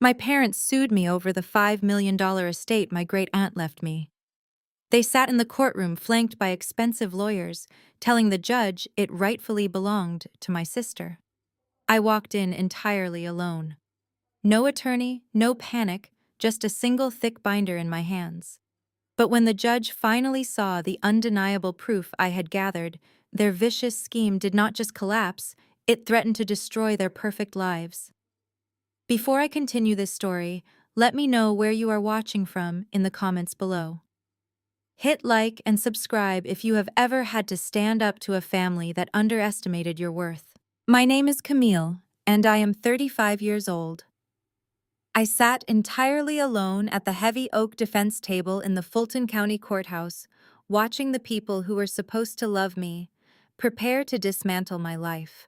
My parents sued me over the $5 million estate my great-aunt left me. They sat in the courtroom flanked by expensive lawyers, telling the judge it rightfully belonged to my sister. I walked in entirely alone. No attorney, no panic, just a single thick binder in my hands. But when the judge finally saw the undeniable proof I had gathered, their vicious scheme did not just collapse, it threatened to destroy their perfect lives. Before I continue this story, let me know where you are watching from in the comments below. Hit like and subscribe if you have ever had to stand up to a family that underestimated your worth. My name is Camille, and I am 35 years old. I sat entirely alone at the heavy oak defense table in the Fulton County Courthouse, watching the people who were supposed to love me prepare to dismantle my life.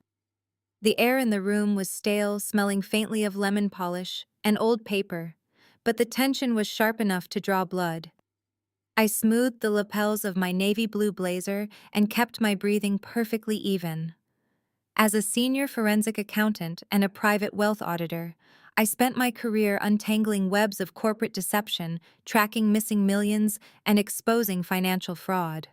The air in the room was stale, smelling faintly of lemon polish and old paper, but the tension was sharp enough to draw blood. I smoothed the lapels of my navy blue blazer and kept my breathing perfectly even. As a senior forensic accountant and a private wealth auditor, I spent my career untangling webs of corporate deception, tracking missing millions, and exposing financial fraud.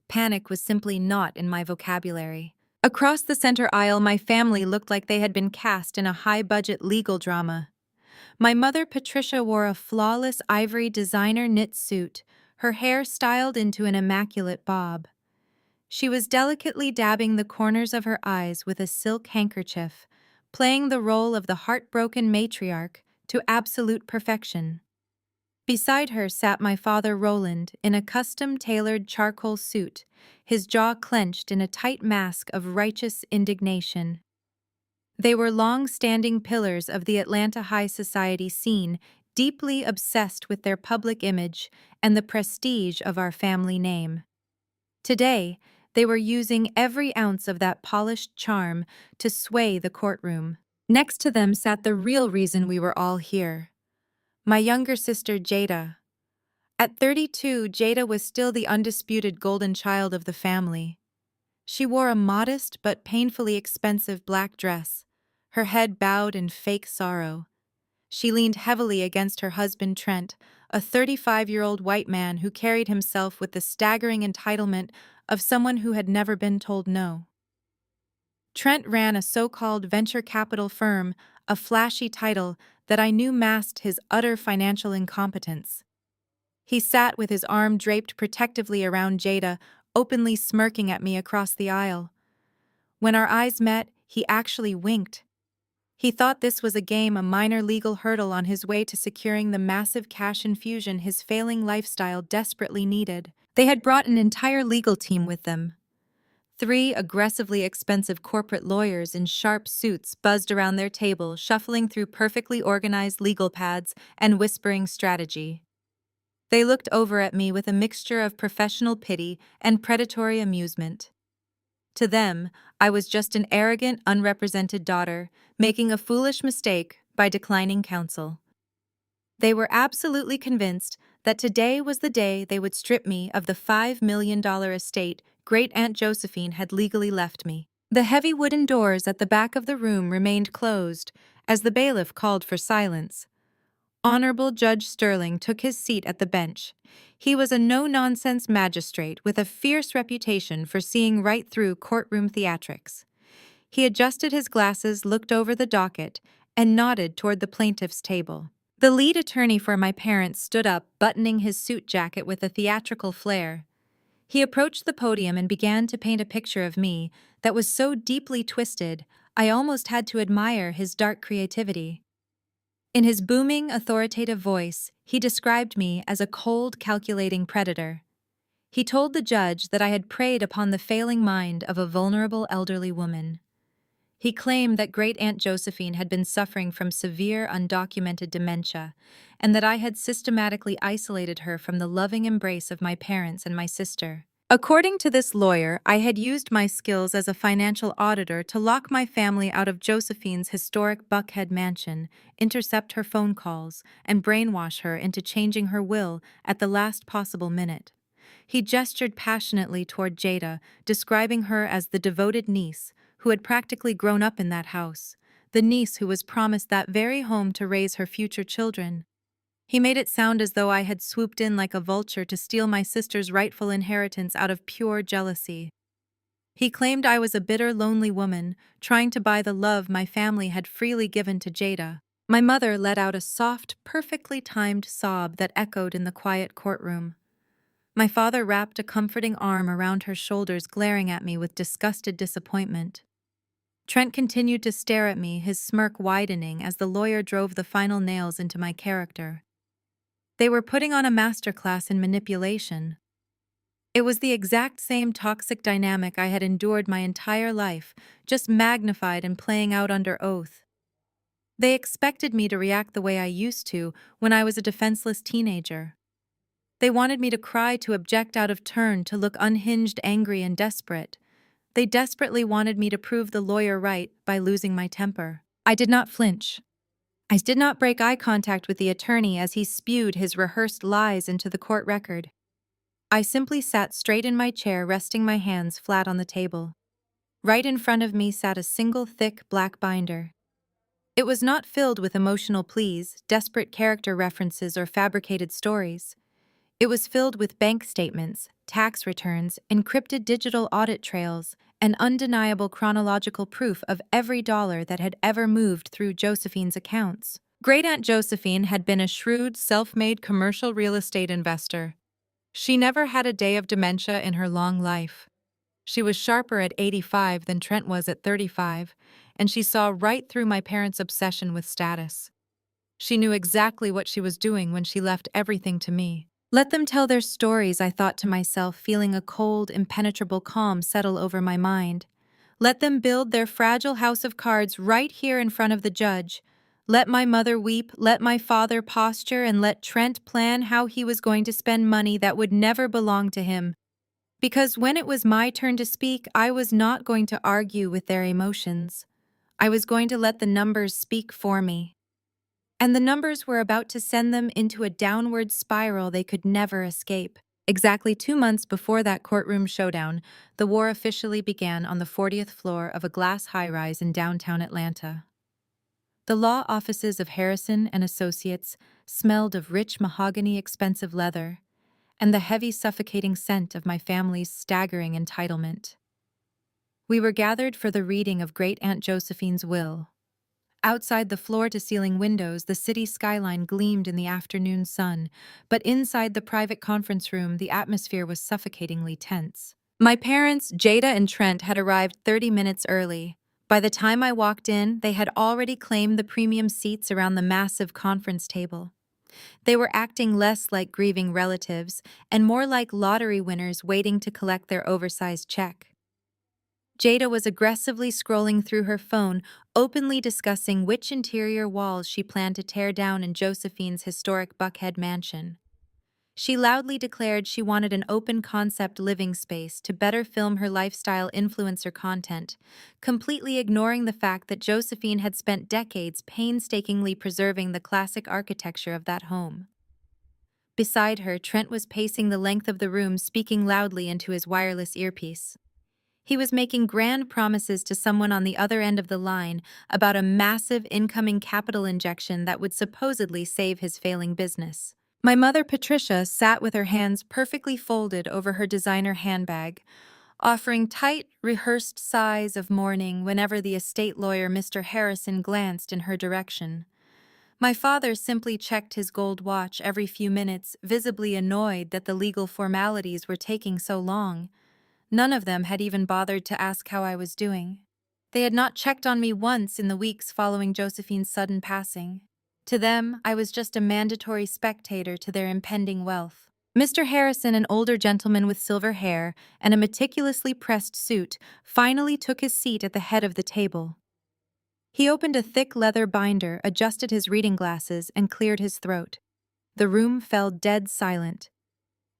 Panic was simply not in my vocabulary. Across the center aisle, my family looked like they had been cast in a high-budget legal drama. My mother, Patricia, wore a flawless ivory designer knit suit, her hair styled into an immaculate bob. She was delicately dabbing the corners of her eyes with a silk handkerchief, playing the role of the heartbroken matriarch to absolute perfection. Beside her sat my father, Roland, in a custom-tailored charcoal suit, his jaw clenched in a tight mask of righteous indignation. They were long-standing pillars of the Atlanta high society scene, deeply obsessed with their public image and the prestige of our family name. Today, they were using every ounce of that polished charm to sway the courtroom. Next to them sat the real reason we were all here. My younger sister, Jada. At 32, Jada was still the undisputed golden child of the family. She wore a modest but painfully expensive black dress, her head bowed in fake sorrow. She leaned heavily against her husband, Trent, a 35-year-old white man who carried himself with the staggering entitlement of someone who had never been told no. Trent ran a so-called venture capital firm, a flashy title that I knew masked his utter financial incompetence. He sat with his arm draped protectively around Jada, openly smirking at me across the aisle. When our eyes met, he actually winked. He thought this was a game, a minor legal hurdle on his way to securing the massive cash infusion his failing lifestyle desperately needed. They had brought an entire legal team with them. 3 aggressively expensive corporate lawyers in sharp suits buzzed around their table, shuffling through perfectly organized legal pads and whispering strategy. They looked over at me with a mixture of professional pity and predatory amusement. To them, I was just an arrogant, unrepresented daughter, making a foolish mistake by declining counsel. They were absolutely convinced that today was the day they would strip me of the $5 million estate Great-Aunt Josephine had legally left me. The heavy wooden doors at the back of the room remained closed as the bailiff called for silence. Honorable Judge Sterling took his seat at the bench. He was a no-nonsense magistrate with a fierce reputation for seeing right through courtroom theatrics. He adjusted his glasses, looked over the docket, and nodded toward the plaintiff's table. The lead attorney for my parents stood up, buttoning his suit jacket with a theatrical flair. He approached the podium and began to paint a picture of me that was so deeply twisted, I almost had to admire his dark creativity. In his booming, authoritative voice, he described me as a cold, calculating predator. He told the judge that I had preyed upon the failing mind of a vulnerable elderly woman. He claimed that Great-Aunt Josephine had been suffering from severe, undocumented dementia, and that I had systematically isolated her from the loving embrace of my parents and my sister. According to this lawyer, I had used my skills as a financial auditor to lock my family out of Josephine's historic Buckhead mansion, intercept her phone calls, and brainwash her into changing her will at the last possible minute. He gestured passionately toward Jada, describing her as the devoted niece who had practically grown up in that house, the niece who was promised that very home to raise her future children. He made it sound as though I had swooped in like a vulture to steal my sister's rightful inheritance out of pure jealousy. He claimed I was a bitter, lonely woman, trying to buy the love my family had freely given to Jada. My mother let out a soft, perfectly timed sob that echoed in the quiet courtroom. My father wrapped a comforting arm around her shoulders, glaring at me with disgusted disappointment. Trent continued to stare at me, his smirk widening as the lawyer drove the final nails into my character. They were putting on a masterclass in manipulation. It was the exact same toxic dynamic I had endured my entire life, just magnified and playing out under oath. They expected me to react the way I used to when I was a defenseless teenager. They wanted me to cry, to object out of turn, to look unhinged, angry, and desperate. They desperately wanted me to prove the lawyer right by losing my temper. I did not flinch. I did not break eye contact with the attorney as he spewed his rehearsed lies into the court record. I simply sat straight in my chair, resting my hands flat on the table. Right in front of me sat a single thick black binder. It was not filled with emotional pleas, desperate character references, or fabricated stories. It was filled with bank statements, tax returns, encrypted digital audit trails, and undeniable chronological proof of every dollar that had ever moved through Josephine's accounts. Great Aunt Josephine had been a shrewd, self-made commercial real estate investor. She never had a day of dementia in her long life. She was sharper at 85 than Trent was at 35, and she saw right through my parents' obsession with status. She knew exactly what she was doing when she left everything to me. Let them tell their stories, I thought to myself, feeling a cold, impenetrable calm settle over my mind. Let them build their fragile house of cards right here in front of the judge. Let my mother weep, let my father posture, and let Trent plan how he was going to spend money that would never belong to him. Because when it was my turn to speak, I was not going to argue with their emotions. I was going to let the numbers speak for me. And the numbers were about to send them into a downward spiral they could never escape. Exactly 2 months before that courtroom showdown, the war officially began on the 40th floor of a glass high-rise in downtown Atlanta. The law offices of Harrison and Associates smelled of rich mahogany, expensive leather, and the heavy, suffocating scent of my family's staggering entitlement. We were gathered for the reading of Great Aunt Josephine's will. Outside the floor-to-ceiling windows, the city skyline gleamed in the afternoon sun, but inside the private conference room, the atmosphere was suffocatingly tense. My parents, Jada and Trent, had arrived 30 minutes early. By the time I walked in, they had already claimed the premium seats around the massive conference table. They were acting less like grieving relatives and more like lottery winners waiting to collect their oversized check. Jada was aggressively scrolling through her phone, openly discussing which interior walls she planned to tear down in Josephine's historic Buckhead mansion. She loudly declared she wanted an open-concept living space to better film her lifestyle influencer content, completely ignoring the fact that Josephine had spent decades painstakingly preserving the classic architecture of that home. Beside her, Trent was pacing the length of the room, speaking loudly into his wireless earpiece. He was making grand promises to someone on the other end of the line about a massive incoming capital injection that would supposedly save his failing business. My mother, Patricia, sat with her hands perfectly folded over her designer handbag, offering tight, rehearsed sighs of mourning whenever the estate lawyer, Mr. Harrison, glanced in her direction. My father simply checked his gold watch every few minutes, visibly annoyed that the legal formalities were taking so long. None of them had even bothered to ask how I was doing. They had not checked on me once in the weeks following Josephine's sudden passing. To them, I was just a mandatory spectator to their impending wealth. Mr. Harrison, an older gentleman with silver hair and a meticulously pressed suit, finally took his seat at the head of the table. He opened a thick leather binder, adjusted his reading glasses, and cleared his throat. The room fell dead silent.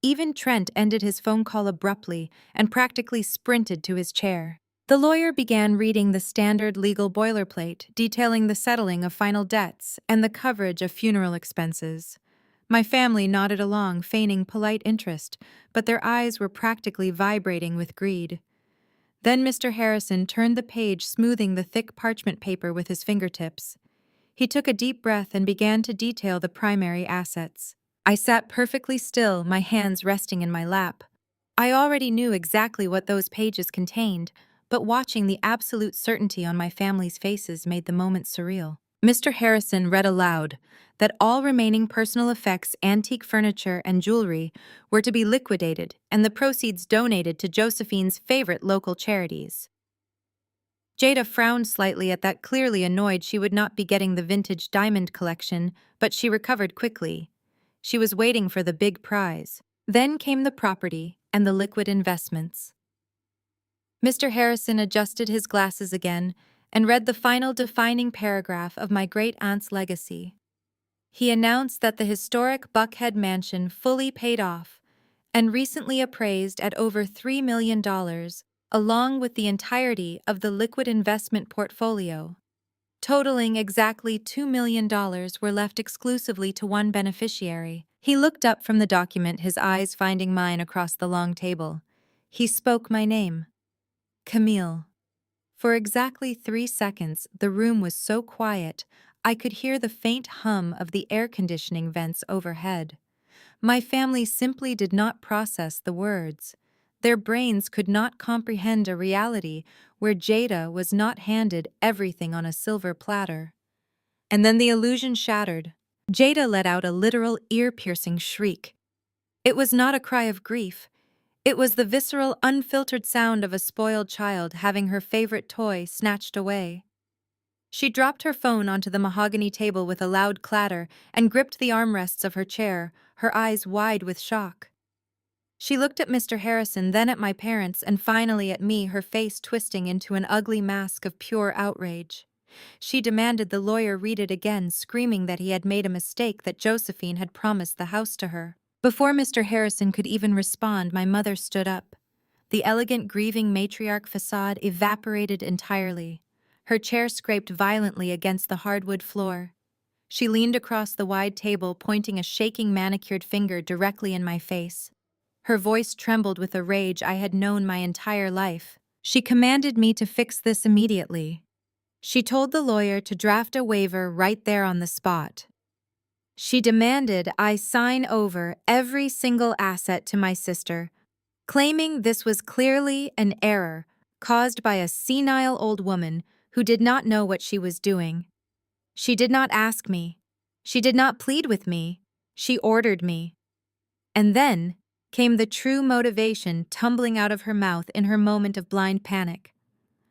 Even Trent ended his phone call abruptly and practically sprinted to his chair. The lawyer began reading the standard legal boilerplate, detailing the settling of final debts and the coverage of funeral expenses. My family nodded along, feigning polite interest, but their eyes were practically vibrating with greed. Then Mr. Harrison turned the page, smoothing the thick parchment paper with his fingertips. He took a deep breath and began to detail the primary assets. I sat perfectly still, my hands resting in my lap. I already knew exactly what those pages contained, but watching the absolute certainty on my family's faces made the moment surreal. Mr. Harrison read aloud that all remaining personal effects, antique furniture, and jewelry were to be liquidated and the proceeds donated to Josephine's favorite local charities. Jada frowned slightly at that, clearly annoyed she would not be getting the vintage diamond collection, but she recovered quickly. She was waiting for the big prize. Then came the property and the liquid investments. Mr. Harrison adjusted his glasses again and read the final defining paragraph of my great-aunt's legacy. He announced that the historic Buckhead mansion fully paid off and recently appraised at over $3 million, along with the entirety of the liquid investment portfolio. Totaling exactly $2 million were left exclusively to one beneficiary. He looked up from the document, his eyes finding mine across the long table. He spoke my name. Camille. For exactly 3 seconds, the room was so quiet, I could hear the faint hum of the air conditioning vents overhead. My family simply did not process the words. Their brains could not comprehend a reality where Jada was not handed everything on a silver platter. And then the illusion shattered. Jada let out a literal ear-piercing shriek. It was not a cry of grief. It was the visceral, unfiltered sound of a spoiled child having her favorite toy snatched away. She dropped her phone onto the mahogany table with a loud clatter and gripped the armrests of her chair, her eyes wide with shock. She looked at Mr. Harrison, then at my parents, and finally at me, her face twisting into an ugly mask of pure outrage. She demanded the lawyer read it again, screaming that he had made a mistake, that Josephine had promised the house to her. Before Mr. Harrison could even respond, my mother stood up. The elegant, grieving matriarch facade evaporated entirely. Her chair scraped violently against the hardwood floor. She leaned across the wide table, pointing a shaking manicured finger directly in my face. Her voice trembled with a rage I had known my entire life. She commanded me to fix this immediately. She told the lawyer to draft a waiver right there on the spot. She demanded I sign over every single asset to my sister, claiming this was clearly an error caused by a senile old woman who did not know what she was doing. She did not ask me. She did not plead with me. She ordered me. And then came the true motivation tumbling out of her mouth in her moment of blind panic.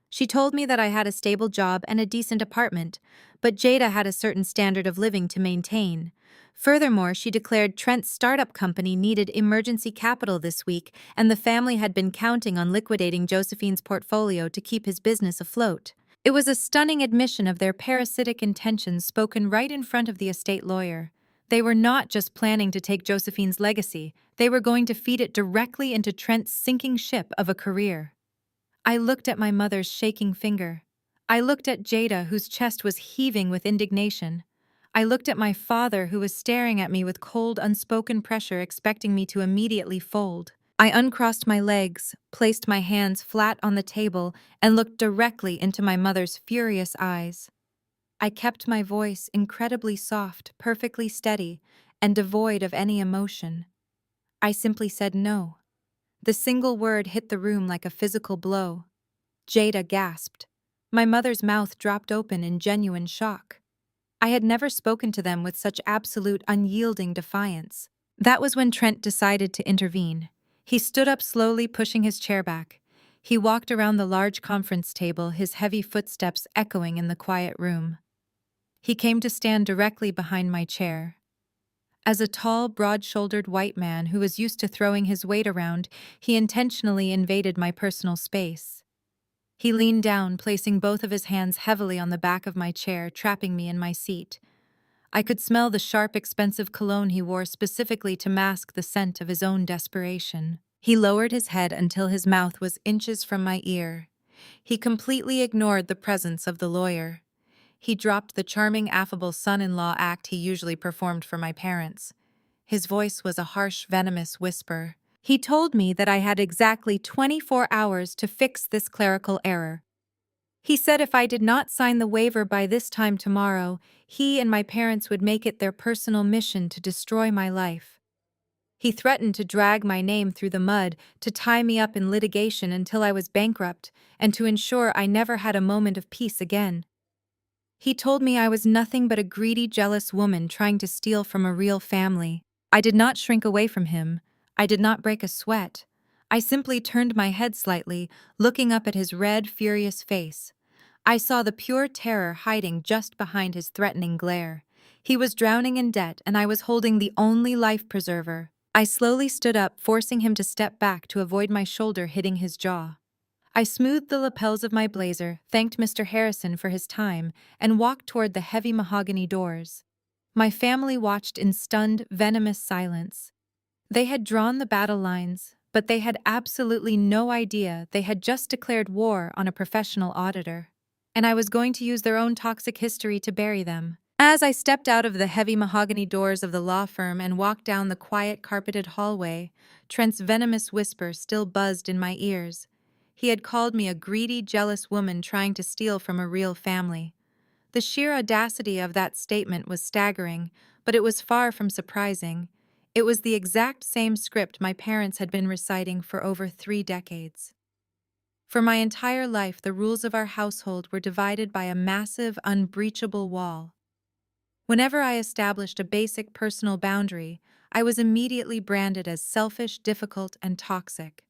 She told me that I had a stable job and a decent apartment, but Jada had a certain standard of living to maintain. Furthermore, she declared Trent's startup company needed emergency capital this week, and the family had been counting on liquidating Josephine's portfolio to keep his business afloat. It was a stunning admission of their parasitic intentions, spoken right in front of the estate lawyer. They were not just planning to take Josephine's legacy, they were going to feed it directly into Trent's sinking ship of a career. I looked at my mother's shaking finger. I looked at Jada, whose chest was heaving with indignation. I looked at my father, who was staring at me with cold, unspoken pressure, expecting me to immediately fold. I uncrossed my legs, placed my hands flat on the table, and looked directly into my mother's furious eyes. I kept my voice incredibly soft, perfectly steady, and devoid of any emotion. I simply said no. The single word hit the room like a physical blow. Jada gasped. My mother's mouth dropped open in genuine shock. I had never spoken to them with such absolute, unyielding defiance. That was when Trent decided to intervene. He stood up slowly, pushing his chair back. He walked around the large conference table, his heavy footsteps echoing in the quiet room. He came to stand directly behind my chair. As a tall, broad-shouldered white man who was used to throwing his weight around, he intentionally invaded my personal space. He leaned down, placing both of his hands heavily on the back of my chair, trapping me in my seat. I could smell the sharp, expensive cologne he wore specifically to mask the scent of his own desperation. He lowered his head until his mouth was inches from my ear. He completely ignored the presence of the lawyer. He dropped the charming, affable son-in-law act he usually performed for my parents. His voice was a harsh, venomous whisper. He told me that I had exactly 24 hours to fix this clerical error. He said if I did not sign the waiver by this time tomorrow, he and my parents would make it their personal mission to destroy my life. He threatened to drag my name through the mud, to tie me up in litigation until I was bankrupt, and to ensure I never had a moment of peace again. He told me I was nothing but a greedy, jealous woman trying to steal from a real family. I did not shrink away from him. I did not break a sweat. I simply turned my head slightly, looking up at his red, furious face. I saw the pure terror hiding just behind his threatening glare. He was drowning in debt, and I was holding the only life preserver. I slowly stood up, forcing him to step back to avoid my shoulder hitting his jaw. I smoothed the lapels of my blazer, thanked Mr. Harrison for his time, and walked toward the heavy mahogany doors. My family watched in stunned, venomous silence. They had drawn the battle lines, but they had absolutely no idea they had just declared war on a professional auditor. And I was going to use their own toxic history to bury them. As I stepped out of the heavy mahogany doors of the law firm and walked down the quiet carpeted hallway, Trent's venomous whisper still buzzed in my ears. He had called me a greedy, jealous woman trying to steal from a real family. The sheer audacity of that statement was staggering, but it was far from surprising. It was the exact same script my parents had been reciting for over 3 decades. For my entire life, the rules of our household were divided by a massive, unbreachable wall. Whenever I established a basic personal boundary, I was immediately branded as selfish, difficult, and toxic.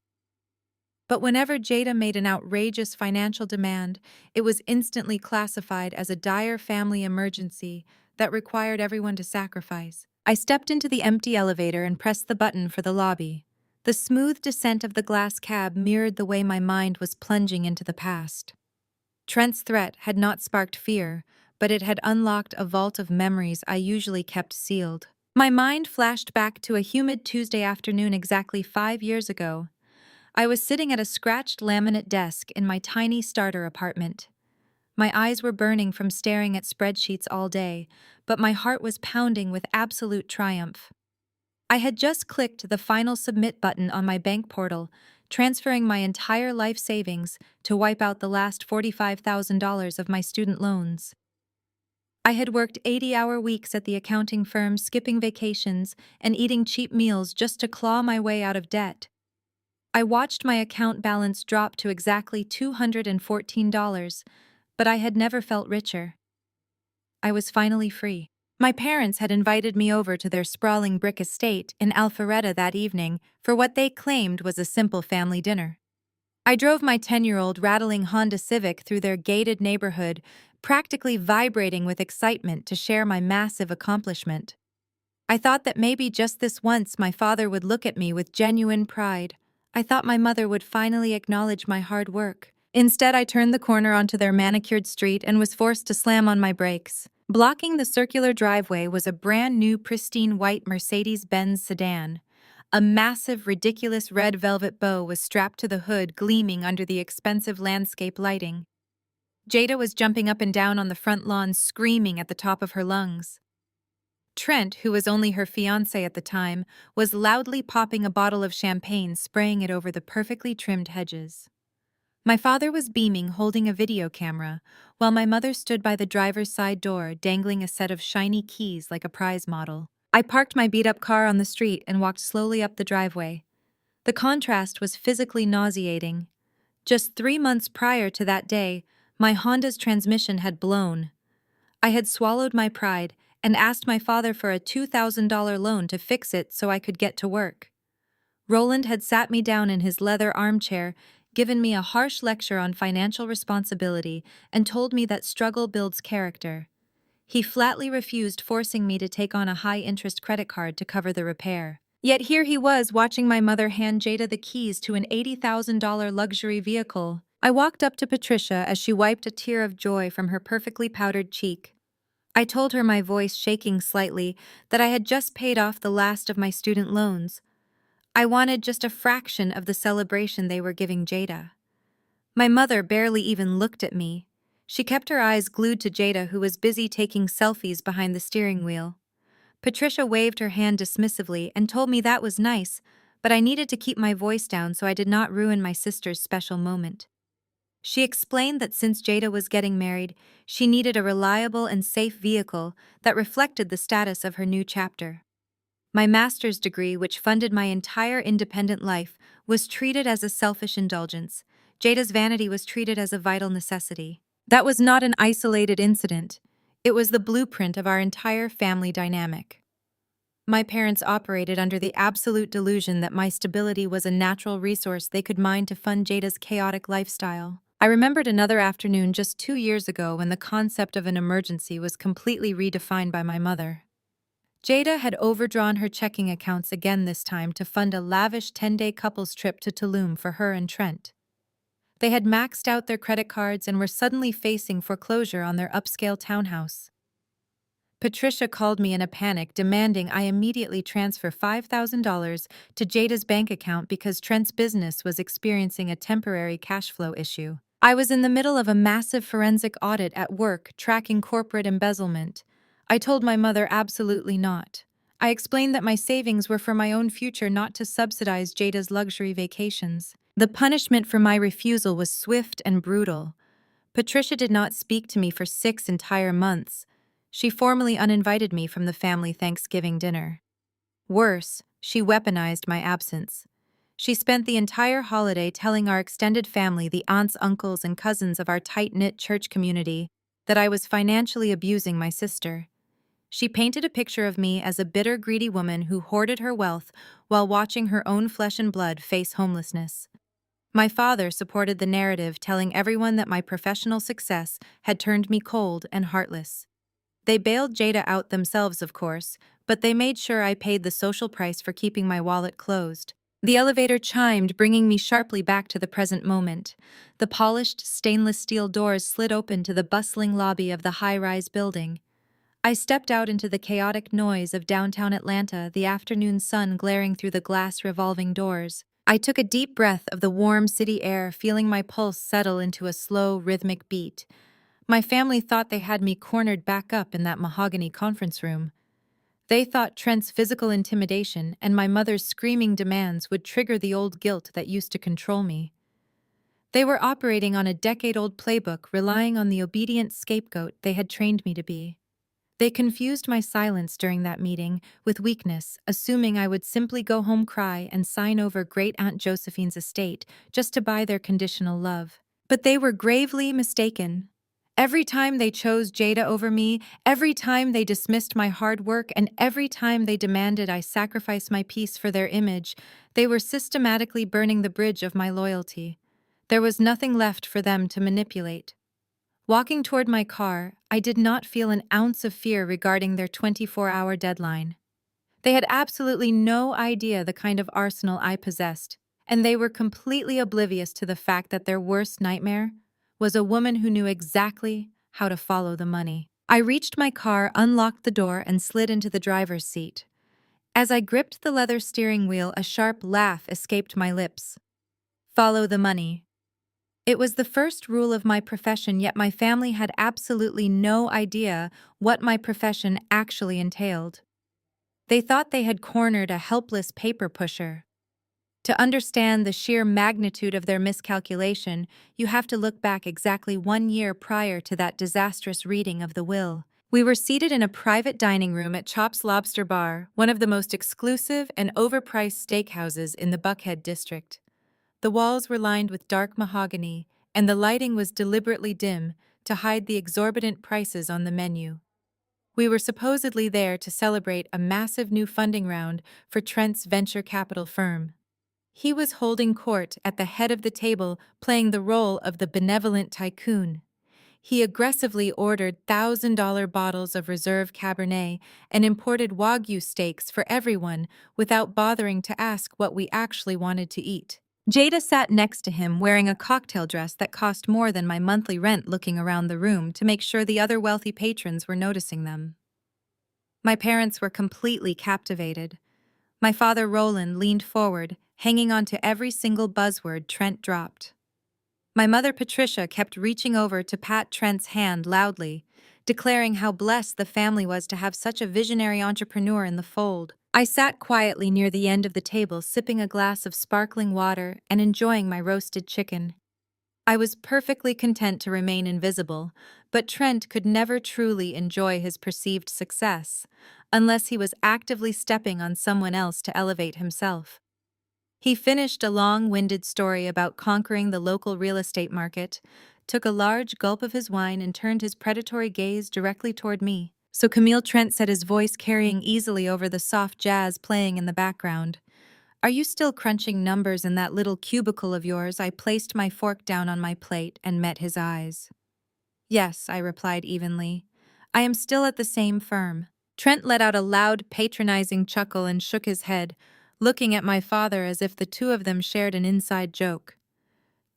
But whenever Jada made an outrageous financial demand, it was instantly classified as a dire family emergency that required everyone to sacrifice. I stepped into the empty elevator and pressed the button for the lobby. The smooth descent of the glass cab mirrored the way my mind was plunging into the past. Trent's threat had not sparked fear, but it had unlocked a vault of memories I usually kept sealed. My mind flashed back to a humid Tuesday afternoon exactly 5 years ago. I was sitting at a scratched laminate desk in my tiny starter apartment. My eyes were burning from staring at spreadsheets all day, but my heart was pounding with absolute triumph. I had just clicked the final submit button on my bank portal, transferring my entire life savings to wipe out the last $45,000 of my student loans. I had worked 80-hour weeks at the accounting firm, skipping vacations and eating cheap meals just to claw my way out of debt. I watched my account balance drop to exactly $214, but I had never felt richer. I was finally free. My parents had invited me over to their sprawling brick estate in Alpharetta that evening for what they claimed was a simple family dinner. I drove my 10-year-old rattling Honda Civic through their gated neighborhood, practically vibrating with excitement to share my massive accomplishment. I thought that maybe just this once my father would look at me with genuine pride. I thought my mother would finally acknowledge my hard work. Instead, I turned the corner onto their manicured street and was forced to slam on my brakes. Blocking the circular driveway was a brand new, pristine white Mercedes-Benz sedan. A massive, ridiculous red velvet bow was strapped to the hood, gleaming under the expensive landscape lighting. Jada was jumping up and down on the front lawn, screaming at the top of her lungs. Trent, who was only her fiancé at the time, was loudly popping a bottle of champagne, spraying it over the perfectly trimmed hedges. My father was beaming, holding a video camera, while my mother stood by the driver's side door, dangling a set of shiny keys like a prize model. I parked my beat-up car on the street and walked slowly up the driveway. The contrast was physically nauseating. Just 3 months prior to that day, my Honda's transmission had blown. I had swallowed my pride and asked my father for a $2,000 loan to fix it so I could get to work. Roland had sat me down in his leather armchair, given me a harsh lecture on financial responsibility, and told me that struggle builds character. He flatly refused forcing me to take on a high-interest credit card to cover the repair. Yet here he was, watching my mother hand Jada the keys to an $80,000 luxury vehicle. I walked up to Patricia as she wiped a tear of joy from her perfectly powdered cheek. I told her, my voice shaking slightly, that I had just paid off the last of my student loans. I wanted just a fraction of the celebration they were giving Jada. My mother barely even looked at me. She kept her eyes glued to Jada, who was busy taking selfies behind the steering wheel. Patricia waved her hand dismissively and told me that was nice, but I needed to keep my voice down so I did not ruin my sister's special moment. She explained that since Jada was getting married, she needed a reliable and safe vehicle that reflected the status of her new chapter. My master's degree, which funded my entire independent life, was treated as a selfish indulgence. Jada's vanity was treated as a vital necessity. That was not an isolated incident. It was the blueprint of our entire family dynamic. My parents operated under the absolute delusion that my stability was a natural resource they could mine to fund Jada's chaotic lifestyle. I remembered another afternoon just 2 years ago when the concept of an emergency was completely redefined by my mother. Jada had overdrawn her checking accounts again this time to fund a lavish 10-day couples trip to Tulum for her and Trent. They had maxed out their credit cards and were suddenly facing foreclosure on their upscale townhouse. Patricia called me in a panic, demanding I immediately transfer $5,000 to Jada's bank account because Trent's business was experiencing a temporary cash flow issue. I was in the middle of a massive forensic audit at work tracking corporate embezzlement. I told my mother absolutely not. I explained that my savings were for my own future, not to subsidize Jada's luxury vacations. The punishment for my refusal was swift and brutal. Patricia did not speak to me for 6 entire months. She formally uninvited me from the family Thanksgiving dinner. Worse, she weaponized my absence. She spent the entire holiday telling our extended family, the aunts, uncles, and cousins of our tight-knit church community, that I was financially abusing my sister. She painted a picture of me as a bitter, greedy woman who hoarded her wealth while watching her own flesh and blood face homelessness. My father supported the narrative, telling everyone that my professional success had turned me cold and heartless. They bailed Jada out themselves, of course, but they made sure I paid the social price for keeping my wallet closed. The elevator chimed, bringing me sharply back to the present moment. The polished stainless steel doors slid open to the bustling lobby of the high-rise building. I stepped out into the chaotic noise of downtown Atlanta, the afternoon sun glaring through the glass revolving doors. I took a deep breath of the warm city air, feeling my pulse settle into a slow, rhythmic beat. My family thought they had me cornered back up in that mahogany conference room. They thought Trent's physical intimidation and my mother's screaming demands would trigger the old guilt that used to control me. They were operating on a decade-old playbook, relying on the obedient scapegoat they had trained me to be. They confused my silence during that meeting with weakness, assuming I would simply go home, cry, and sign over Great-Aunt Josephine's estate just to buy their conditional love. But they were gravely mistaken. Every time they chose Jada over me, every time they dismissed my hard work, and every time they demanded I sacrifice my peace for their image, they were systematically burning the bridge of my loyalty. There was nothing left for them to manipulate. Walking toward my car, I did not feel an ounce of fear regarding their 24-hour deadline. They had absolutely no idea the kind of arsenal I possessed, and they were completely oblivious to the fact that their worst nightmare was a woman who knew exactly how to follow the money. I reached my car, unlocked the door, and slid into the driver's seat. As I gripped the leather steering wheel, a sharp laugh escaped my lips. Follow the money. It was the first rule of my profession, yet my family had absolutely no idea what my profession actually entailed. They thought they had cornered a helpless paper pusher. To understand the sheer magnitude of their miscalculation, you have to look back exactly 1 year prior to that disastrous reading of the will. We were seated in a private dining room at Chop's Lobster Bar, one of the most exclusive and overpriced steakhouses in the Buckhead district. The walls were lined with dark mahogany, and the lighting was deliberately dim to hide the exorbitant prices on the menu. We were supposedly there to celebrate a massive new funding round for Trent's venture capital firm. He was holding court at the head of the table, playing the role of the benevolent tycoon. He aggressively ordered $1,000 bottles of reserve Cabernet and imported Wagyu steaks for everyone without bothering to ask what we actually wanted to eat. Jada sat next to him wearing a cocktail dress that cost more than my monthly rent, looking around the room to make sure the other wealthy patrons were noticing them. My parents were completely captivated. My father, Roland, leaned forward, hanging on to every single buzzword Trent dropped. My mother, Patricia, kept reaching over to pat Trent's hand loudly, declaring how blessed the family was to have such a visionary entrepreneur in the fold. I sat quietly near the end of the table, sipping a glass of sparkling water and enjoying my roasted chicken. I was perfectly content to remain invisible, but Trent could never truly enjoy his perceived success unless he was actively stepping on someone else to elevate himself. He finished a long-winded story about conquering the local real estate market, took a large gulp of his wine, and turned his predatory gaze directly toward me. So Camille Trent said, his voice carrying easily over the soft jazz playing in the background. "Are you still crunching numbers in that little cubicle of yours?" I placed my fork down on my plate and met his eyes. "Yes," I replied evenly. "I am still at the same firm." Trent let out a loud, patronizing chuckle and shook his head, looking at my father as if the two of them shared an inside joke.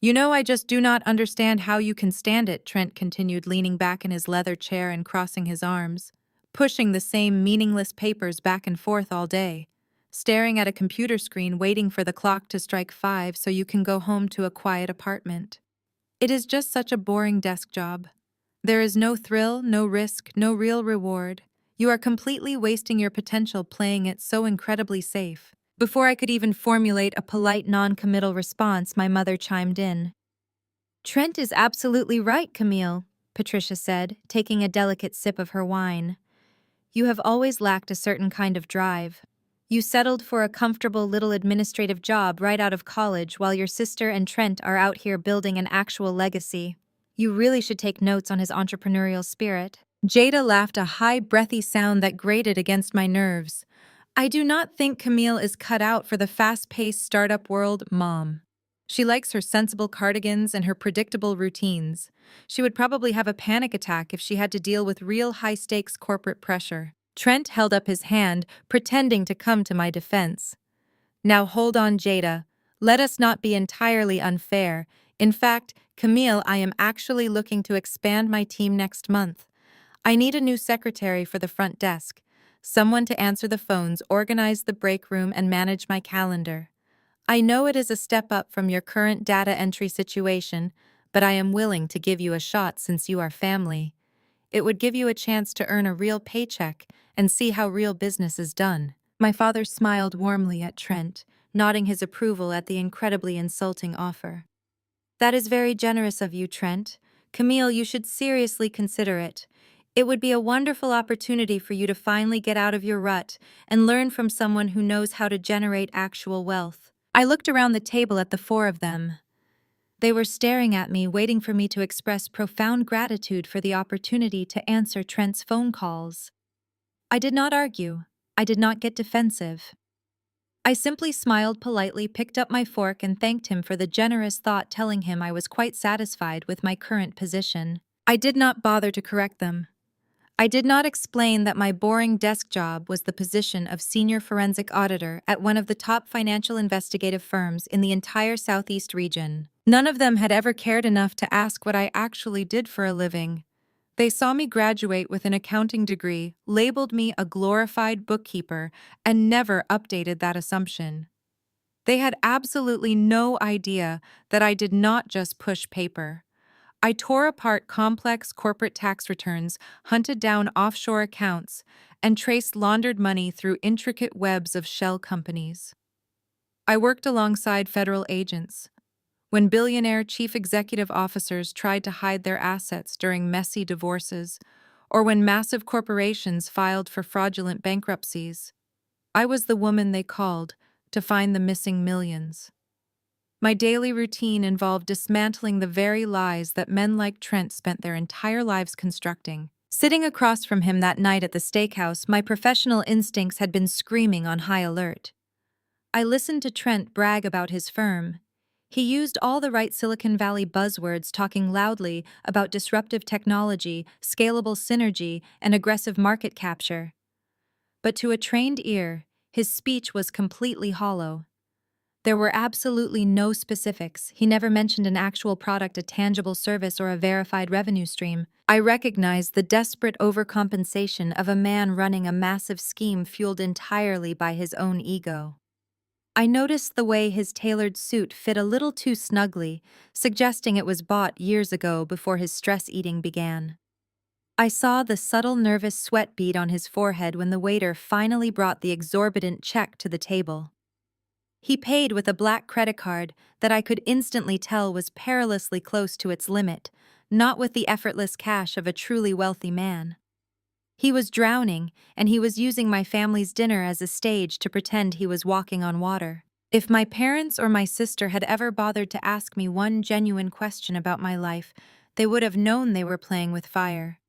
"You know, I just do not understand how you can stand it," Trent continued, leaning back in his leather chair and crossing his arms, "pushing the same meaningless papers back and forth all day, staring at a computer screen waiting for the clock to strike 5 so you can go home to a quiet apartment. It is just such a boring desk job. There is no thrill, no risk, no real reward. You are completely wasting your potential playing it so incredibly safe." Before I could even formulate a polite, non-committal response, my mother chimed in. "Trent is absolutely right, Camille," Patricia said, taking a delicate sip of her wine. "You have always lacked a certain kind of drive. You settled for a comfortable little administrative job right out of college while your sister and Trent are out here building an actual legacy. You really should take notes on his entrepreneurial spirit." Jada laughed, a high, breathy sound that grated against my nerves. "I do not think Camille is cut out for the fast-paced startup world, Mom. She likes her sensible cardigans and her predictable routines. She would probably have a panic attack if she had to deal with real high-stakes corporate pressure." Trent held up his hand, pretending to come to my defense. "Now hold on, Jada. Let us not be entirely unfair. In fact, Camille, I am actually looking to expand my team next month. I need a new secretary for the front desk, someone to answer the phones, organize the break room, and manage my calendar. I know it is a step up from your current data entry situation, but I am willing to give you a shot since you are family. It would give you a chance to earn a real paycheck and see how real business is done." My father smiled warmly at Trent, nodding his approval at the incredibly insulting offer. "That is very generous of you, Trent. Camille, you should seriously consider it. It would be a wonderful opportunity for you to finally get out of your rut and learn from someone who knows how to generate actual wealth." I looked around the table at the four of them. They were staring at me, waiting for me to express profound gratitude for the opportunity to answer Trent's phone calls. I did not argue. I did not get defensive. I simply smiled politely, picked up my fork, and thanked him for the generous thought, telling him I was quite satisfied with my current position. I did not bother to correct them. I did not explain that my boring desk job was the position of senior forensic auditor at one of the top financial investigative firms in the entire Southeast region. None of them had ever cared enough to ask what I actually did for a living. They saw me graduate with an accounting degree, labeled me a glorified bookkeeper, and never updated that assumption. They had absolutely no idea that I did not just push paper. I tore apart complex corporate tax returns, hunted down offshore accounts, and traced laundered money through intricate webs of shell companies. I worked alongside federal agents. When billionaire chief executive officers tried to hide their assets during messy divorces, or when massive corporations filed for fraudulent bankruptcies, I was the woman they called to find the missing millions. My daily routine involved dismantling the very lies that men like Trent spent their entire lives constructing. Sitting across from him that night at the steakhouse, my professional instincts had been screaming on high alert. I listened to Trent brag about his firm. He used all the right Silicon Valley buzzwords, talking loudly about disruptive technology, scalable synergy, and aggressive market capture. But to a trained ear, his speech was completely hollow. There were absolutely no specifics. He never mentioned an actual product, a tangible service, or a verified revenue stream. I recognized the desperate overcompensation of a man running a massive scheme fueled entirely by his own ego. I noticed the way his tailored suit fit a little too snugly, suggesting it was bought years ago before his stress eating began. I saw the subtle nervous sweat bead on his forehead when the waiter finally brought the exorbitant check to the table. He paid with a black credit card that I could instantly tell was perilously close to its limit, not with the effortless cash of a truly wealthy man. He was drowning, and he was using my family's dinner as a stage to pretend he was walking on water. If my parents or my sister had ever bothered to ask me one genuine question about my life, they would have known they were playing with fire.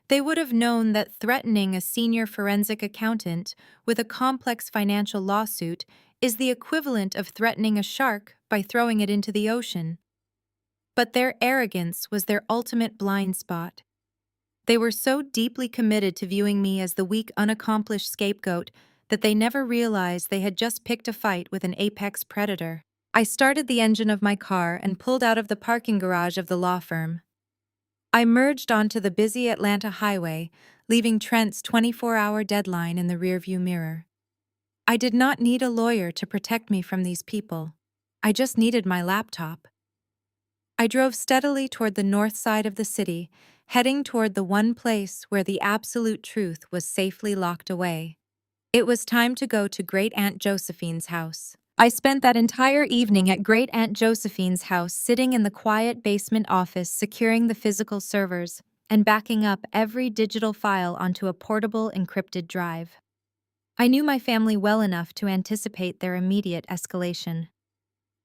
They would have known that threatening a senior forensic accountant with a complex financial lawsuit is the equivalent of threatening a shark by throwing it into the ocean. But their arrogance was their ultimate blind spot. They were so deeply committed to viewing me as the weak, unaccomplished scapegoat that they never realized they had just picked a fight with an apex predator. I started the engine of my car and pulled out of the parking garage of the law firm. I merged onto the busy Atlanta highway, leaving Trent's 24-hour deadline in the rearview mirror. I did not need a lawyer to protect me from these people. I just needed my laptop. I drove steadily toward the north side of the city, heading toward the one place where the absolute truth was safely locked away. It was time to go to Great Aunt Josephine's house. I spent that entire evening at Great Aunt Josephine's house, sitting in the quiet basement office, securing the physical servers and backing up every digital file onto a portable encrypted drive. I knew my family well enough to anticipate their immediate escalation.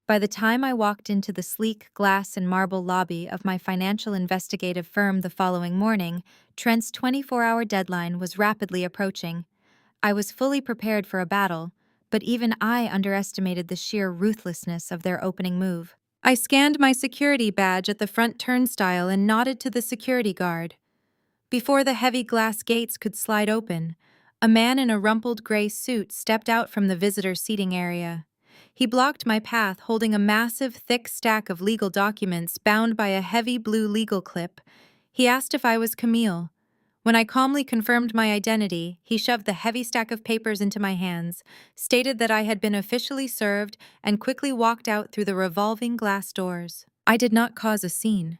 By the time I walked into the sleek glass and marble lobby of my financial investigative firm the following morning, Trent's 24-hour deadline was rapidly approaching. I was fully prepared for a battle, but even I underestimated the sheer ruthlessness of their opening move. I scanned my security badge at the front turnstile and nodded to the security guard. Before the heavy glass gates could slide open, a man in a rumpled gray suit stepped out from the visitor seating area. He blocked my path, holding a massive, thick stack of legal documents bound by a heavy blue legal clip. He asked if I was Camille. When I calmly confirmed my identity, he shoved the heavy stack of papers into my hands, stated that I had been officially served, and quickly walked out through the revolving glass doors. I did not cause a scene.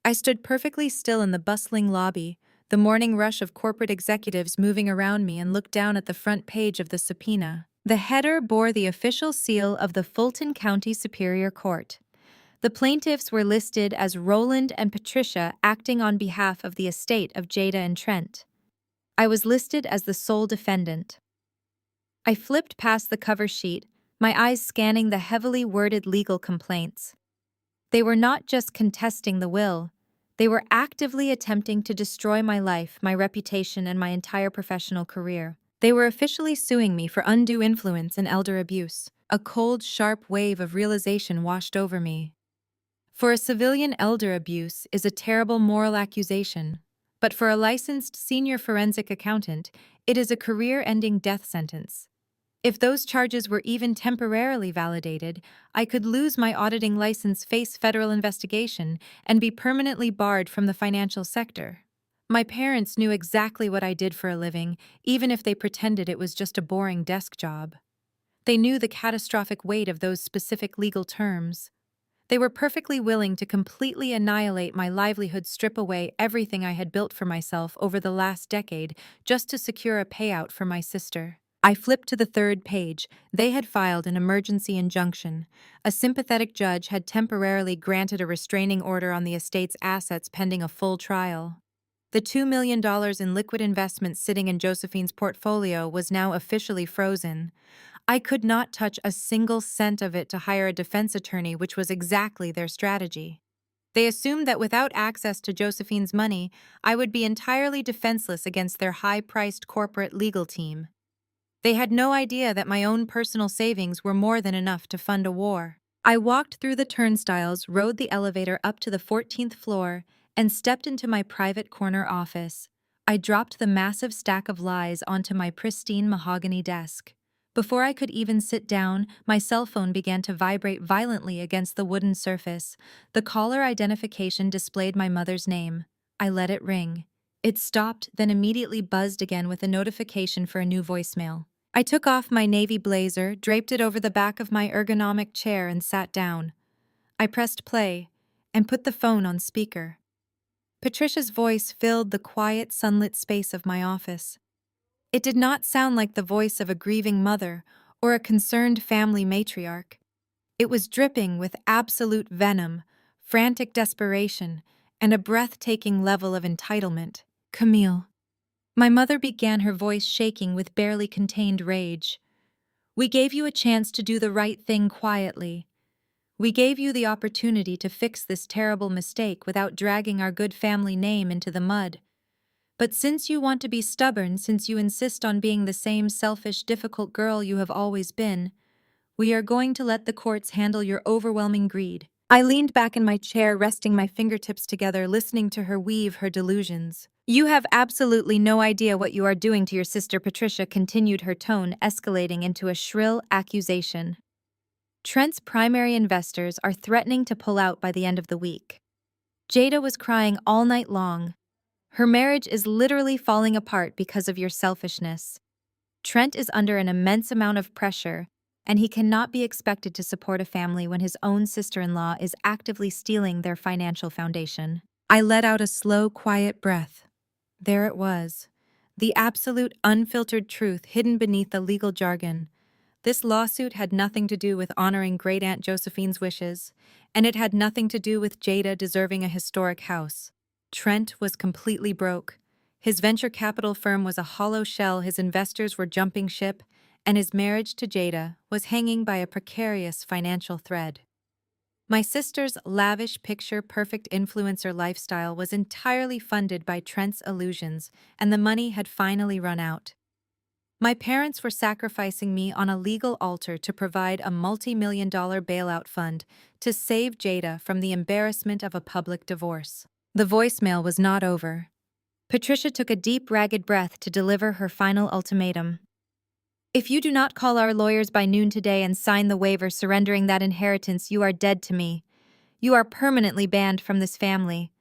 I stood perfectly still in the bustling lobby, the morning rush of corporate executives moving around me, and looked down at the front page of the subpoena. The header bore the official seal of the Fulton County Superior Court. The plaintiffs were listed as Roland and Patricia, acting on behalf of the estate of Jada and Trent. I was listed as the sole defendant. I flipped past the cover sheet, my eyes scanning the heavily worded legal complaints. They were not just contesting the will, they were actively attempting to destroy my life, my reputation, and my entire professional career. They were officially suing me for undue influence and elder abuse. A cold, sharp wave of realization washed over me. For a civilian, elder abuse is a terrible moral accusation, but for a licensed senior forensic accountant, it is a career-ending death sentence. If those charges were even temporarily validated, I could lose my auditing license, face federal investigation, and be permanently barred from the financial sector. My parents knew exactly what I did for a living, even if they pretended it was just a boring desk job. They knew the catastrophic weight of those specific legal terms. They were perfectly willing to completely annihilate my livelihood, strip away everything I had built for myself over the last decade, just to secure a payout for my sister. I flipped to the third page. They had filed an emergency injunction. A sympathetic judge had temporarily granted a restraining order on the estate's assets pending a full trial. The $2 million in liquid investments sitting in Josephine's portfolio was now officially frozen. I could not touch a single cent of it to hire a defense attorney, which was exactly their strategy. They assumed that without access to Josephine's money, I would be entirely defenseless against their high-priced corporate legal team. They had no idea that my own personal savings were more than enough to fund a war. I walked through the turnstiles, rode the elevator up to the 14th floor, and stepped into my private corner office. I dropped the massive stack of lies onto my pristine mahogany desk. Before I could even sit down, my cell phone began to vibrate violently against the wooden surface. The caller identification displayed my mother's name. I let it ring. It stopped, then immediately buzzed again with a notification for a new voicemail. I took off my navy blazer, draped it over the back of my ergonomic chair, and sat down. I pressed play and put the phone on speaker. Patricia's voice filled the quiet, sunlit space of my office. It did not sound like the voice of a grieving mother or a concerned family matriarch. It was dripping with absolute venom, frantic desperation, and a breathtaking level of entitlement. Camille. My mother began, her voice shaking with barely contained rage. We gave you a chance to do the right thing quietly. We gave you the opportunity to fix this terrible mistake without dragging our good family name into the mud. But since you want to be stubborn, since you insist on being the same selfish, difficult girl you have always been, we are going to let the courts handle your overwhelming greed. I leaned back in my chair, resting my fingertips together, listening to her weave her delusions. You have absolutely no idea what you are doing to your sister. Patricia continued, her tone escalating into a shrill accusation. Trent's primary investors are threatening to pull out by the end of the week. Jada was crying all night long. Her marriage is literally falling apart because of your selfishness. Trent is under an immense amount of pressure, and he cannot be expected to support a family when his own sister-in-law is actively stealing their financial foundation. I let out a slow, quiet breath. There it was, the absolute, unfiltered truth hidden beneath the legal jargon. This lawsuit had nothing to do with honoring Great Aunt Josephine's wishes, and it had nothing to do with Jada deserving a historic house. Trent was completely broke. His venture capital firm was a hollow shell, his investors were jumping ship, and his marriage to Jada was hanging by a precarious financial thread. My sister's lavish, picture-perfect influencer lifestyle was entirely funded by Trent's illusions, and the money had finally run out. My parents were sacrificing me on a legal altar to provide a multi-million-dollar bailout fund to save Jada from the embarrassment of a public divorce. The voicemail was not over. Patricia took a deep, ragged breath to deliver her final ultimatum. If you do not call our lawyers by noon today and sign the waiver surrendering that inheritance, you are dead to me. You are permanently banned from this family.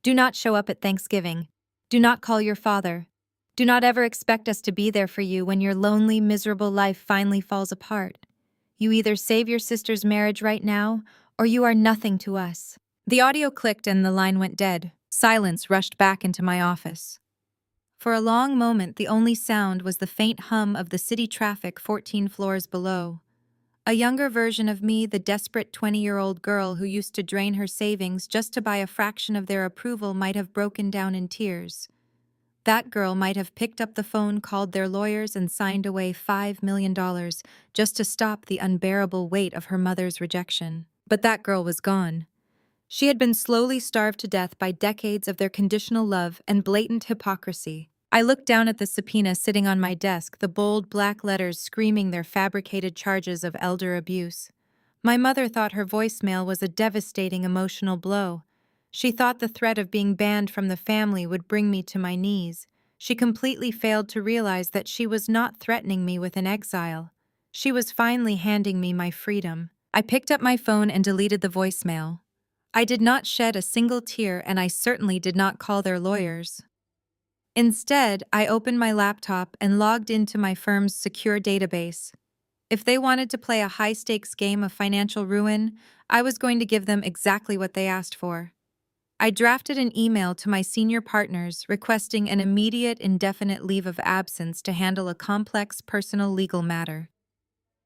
Do not show up at Thanksgiving. Do not call your father. Do not ever expect us to be there for you when your lonely, miserable life finally falls apart. You either save your sister's marriage right now, or you are nothing to us. The audio clicked and the line went dead. Silence rushed back into my office. For a long moment, the only sound was the faint hum of the city traffic 14 floors below. A younger version of me, the desperate 20-year-old girl who used to drain her savings just to buy a fraction of their approval, might have broken down in tears. That girl might have picked up the phone, called their lawyers, and signed away $5 million just to stop the unbearable weight of her mother's rejection. But that girl was gone. She had been slowly starved to death by decades of their conditional love and blatant hypocrisy. I looked down at the subpoena sitting on my desk, the bold black letters screaming their fabricated charges of elder abuse. My mother thought her voicemail was a devastating emotional blow. She thought the threat of being banned from the family would bring me to my knees. She completely failed to realize that she was not threatening me with an exile. She was finally handing me my freedom. I picked up my phone and deleted the voicemail. I did not shed a single tear, and I certainly did not call their lawyers. Instead, I opened my laptop and logged into my firm's secure database. If they wanted to play a high-stakes game of financial ruin, I was going to give them exactly what they asked for. I drafted an email to my senior partners requesting an immediate, indefinite leave of absence to handle a complex personal legal matter.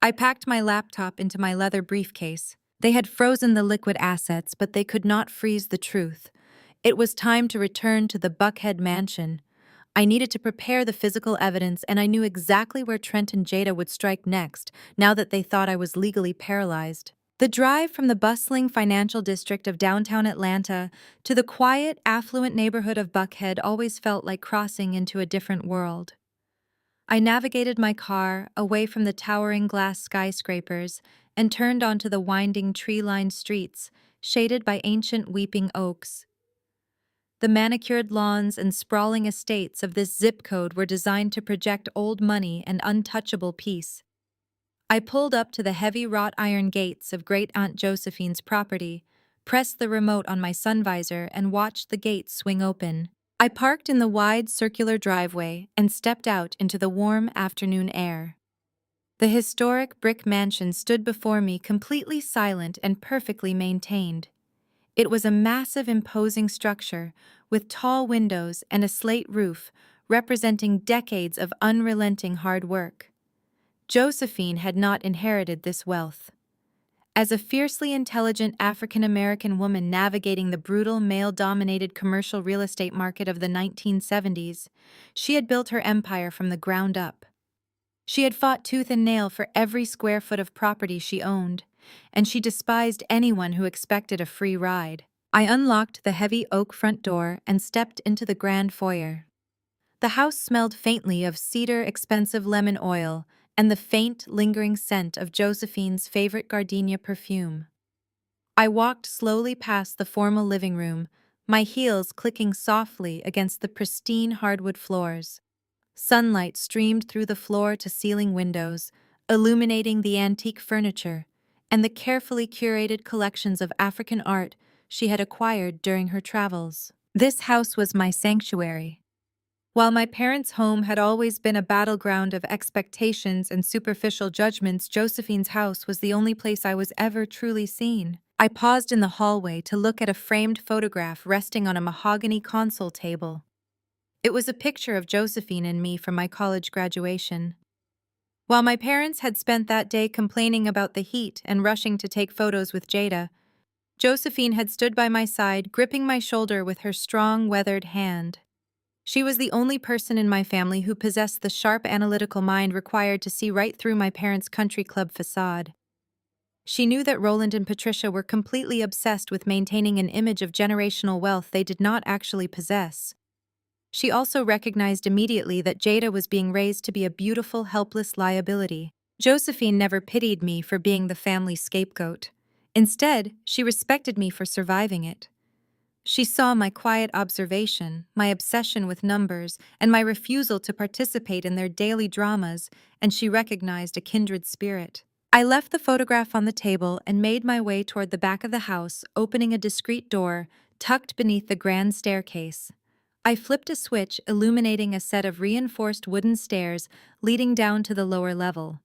I packed my laptop into my leather briefcase. They had frozen the liquid assets, but they could not freeze the truth. It was time to return to the Buckhead mansion. I needed to prepare the physical evidence, and I knew exactly where Trent and Jada would strike next, now that they thought I was legally paralyzed. The drive from the bustling financial district of downtown Atlanta to the quiet, affluent neighborhood of Buckhead always felt like crossing into a different world. I navigated my car away from the towering glass skyscrapers and turned onto the winding, tree-lined streets, shaded by ancient weeping oaks. The manicured lawns and sprawling estates of this zip code were designed to project old money and untouchable peace. I pulled up to the heavy wrought iron gates of Great Aunt Josephine's property, pressed the remote on my sun visor, and watched the gates swing open. I parked in the wide circular driveway and stepped out into the warm afternoon air. The historic brick mansion stood before me, completely silent and perfectly maintained. It was a massive, imposing structure with tall windows and a slate roof, representing decades of unrelenting hard work. Josephine had not inherited this wealth. As a fiercely intelligent African-American woman navigating the brutal male-dominated commercial real estate market of the 1970s, she had built her empire from the ground up. She had fought tooth and nail for every square foot of property she owned, and she despised anyone who expected a free ride. I unlocked the heavy oak front door and stepped into the grand foyer. The house smelled faintly of cedar, expensive lemon oil, and the faint, lingering scent of Josephine's favorite gardenia perfume. I walked slowly past the formal living room, my heels clicking softly against the pristine hardwood floors. Sunlight streamed through the floor-to-ceiling windows, illuminating the antique furniture and the carefully curated collections of African art she had acquired during her travels. This house was my sanctuary. While my parents' home had always been a battleground of expectations and superficial judgments, Josephine's house was the only place I was ever truly seen. I paused in the hallway to look at a framed photograph resting on a mahogany console table. It was a picture of Josephine and me from my college graduation. While my parents had spent that day complaining about the heat and rushing to take photos with Jada, Josephine had stood by my side, gripping my shoulder with her strong, weathered hand. She was the only person in my family who possessed the sharp analytical mind required to see right through my parents' country club facade. She knew that Roland and Patricia were completely obsessed with maintaining an image of generational wealth they did not actually possess. She also recognized immediately that Jada was being raised to be a beautiful, helpless liability. Josephine never pitied me for being the family scapegoat. Instead, she respected me for surviving it. She saw my quiet observation, my obsession with numbers, and my refusal to participate in their daily dramas, and she recognized a kindred spirit. I left the photograph on the table and made my way toward the back of the house, opening a discreet door tucked beneath the grand staircase. I flipped a switch, illuminating a set of reinforced wooden stairs leading down to the lower level.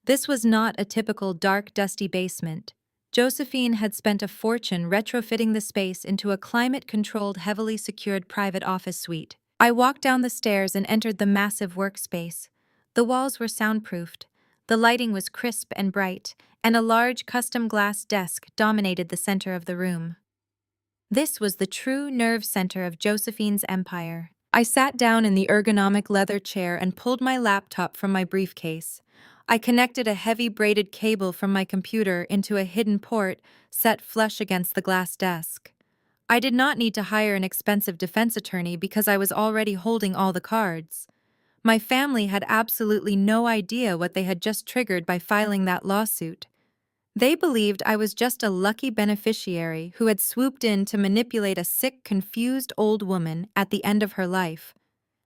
This was not a typical dark, dusty basement. Josephine had spent a fortune retrofitting the space into a climate-controlled, heavily secured private office suite. I walked down the stairs and entered the massive workspace. The walls were soundproofed, the lighting was crisp and bright, and a large custom glass desk dominated the center of the room. This was the true nerve center of Josephine's empire. I sat down in the ergonomic leather chair and pulled my laptop from my briefcase. I connected a heavy braided cable from my computer into a hidden port set flush against the glass desk. I did not need to hire an expensive defense attorney because I was already holding all the cards. My family had absolutely no idea what they had just triggered by filing that lawsuit. They believed I was just a lucky beneficiary who had swooped in to manipulate a sick, confused old woman at the end of her life.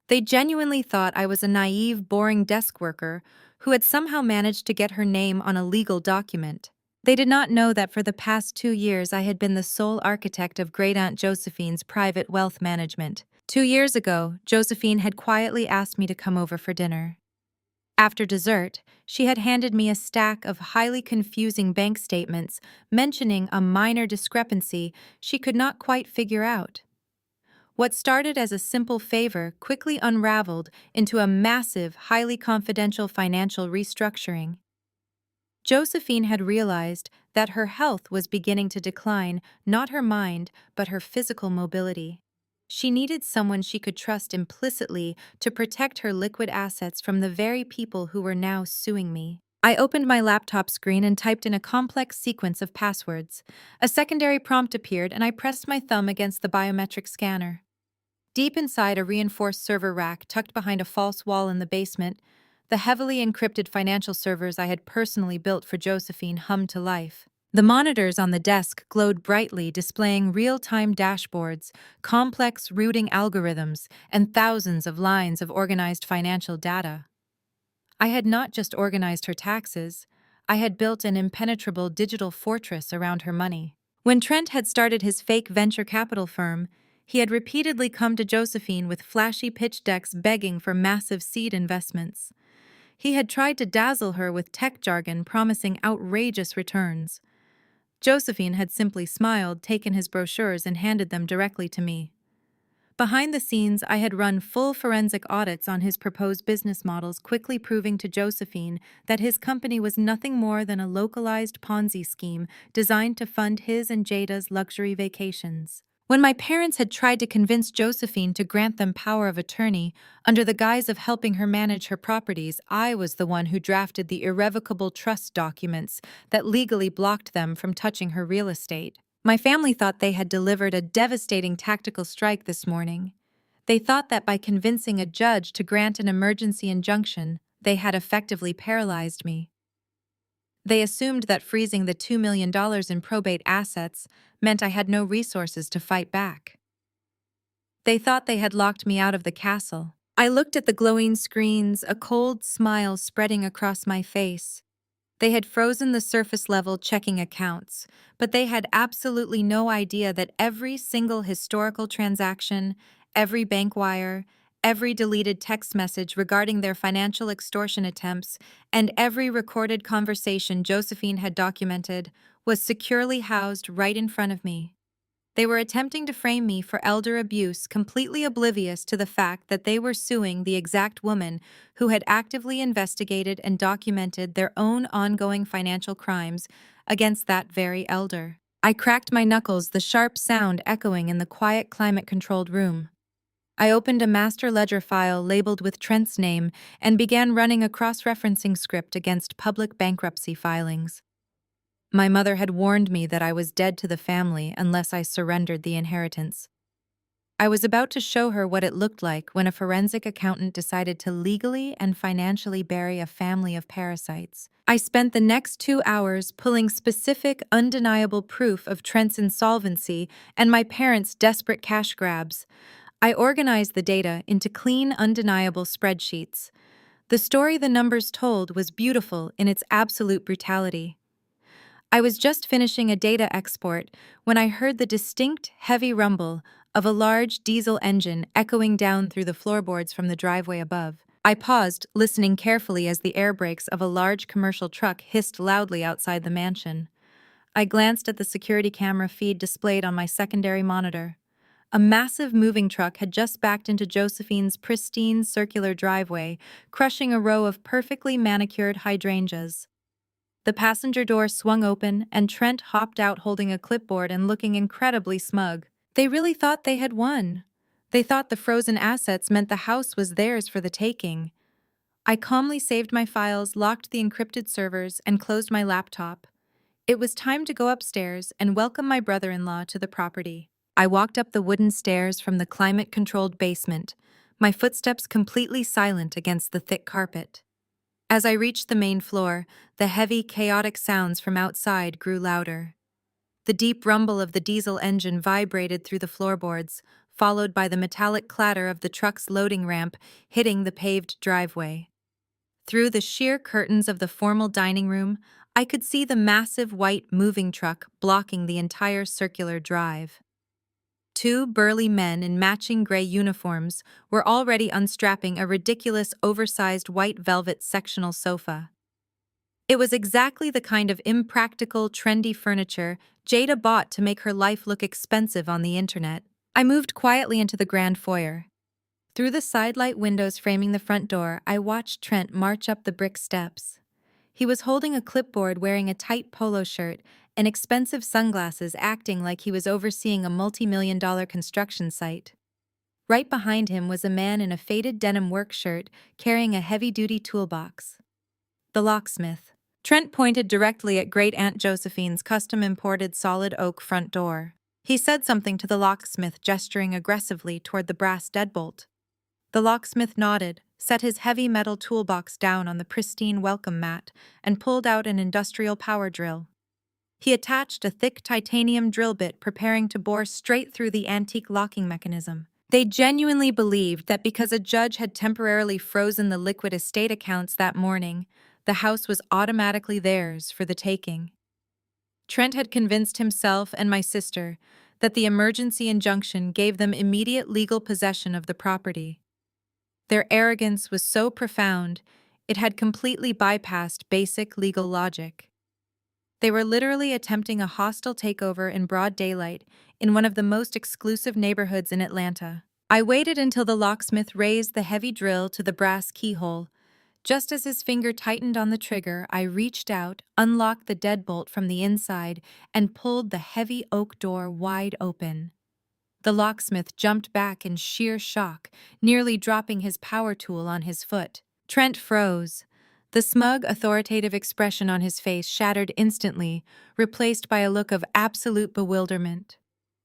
They genuinely thought I was a naive, boring desk worker who had somehow managed to get her name on a legal document. They did not know that for the past 2 years I had been the sole architect of Great-Aunt Josephine's private wealth management. 2 years ago, Josephine had quietly asked me to come over for dinner. After dessert, she had handed me a stack of highly confusing bank statements mentioning a minor discrepancy she could not quite figure out. What started as a simple favor quickly unraveled into a massive, highly confidential financial restructuring. Josephine had realized that her health was beginning to decline, not her mind, but her physical mobility. She needed someone she could trust implicitly to protect her liquid assets from the very people who were now suing me. I opened my laptop screen and typed in a complex sequence of passwords. A secondary prompt appeared, and I pressed my thumb against the biometric scanner. Deep inside a reinforced server rack tucked behind a false wall in the basement, the heavily encrypted financial servers I had personally built for Josephine hummed to life. The monitors on the desk glowed brightly, displaying real-time dashboards, complex routing algorithms, and thousands of lines of organized financial data. I had not just organized her taxes, I had built an impenetrable digital fortress around her money. When Trent had started his fake venture capital firm, he had repeatedly come to Josephine with flashy pitch decks begging for massive seed investments. He had tried to dazzle her with tech jargon promising outrageous returns. Josephine had simply smiled, taken his brochures, and handed them directly to me. Behind the scenes, I had run full forensic audits on his proposed business models, quickly proving to Josephine that his company was nothing more than a localized Ponzi scheme designed to fund his and Jada's luxury vacations. When my parents had tried to convince Josephine to grant them power of attorney under the guise of helping her manage her properties, I was the one who drafted the irrevocable trust documents that legally blocked them from touching her real estate. My family thought they had delivered a devastating tactical strike this morning. They thought that by convincing a judge to grant an emergency injunction, they had effectively paralyzed me. They assumed that freezing the $2 million in probate assets meant I had no resources to fight back. They thought they had locked me out of the castle. I looked at the glowing screens, a cold smile spreading across my face. They had frozen the surface level checking accounts, but they had absolutely no idea that every single historical transaction, every bank wire, every deleted text message regarding their financial extortion attempts, and every recorded conversation Josephine had documented was securely housed right in front of me. They were attempting to frame me for elder abuse, completely oblivious to the fact that they were suing the exact woman who had actively investigated and documented their own ongoing financial crimes against that very elder. I cracked my knuckles, the sharp sound echoing in the quiet, climate-controlled room. I opened a master ledger file labeled with Trent's name and began running a cross-referencing script against public bankruptcy filings. My mother had warned me that I was dead to the family unless I surrendered the inheritance. I was about to show her what it looked like when a forensic accountant decided to legally and financially bury a family of parasites. I spent the next 2 hours pulling specific, undeniable proof of Trent's insolvency and my parents' desperate cash grabs. I organized the data into clean, undeniable spreadsheets. The story the numbers told was beautiful in its absolute brutality. I was just finishing a data export when I heard the distinct, heavy rumble of a large diesel engine echoing down through the floorboards from the driveway above. I paused, listening carefully as the air brakes of a large commercial truck hissed loudly outside the mansion. I glanced at the security camera feed displayed on my secondary monitor. A massive moving truck had just backed into Josephine's pristine circular driveway, crushing a row of perfectly manicured hydrangeas. The passenger door swung open, and Trent hopped out holding a clipboard and looking incredibly smug. They really thought they had won. They thought the frozen assets meant the house was theirs for the taking. I calmly saved my files, locked the encrypted servers, and closed my laptop. It was time to go upstairs and welcome my brother-in-law to the property. I walked up the wooden stairs from the climate-controlled basement, my footsteps completely silent against the thick carpet. As I reached the main floor, the heavy, chaotic sounds from outside grew louder. The deep rumble of the diesel engine vibrated through the floorboards, followed by the metallic clatter of the truck's loading ramp hitting the paved driveway. Through the sheer curtains of the formal dining room, I could see the massive white moving truck blocking the entire circular drive. Two burly men in matching gray uniforms were already unstrapping a ridiculous oversized white velvet sectional sofa. It was exactly the kind of impractical, trendy furniture Jada bought to make her life look expensive on the internet. I moved quietly into the grand foyer. Through the sidelight windows framing the front door, I watched Trent march up the brick steps. He was holding a clipboard, wearing a tight polo shirt and expensive sunglasses, acting like he was overseeing a multi-million-dollar construction site. Right behind him was a man in a faded denim work shirt carrying a heavy-duty toolbox. The locksmith. Trent pointed directly at Great-Aunt Josephine's custom-imported solid oak front door. He said something to the locksmith, gesturing aggressively toward the brass deadbolt. The locksmith nodded, set his heavy metal toolbox down on the pristine welcome mat, and pulled out an industrial power drill. He attached a thick titanium drill bit, preparing to bore straight through the antique locking mechanism. They genuinely believed that because a judge had temporarily frozen the liquid estate accounts that morning, the house was automatically theirs for the taking. Trent had convinced himself and my sister that the emergency injunction gave them immediate legal possession of the property. Their arrogance was so profound, it had completely bypassed basic legal logic. They were literally attempting a hostile takeover in broad daylight in one of the most exclusive neighborhoods in Atlanta. I waited until the locksmith raised the heavy drill to the brass keyhole. Just as his finger tightened on the trigger, I reached out, unlocked the deadbolt from the inside, and pulled the heavy oak door wide open. The locksmith jumped back in sheer shock, nearly dropping his power tool on his foot. Trent froze. The smug, authoritative expression on his face shattered instantly, replaced by a look of absolute bewilderment.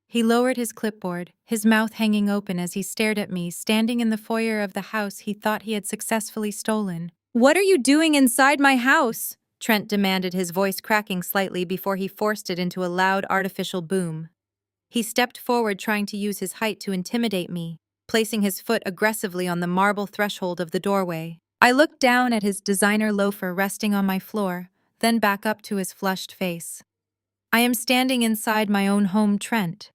He lowered his clipboard, his mouth hanging open as he stared at me, standing in the foyer of the house he thought he had successfully stolen. "What are you doing inside my house?" Trent demanded, his voice cracking slightly before he forced it into a loud artificial boom. He stepped forward, trying to use his height to intimidate me, placing his foot aggressively on the marble threshold of the doorway. I looked down at his designer loafer resting on my floor, then back up to his flushed face. "I am standing inside my own home, Trent.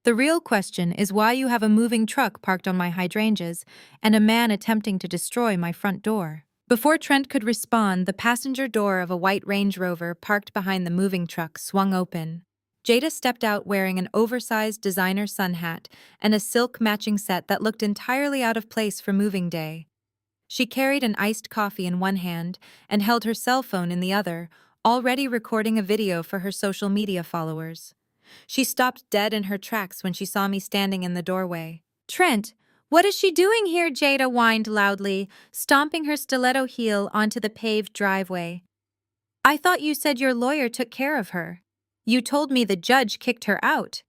The real question is why you have a moving truck parked on my hydrangeas and a man attempting to destroy my front door." Before Trent could respond, the passenger door of a white Range Rover parked behind the moving truck swung open. Jada stepped out wearing an oversized designer sun hat and a silk matching set that looked entirely out of place for moving day. She carried an iced coffee in one hand and held her cell phone in the other, already recording a video for her social media followers. She stopped dead in her tracks when she saw me standing in the doorway. "Trent, what is she doing here?" Jada whined loudly, stomping her stiletto heel onto the paved driveway. "I thought you said your lawyer took care of her. You told me the judge kicked her out."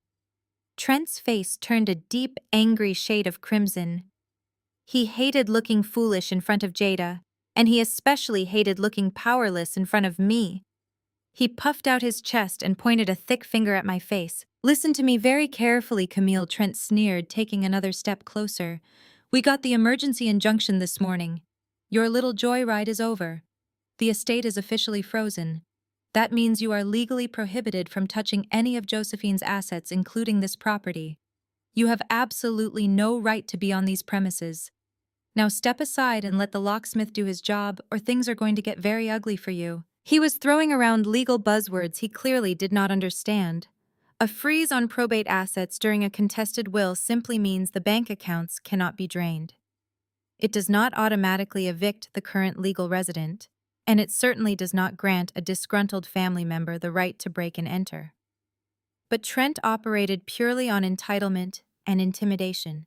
Trent's face turned a deep, angry shade of crimson. He hated looking foolish in front of Jada, and he especially hated looking powerless in front of me. He puffed out his chest and pointed a thick finger at my face. "Listen to me very carefully, Camille," Trent sneered, taking another step closer. "We got the emergency injunction this morning. Your little joyride is over. The estate is officially frozen. That means you are legally prohibited from touching any of Josephine's assets, including this property. You have absolutely no right to be on these premises. Now step aside and let the locksmith do his job, or things are going to get very ugly for you." He was throwing around legal buzzwords he clearly did not understand. A freeze on probate assets during a contested will simply means the bank accounts cannot be drained. It does not automatically evict the current legal resident, and it certainly does not grant a disgruntled family member the right to break and enter. But Trent operated purely on entitlement and intimidation.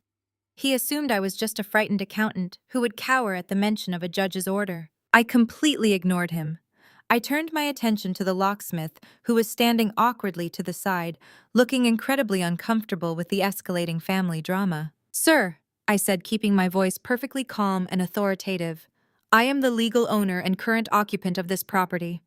He assumed I was just a frightened accountant who would cower at the mention of a judge's order. I completely ignored him. I turned my attention to the locksmith, who was standing awkwardly to the side, looking incredibly uncomfortable with the escalating family drama. "Sir," I said, keeping my voice perfectly calm and authoritative, "I am the legal owner and current occupant of this property.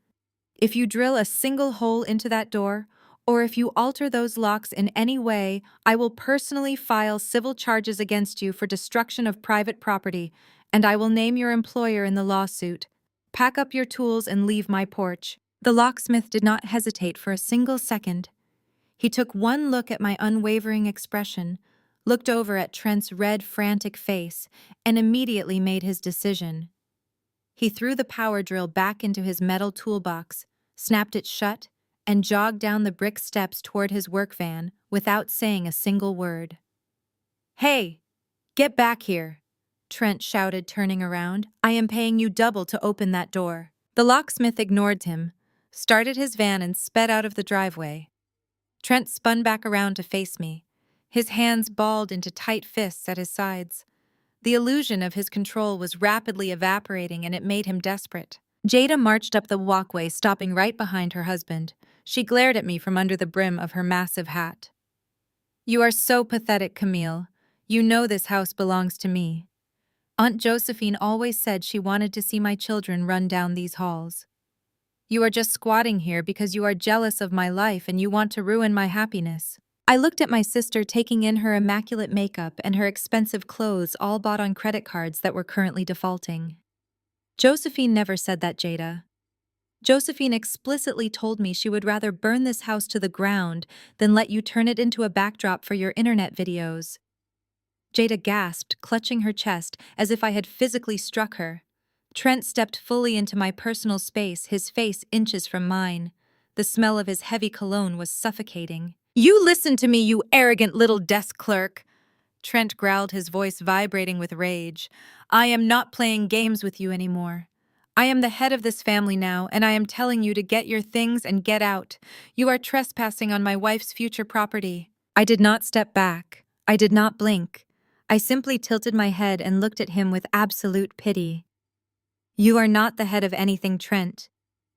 If you drill a single hole into that door, or if you alter those locks in any way, I will personally file civil charges against you for destruction of private property, and I will name your employer in the lawsuit. Pack up your tools and leave my porch." The locksmith did not hesitate for a single second. He took one look at my unwavering expression, looked over at Trent's red, frantic face, and immediately made his decision. He threw the power drill back into his metal toolbox, snapped it shut, and jogged down the brick steps toward his work van without saying a single word. "Hey, get back here," Trent shouted, turning around. "I am paying you double to open that door." The locksmith ignored him, started his van and sped out of the driveway. Trent spun back around to face me, his hands balled into tight fists at his sides. The illusion of his control was rapidly evaporating, and it made him desperate. Jada marched up the walkway, stopping right behind her husband. She glared at me from under the brim of her massive hat. "You are so pathetic, Camille. You know this house belongs to me. Aunt Josephine always said she wanted to see my children run down these halls. You are just squatting here because you are jealous of my life and you want to ruin my happiness." I looked at my sister, taking in her immaculate makeup and her expensive clothes, all bought on credit cards that were currently defaulting. "Josephine never said that, Jada. Josephine explicitly told me she would rather burn this house to the ground than let you turn it into a backdrop for your internet videos." Jada gasped, clutching her chest as if I had physically struck her. Trent stepped fully into my personal space, his face inches from mine. The smell of his heavy cologne was suffocating. "You listen to me, you arrogant little desk clerk!" Trent growled, his voice vibrating with rage. "I am not playing games with you anymore. I am the head of this family now, and I am telling you to get your things and get out. You are trespassing on my wife's future property." I did not step back. I did not blink. I simply tilted my head and looked at him with absolute pity. "You are not the head of anything, Trent.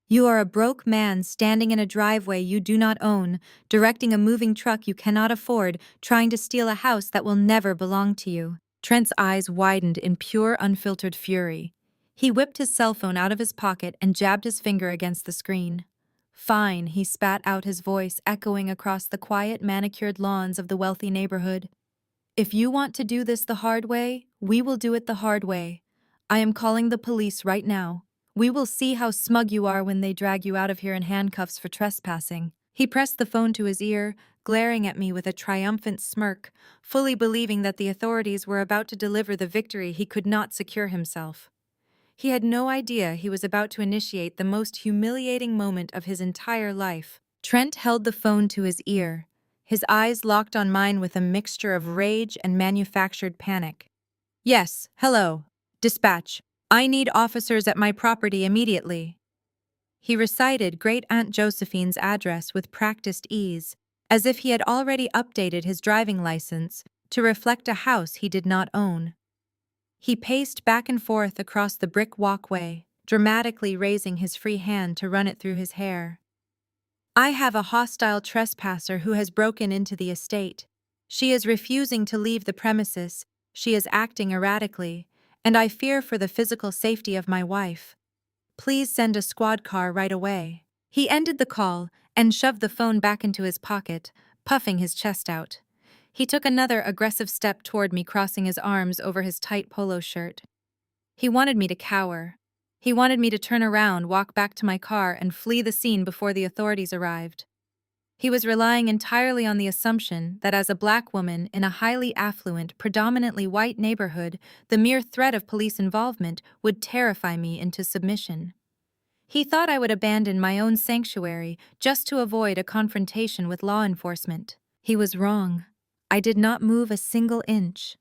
You are a broke man standing in a driveway you do not own, directing a moving truck you cannot afford, trying to steal a house that will never belong to you." Trent's eyes widened in pure, unfiltered fury. He whipped his cell phone out of his pocket and jabbed his finger against the screen. "Fine," he spat out, his voice echoing across the quiet, manicured lawns of the wealthy neighborhood. "If you want to do this the hard way, we will do it the hard way. I am calling the police right now. We will see how smug you are when they drag you out of here in handcuffs for trespassing." He pressed the phone to his ear, glaring at me with a triumphant smirk, fully believing that the authorities were about to deliver the victory he could not secure himself. He had no idea he was about to initiate the most humiliating moment of his entire life. Trent held the phone to his ear, his eyes locked on mine with a mixture of rage and manufactured panic. "Yes, hello. Dispatch. I need officers at my property immediately." He recited Great Aunt Josephine's address with practiced ease, as if he had already updated his driving license to reflect a house he did not own. He paced back and forth across the brick walkway, dramatically raising his free hand to run it through his hair. "I have a hostile trespasser who has broken into the estate. She is refusing to leave the premises, she is acting erratically, and I fear for the physical safety of my wife. Please send a squad car right away." He ended the call and shoved the phone back into his pocket, puffing his chest out. He took another aggressive step toward me, crossing his arms over his tight polo shirt. He wanted me to cower. He wanted me to turn around, walk back to my car, and flee the scene before the authorities arrived. He was relying entirely on the assumption that as a black woman in a highly affluent, predominantly white neighborhood, the mere threat of police involvement would terrify me into submission. He thought I would abandon my own sanctuary just to avoid a confrontation with law enforcement. He was wrong. I did not move a single inch.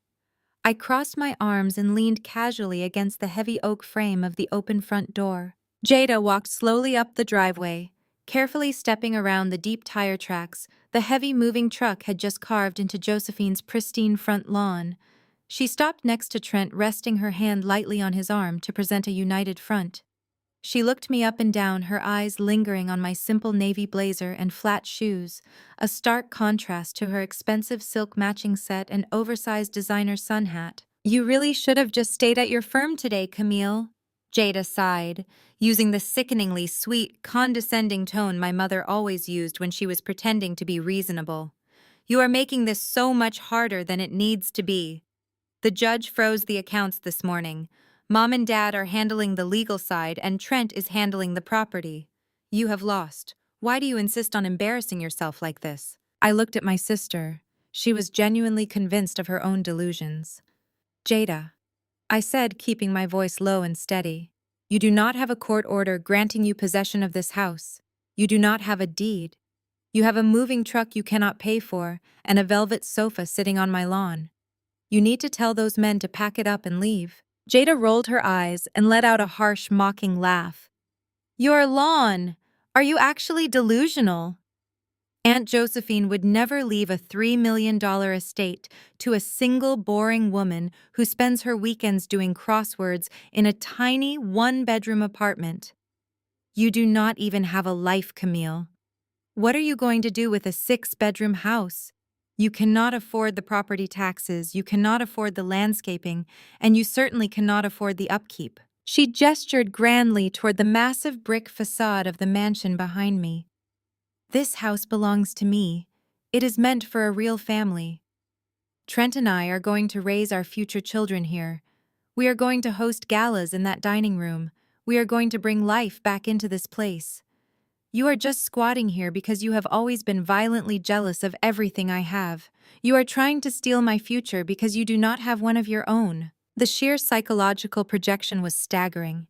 I crossed my arms and leaned casually against the heavy oak frame of the open front door. Jada walked slowly up the driveway, carefully stepping around the deep tire tracks the heavy moving truck had just carved into Josephine's pristine front lawn. She stopped next to Trent, resting her hand lightly on his arm to present a united front. She looked me up and down, her eyes lingering on my simple navy blazer and flat shoes, a stark contrast to her expensive silk matching set and oversized designer sun hat. "You really should have just stayed at your firm today, Camille," Jada sighed, using the sickeningly sweet, condescending tone my mother always used when she was pretending to be reasonable. "You are making this so much harder than it needs to be. The judge froze the accounts this morning. Mom and Dad are handling the legal side and Trent is handling the property. You have lost. Why do you insist on embarrassing yourself like this?" I looked at my sister. She was genuinely convinced of her own delusions. "Jada," I said, keeping my voice low and steady, "you do not have a court order granting you possession of this house. You do not have a deed. You have a moving truck you cannot pay for and a velvet sofa sitting on my lawn. You need to tell those men to pack it up and leave." Jada rolled her eyes and let out a harsh, mocking laugh. "Your lawn! Are you actually delusional?" Aunt Josephine would never leave a $3 million estate to a single boring woman who spends her weekends doing crosswords in a tiny one-bedroom apartment. You do not even have a life, Camille. What are you going to do with a 6-bedroom house? You cannot afford the property taxes, you cannot afford the landscaping, and you certainly cannot afford the upkeep. She gestured grandly toward the massive brick facade of the mansion behind me. "This house belongs to me. It is meant for a real family. Trent and I are going to raise our future children here. We are going to host galas in that dining room. We are going to bring life back into this place. You are just squatting here because you have always been violently jealous of everything I have. You are trying to steal my future because you do not have one of your own." The sheer psychological projection was staggering.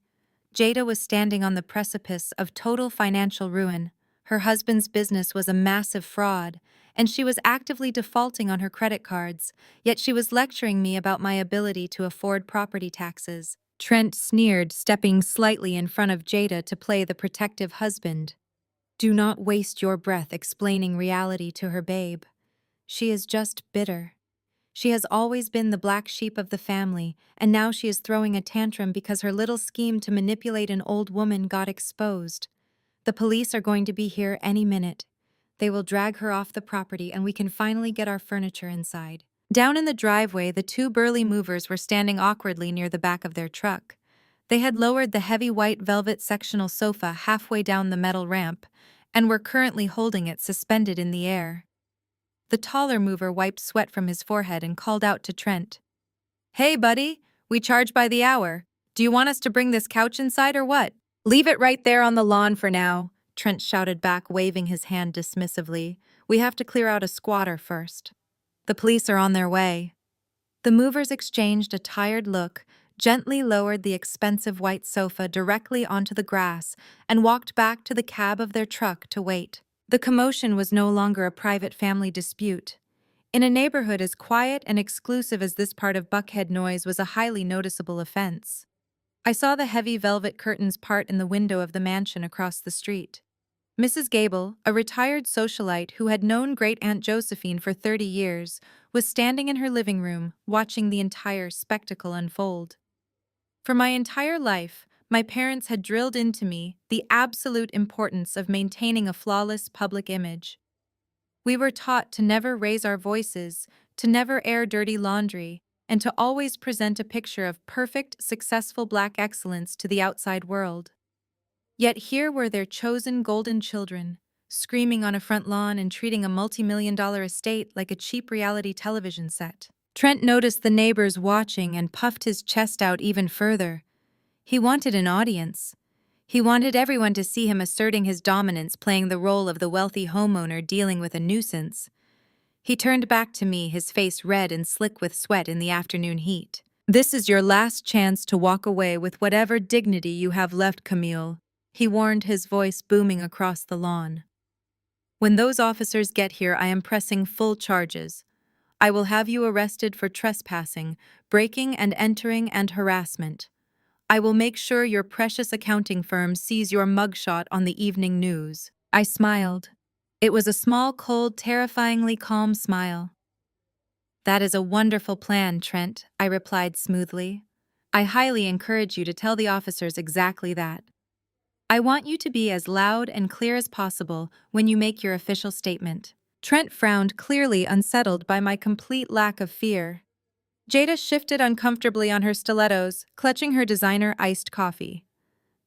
Jada was standing on the precipice of total financial ruin. Her husband's business was a massive fraud, and she was actively defaulting on her credit cards, yet she was lecturing me about my ability to afford property taxes. Trent sneered, stepping slightly in front of Jada to play the protective husband. Do not waste your breath explaining reality to her, babe. She is just bitter. She has always been the black sheep of the family, and now she is throwing a tantrum because her little scheme to manipulate an old woman got exposed. The police are going to be here any minute. They will drag her off the property and we can finally get our furniture inside. Down in the driveway, the two burly movers were standing awkwardly near the back of their truck. They had lowered the heavy white velvet sectional sofa halfway down the metal ramp and were currently holding it suspended in the air. The taller mover wiped sweat from his forehead and called out to Trent. Hey, buddy, we charge by the hour. Do you want us to bring this couch inside or what? Leave it right there on the lawn for now, Trent shouted back, waving his hand dismissively. We have to clear out a squatter first. The police are on their way. The movers exchanged a tired look, gently lowered the expensive white sofa directly onto the grass, and walked back to the cab of their truck to wait. The commotion was no longer a private family dispute. In a neighborhood as quiet and exclusive as this part of Buckhead, noise was a highly noticeable offense. I saw the heavy velvet curtains part in the window of the mansion across the street. Mrs. Gable, a retired socialite who had known Great-Aunt Josephine for 30 years, was standing in her living room, watching the entire spectacle unfold. For my entire life, my parents had drilled into me the absolute importance of maintaining a flawless public image. We were taught to never raise our voices, to never air dirty laundry, and to always present a picture of perfect, successful Black excellence to the outside world. Yet here were their chosen golden children, screaming on a front lawn and treating a multi-million-dollar estate like a cheap reality television set. Trent noticed the neighbors watching and puffed his chest out even further. He wanted an audience. He wanted everyone to see him asserting his dominance, playing the role of the wealthy homeowner dealing with a nuisance. He turned back to me, his face red and slick with sweat in the afternoon heat. This is your last chance to walk away with whatever dignity you have left, Camille, he warned, his voice booming across the lawn. When those officers get here, I am pressing full charges. I will have you arrested for trespassing, breaking and entering, and harassment. I will make sure your precious accounting firm sees your mugshot on the evening news. I smiled. It was a small, cold, terrifyingly calm smile. That is a wonderful plan, Trent, I replied smoothly. I highly encourage you to tell the officers exactly that. I want you to be as loud and clear as possible when you make your official statement. Trent frowned, clearly unsettled by my complete lack of fear. Jada shifted uncomfortably on her stilettos, clutching her designer iced coffee.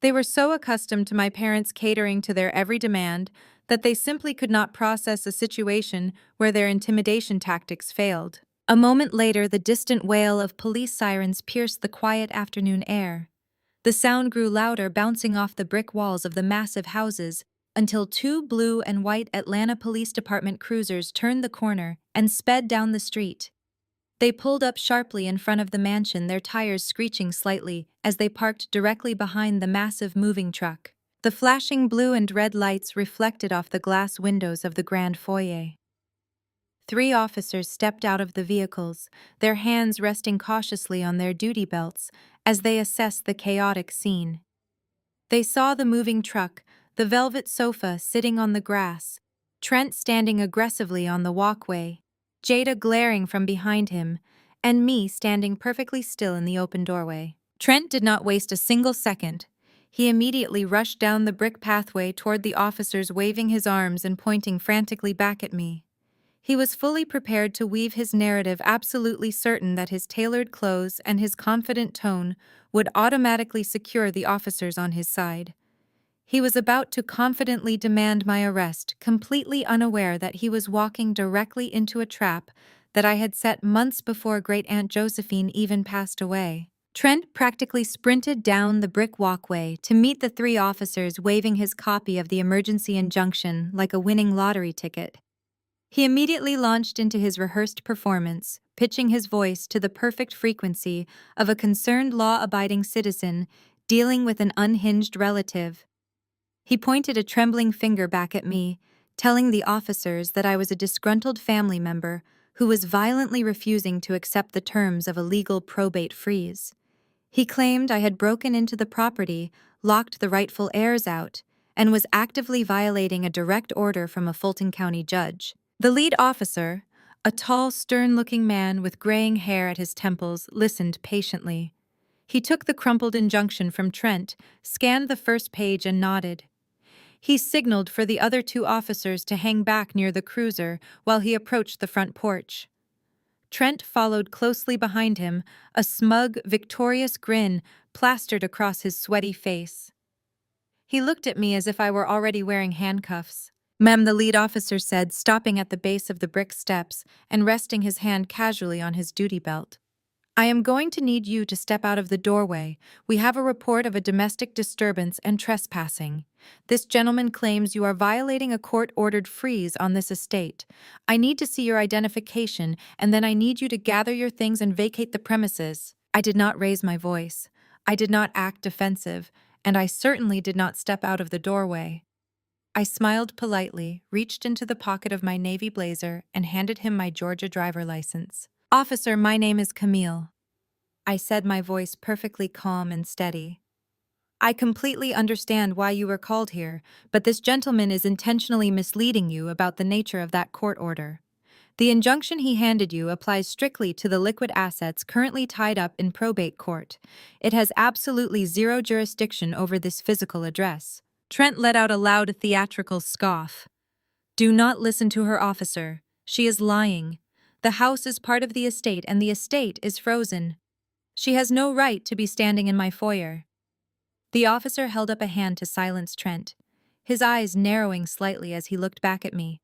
They were so accustomed to my parents catering to their every demand that they simply could not process a situation where their intimidation tactics failed. A moment later, the distant wail of police sirens pierced the quiet afternoon air. The sound grew louder, bouncing off the brick walls of the massive houses, until two blue and white Atlanta Police Department cruisers turned the corner and sped down the street. They pulled up sharply in front of the mansion, their tires screeching slightly as they parked directly behind the massive moving truck. The flashing blue and red lights reflected off the glass windows of the grand foyer. 3 officers stepped out of the vehicles, their hands resting cautiously on their duty belts as they assessed the chaotic scene. They saw the moving truck, the velvet sofa sitting on the grass, Trent standing aggressively on the walkway, Jada glaring from behind him, and me standing perfectly still in the open doorway. Trent did not waste a single second. He immediately rushed down the brick pathway toward the officers, waving his arms and pointing frantically back at me. He was fully prepared to weave his narrative, absolutely certain that his tailored clothes and his confident tone would automatically secure the officers on his side. He was about to confidently demand my arrest, completely unaware that he was walking directly into a trap that I had set months before Great-Aunt Josephine even passed away. Trent practically sprinted down the brick walkway to meet the 3 officers, waving his copy of the emergency injunction like a winning lottery ticket. He immediately launched into his rehearsed performance, pitching his voice to the perfect frequency of a concerned law-abiding citizen dealing with an unhinged relative. He pointed a trembling finger back at me, telling the officers that I was a disgruntled family member who was violently refusing to accept the terms of a legal probate freeze. He claimed I had broken into the property, locked the rightful heirs out, and was actively violating a direct order from a Fulton County judge. The lead officer, a tall, stern-looking man with graying hair at his temples, listened patiently. He took the crumpled injunction from Trent, scanned the first page, and nodded. He signaled for the other two officers to hang back near the cruiser while he approached the front porch. Trent followed closely behind him, a smug, victorious grin plastered across his sweaty face. He looked at me as if I were already wearing handcuffs. "Ma'am," the lead officer said, stopping at the base of the brick steps and resting his hand casually on his duty belt. "I am going to need you to step out of the doorway. We have a report of a domestic disturbance and trespassing. This gentleman claims you are violating a court-ordered freeze on this estate. I need to see your identification, and then I need you to gather your things and vacate the premises." I did not raise my voice. I did not act defensive, and I certainly did not step out of the doorway. I smiled politely, reached into the pocket of my navy blazer, and handed him my Georgia driver license. "Officer, my name is Camille," I said, my voice perfectly calm and steady. "I completely understand why you were called here, but this gentleman is intentionally misleading you about the nature of that court order. The injunction he handed you applies strictly to the liquid assets currently tied up in probate court. It has absolutely zero jurisdiction over this physical address." Trent let out a loud theatrical scoff. "Do not listen to her, officer. She is lying. The house is part of the estate, and the estate is frozen. She has no right to be standing in my foyer." The officer held up a hand to silence Trent, his eyes narrowing slightly as he looked back at me.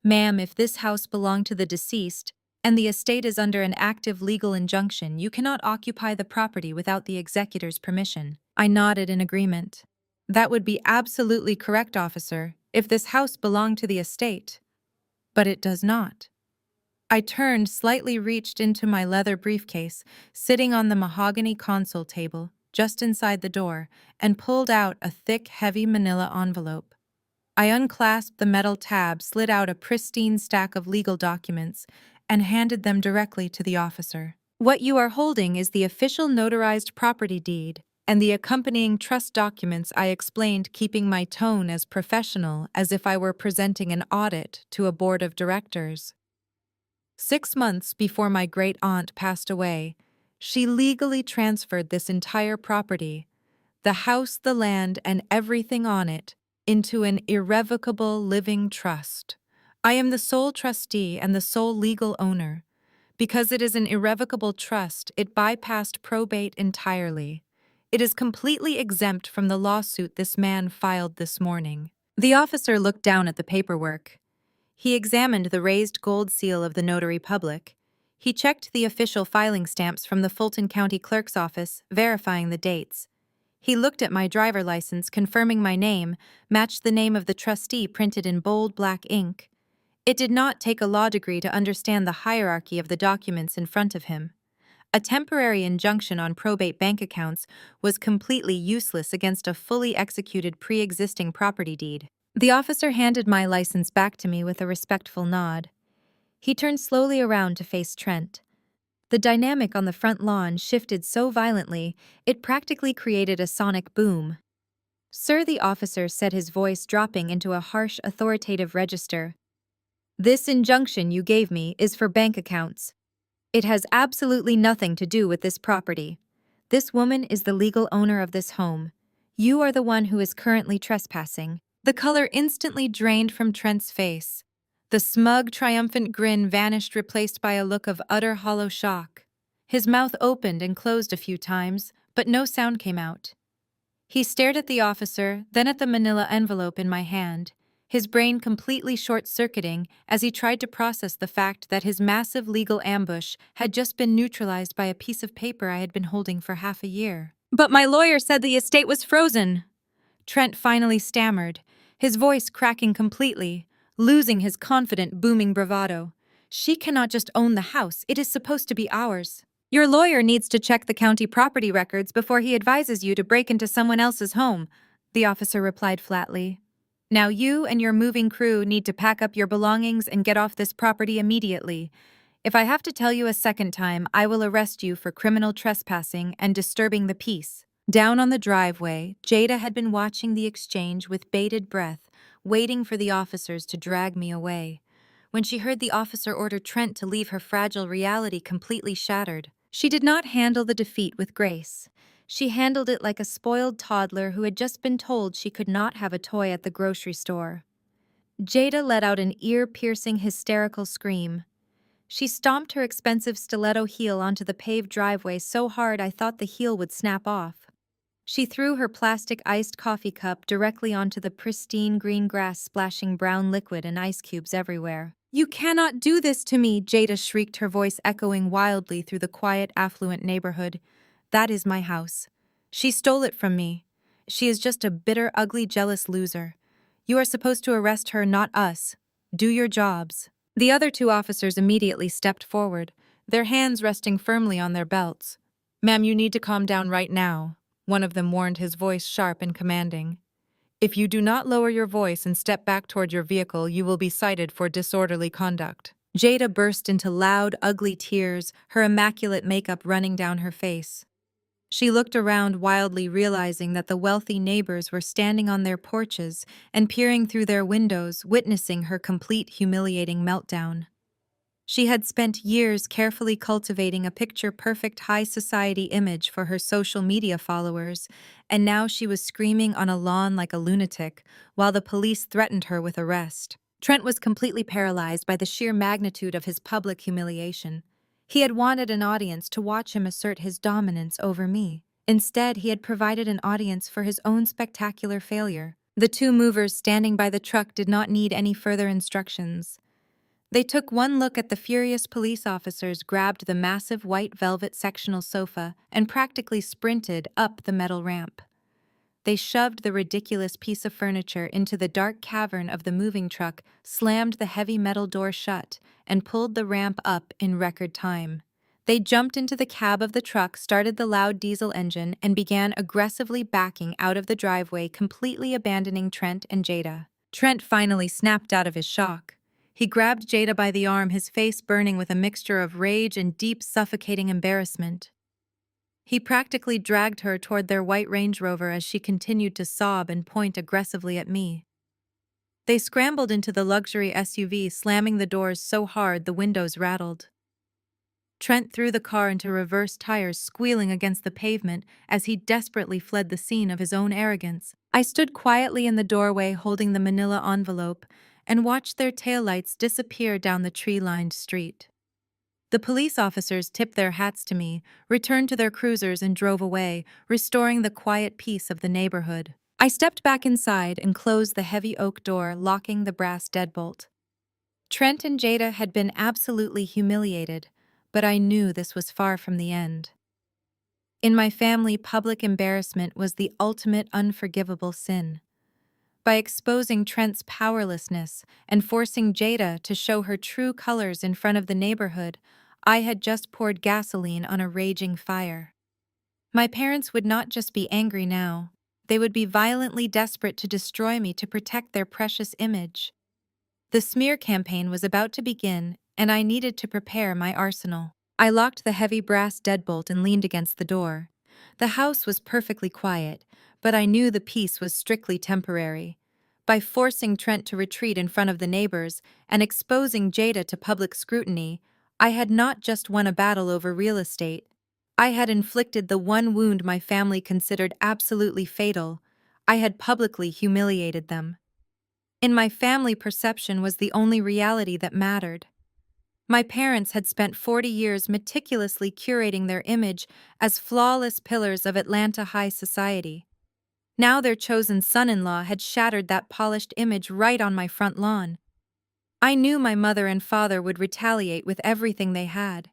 "Ma'am, if this house belonged to the deceased, and the estate is under an active legal injunction, you cannot occupy the property without the executor's permission." I nodded in agreement. "That would be absolutely correct, officer, if this house belonged to the estate. But it does not." I turned, slightly reached into my leather briefcase, sitting on the mahogany console table, just inside the door, and pulled out a thick, heavy manila envelope. I unclasped the metal tab, slid out a pristine stack of legal documents, and handed them directly to the officer. "What you are holding is the official notarized property deed and the accompanying trust documents," I explained, keeping my tone as professional as if I were presenting an audit to a board of directors. 6 months before my great-aunt passed away, she legally transferred this entire property, the house, the land, and everything on it, into an irrevocable living trust. I am the sole trustee and the sole legal owner. Because it is an irrevocable trust, it bypassed probate entirely. It is completely exempt from the lawsuit this man filed this morning. The officer looked down at the paperwork. He examined the raised gold seal of the notary public. He checked the official filing stamps from the Fulton County Clerk's office, verifying the dates. He looked at my driver license, confirming my name matched the name of the trustee printed in bold black ink. It did not take a law degree to understand the hierarchy of the documents in front of him. A temporary injunction on probate bank accounts was completely useless against a fully executed pre-existing property deed. The officer handed my license back to me with a respectful nod. He turned slowly around to face Trent. The dynamic on the front lawn shifted so violently, it practically created a sonic boom. "Sir," the officer said, his voice dropping into a harsh, authoritative register, "this injunction you gave me is for bank accounts. It has absolutely nothing to do with this property. This woman is the legal owner of this home. You are the one who is currently trespassing." The color instantly drained from Trent's face. The smug, triumphant grin vanished, replaced by a look of utter hollow shock. His mouth opened and closed a few times, but no sound came out. He stared at the officer, then at the manila envelope in my hand, his brain completely short-circuiting as he tried to process the fact that his massive legal ambush had just been neutralized by a piece of paper I had been holding for half a year. "But my lawyer said the estate was frozen," Trent finally stammered, his voice cracking completely, losing his confident, booming bravado. "She cannot just own the house. It is supposed to be ours. Your lawyer needs to check the county property records before he advises you to break into someone else's home." the officer replied flatly. Now you and your moving crew need to pack up your belongings and get off this property immediately. If I have to tell you a second time, I will arrest you for criminal trespassing and disturbing the peace. Down on the driveway, Jada had been watching the exchange with bated breath, waiting for the officers to drag me away. When she heard the officer order Trent to leave, her fragile reality completely shattered. She did not handle the defeat with grace. She handled it like a spoiled toddler who had just been told she could not have a toy at the grocery store. Jada let out an ear-piercing, hysterical scream. She stomped her expensive stiletto heel onto the paved driveway so hard I thought the heel would snap off. She threw her plastic iced coffee cup directly onto the pristine green grass, splashing brown liquid and ice cubes everywhere. "You cannot do this to me," Jada shrieked, her voice echoing wildly through the quiet, affluent neighborhood. "That is my house. She stole it from me. She is just a bitter, ugly, jealous loser. You are supposed to arrest her, not us. Do your jobs." The other two officers immediately stepped forward, their hands resting firmly on their belts. "Ma'am, you need to calm down right now," one of them warned, his voice sharp and commanding. "If you do not lower your voice and step back toward your vehicle, you will be cited for disorderly conduct." Jada burst into loud, ugly tears, her immaculate makeup running down her face. She looked around wildly, realizing that the wealthy neighbors were standing on their porches and peering through their windows, witnessing her complete, humiliating meltdown. She had spent years carefully cultivating a picture-perfect high society image for her social media followers, and now she was screaming on a lawn like a lunatic, while the police threatened her with arrest. Trent was completely paralyzed by the sheer magnitude of his public humiliation. He had wanted an audience to watch him assert his dominance over me. Instead, he had provided an audience for his own spectacular failure. The two movers standing by the truck did not need any further instructions. They took one look at the furious police officers, grabbed the massive white velvet sectional sofa, and practically sprinted up the metal ramp. They shoved the ridiculous piece of furniture into the dark cavern of the moving truck, slammed the heavy metal door shut, and pulled the ramp up in record time. They jumped into the cab of the truck, started the loud diesel engine, and began aggressively backing out of the driveway, completely abandoning Trent and Jada. Trent finally snapped out of his shock. He grabbed Jada by the arm, his face burning with a mixture of rage and deep, suffocating embarrassment. He practically dragged her toward their white Range Rover as she continued to sob and point aggressively at me. They scrambled into the luxury SUV, slamming the doors so hard the windows rattled. Trent threw the car into reverse tires, squealing against the pavement as he desperately fled the scene of his own arrogance. I stood quietly in the doorway, holding the manila envelope, and watched their taillights disappear down the tree-lined street. The police officers tipped their hats to me, returned to their cruisers, and drove away, restoring the quiet peace of the neighborhood. I stepped back inside and closed the heavy oak door, locking the brass deadbolt. Trent and Jada had been absolutely humiliated, but I knew this was far from the end. In my family, public embarrassment was the ultimate unforgivable sin. By exposing Trent's powerlessness and forcing Jada to show her true colors in front of the neighborhood, I had just poured gasoline on a raging fire. My parents would not just be angry now, they would be violently desperate to destroy me to protect their precious image. The smear campaign was about to begin, and I needed to prepare my arsenal. I locked the heavy brass deadbolt and leaned against the door. The house was perfectly quiet, but I knew the peace was strictly temporary. By forcing Trent to retreat in front of the neighbors and exposing Jada to public scrutiny, I had not just won a battle over real estate. I had inflicted the one wound my family considered absolutely fatal. I had publicly humiliated them. In my family, perception was the only reality that mattered. My parents had spent 40 years meticulously curating their image as flawless pillars of Atlanta high society. Now their chosen son-in-law had shattered that polished image right on my front lawn. I knew my mother and father would retaliate with everything they had.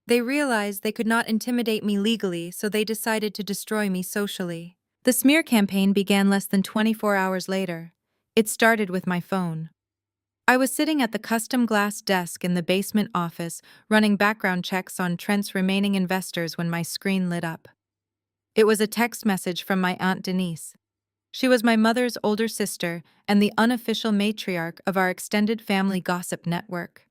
They realized they could not intimidate me legally, so they decided to destroy me socially. The smear campaign began less than 24 hours later. It started with my phone. I was sitting at the custom glass desk in the basement office, running background checks on Trent's remaining investors when my screen lit up. It was a text message from my Aunt Denise. She was my mother's older sister and the unofficial matriarch of our extended family gossip network.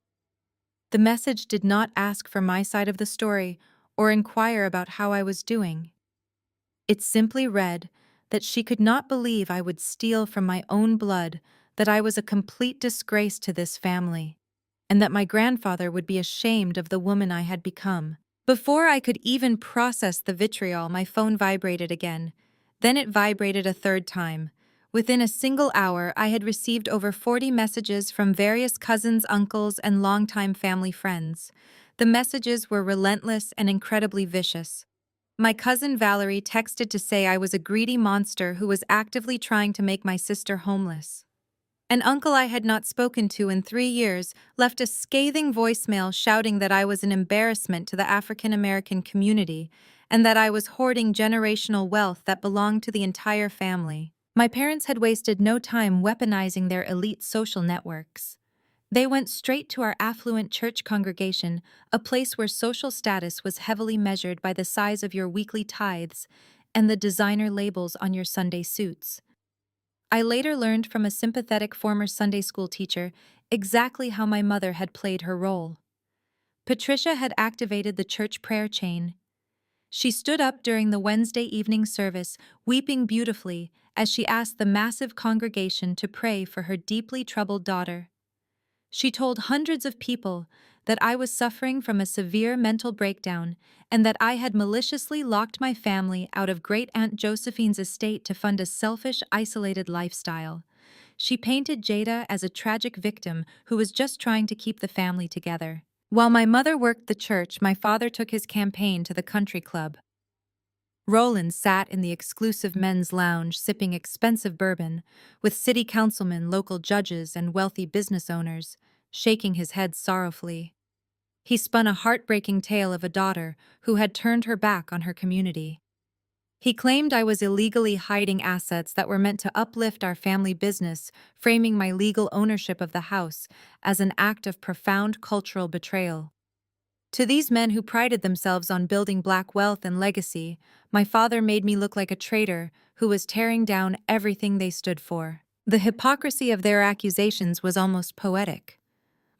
The message did not ask for my side of the story or inquire about how I was doing. It simply read that she could not believe I would steal from my own blood, that I was a complete disgrace to this family, and that my grandfather would be ashamed of the woman I had become. Before I could even process the vitriol, my phone vibrated again. Then it vibrated a third time. Within a single hour, I had received over 40 messages from various cousins, uncles, and longtime family friends. The messages were relentless and incredibly vicious. My cousin Valerie texted to say I was a greedy monster who was actively trying to make my sister homeless. An uncle I had not spoken to in 3 years left a scathing voicemail shouting that I was an embarrassment to the African American community and that I was hoarding generational wealth that belonged to the entire family. My parents had wasted no time weaponizing their elite social networks. They went straight to our affluent church congregation, a place where social status was heavily measured by the size of your weekly tithes and the designer labels on your Sunday suits. I later learned from a sympathetic former Sunday school teacher exactly how my mother had played her role. Patricia had activated the church prayer chain. She stood up during the Wednesday evening service, weeping beautifully as she asked the massive congregation to pray for her deeply troubled daughter. She told hundreds of people that I was suffering from a severe mental breakdown and that I had maliciously locked my family out of Great Aunt Josephine's estate to fund a selfish, isolated lifestyle. She painted Jada as a tragic victim who was just trying to keep the family together. While my mother worked the church, my father took his campaign to the country club. Roland sat in the exclusive men's lounge sipping expensive bourbon, with city councilmen, local judges, and wealthy business owners, shaking his head sorrowfully. He spun a heartbreaking tale of a daughter who had turned her back on her community. He claimed I was illegally hiding assets that were meant to uplift our family business, framing my legal ownership of the house as an act of profound cultural betrayal. To these men who prided themselves on building black wealth and legacy, my father made me look like a traitor who was tearing down everything they stood for. The hypocrisy of their accusations was almost poetic.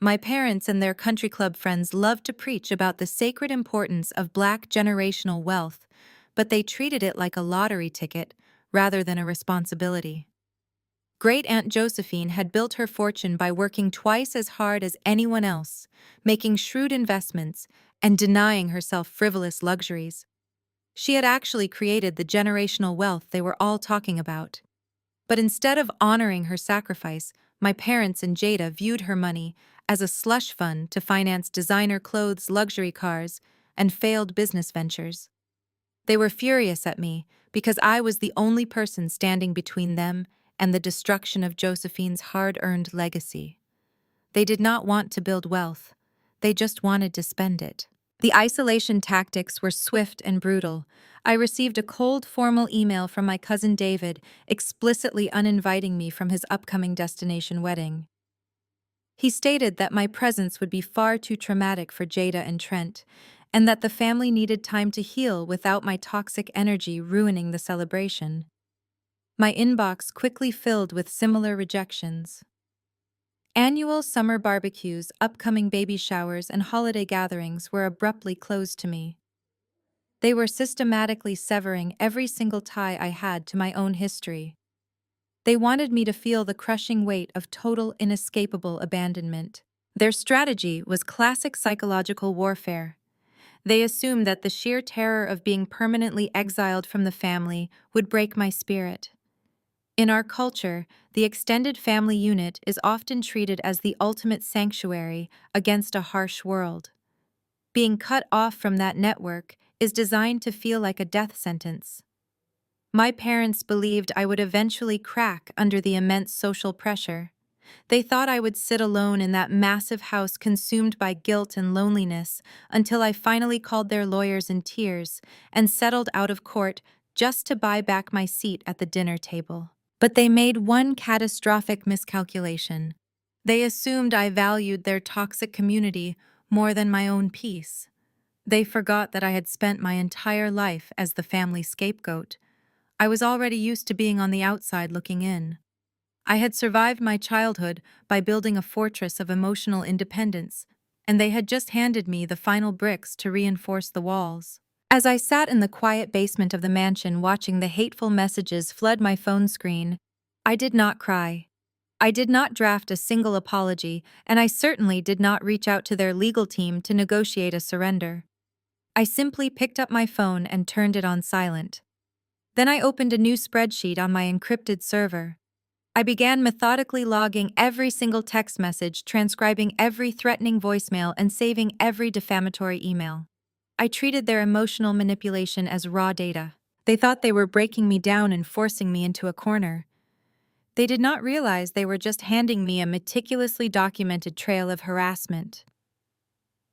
My parents and their country club friends loved to preach about the sacred importance of black generational wealth, but they treated it like a lottery ticket rather than a responsibility. Great Aunt Josephine had built her fortune by working twice as hard as anyone else, making shrewd investments, and denying herself frivolous luxuries. She had actually created the generational wealth they were all talking about. But instead of honoring her sacrifice, my parents and Jada viewed her money as a slush fund to finance designer clothes, luxury cars, and failed business ventures. They were furious at me because I was the only person standing between them and the destruction of Josephine's hard-earned legacy. They did not want to build wealth. They just wanted to spend it. The isolation tactics were swift and brutal. I received a cold, formal email from my cousin David, explicitly uninviting me from his upcoming destination wedding. He stated that my presence would be far too traumatic for Jada and Trent, and that the family needed time to heal without my toxic energy ruining the celebration. My inbox quickly filled with similar rejections. Annual summer barbecues, upcoming baby showers, and holiday gatherings were abruptly closed to me. They were systematically severing every single tie I had to my own history. They wanted me to feel the crushing weight of total, inescapable abandonment. Their strategy was classic psychological warfare. They assumed that the sheer terror of being permanently exiled from the family would break my spirit. In our culture, the extended family unit is often treated as the ultimate sanctuary against a harsh world. Being cut off from that network is designed to feel like a death sentence. My parents believed I would eventually crack under the immense social pressure. They thought I would sit alone in that massive house consumed by guilt and loneliness until I finally called their lawyers in tears and settled out of court just to buy back my seat at the dinner table. But they made one catastrophic miscalculation. They assumed I valued their toxic community more than my own peace. They forgot that I had spent my entire life as the family scapegoat. I was already used to being on the outside looking in. I had survived my childhood by building a fortress of emotional independence, and they had just handed me the final bricks to reinforce the walls. As I sat in the quiet basement of the mansion watching the hateful messages flood my phone screen, I did not cry. I did not draft a single apology, and I certainly did not reach out to their legal team to negotiate a surrender. I simply picked up my phone and turned it on silent. Then I opened a new spreadsheet on my encrypted server. I began methodically logging every single text message, transcribing every threatening voicemail, and saving every defamatory email. I treated their emotional manipulation as raw data. They thought they were breaking me down and forcing me into a corner. They did not realize they were just handing me a meticulously documented trail of harassment.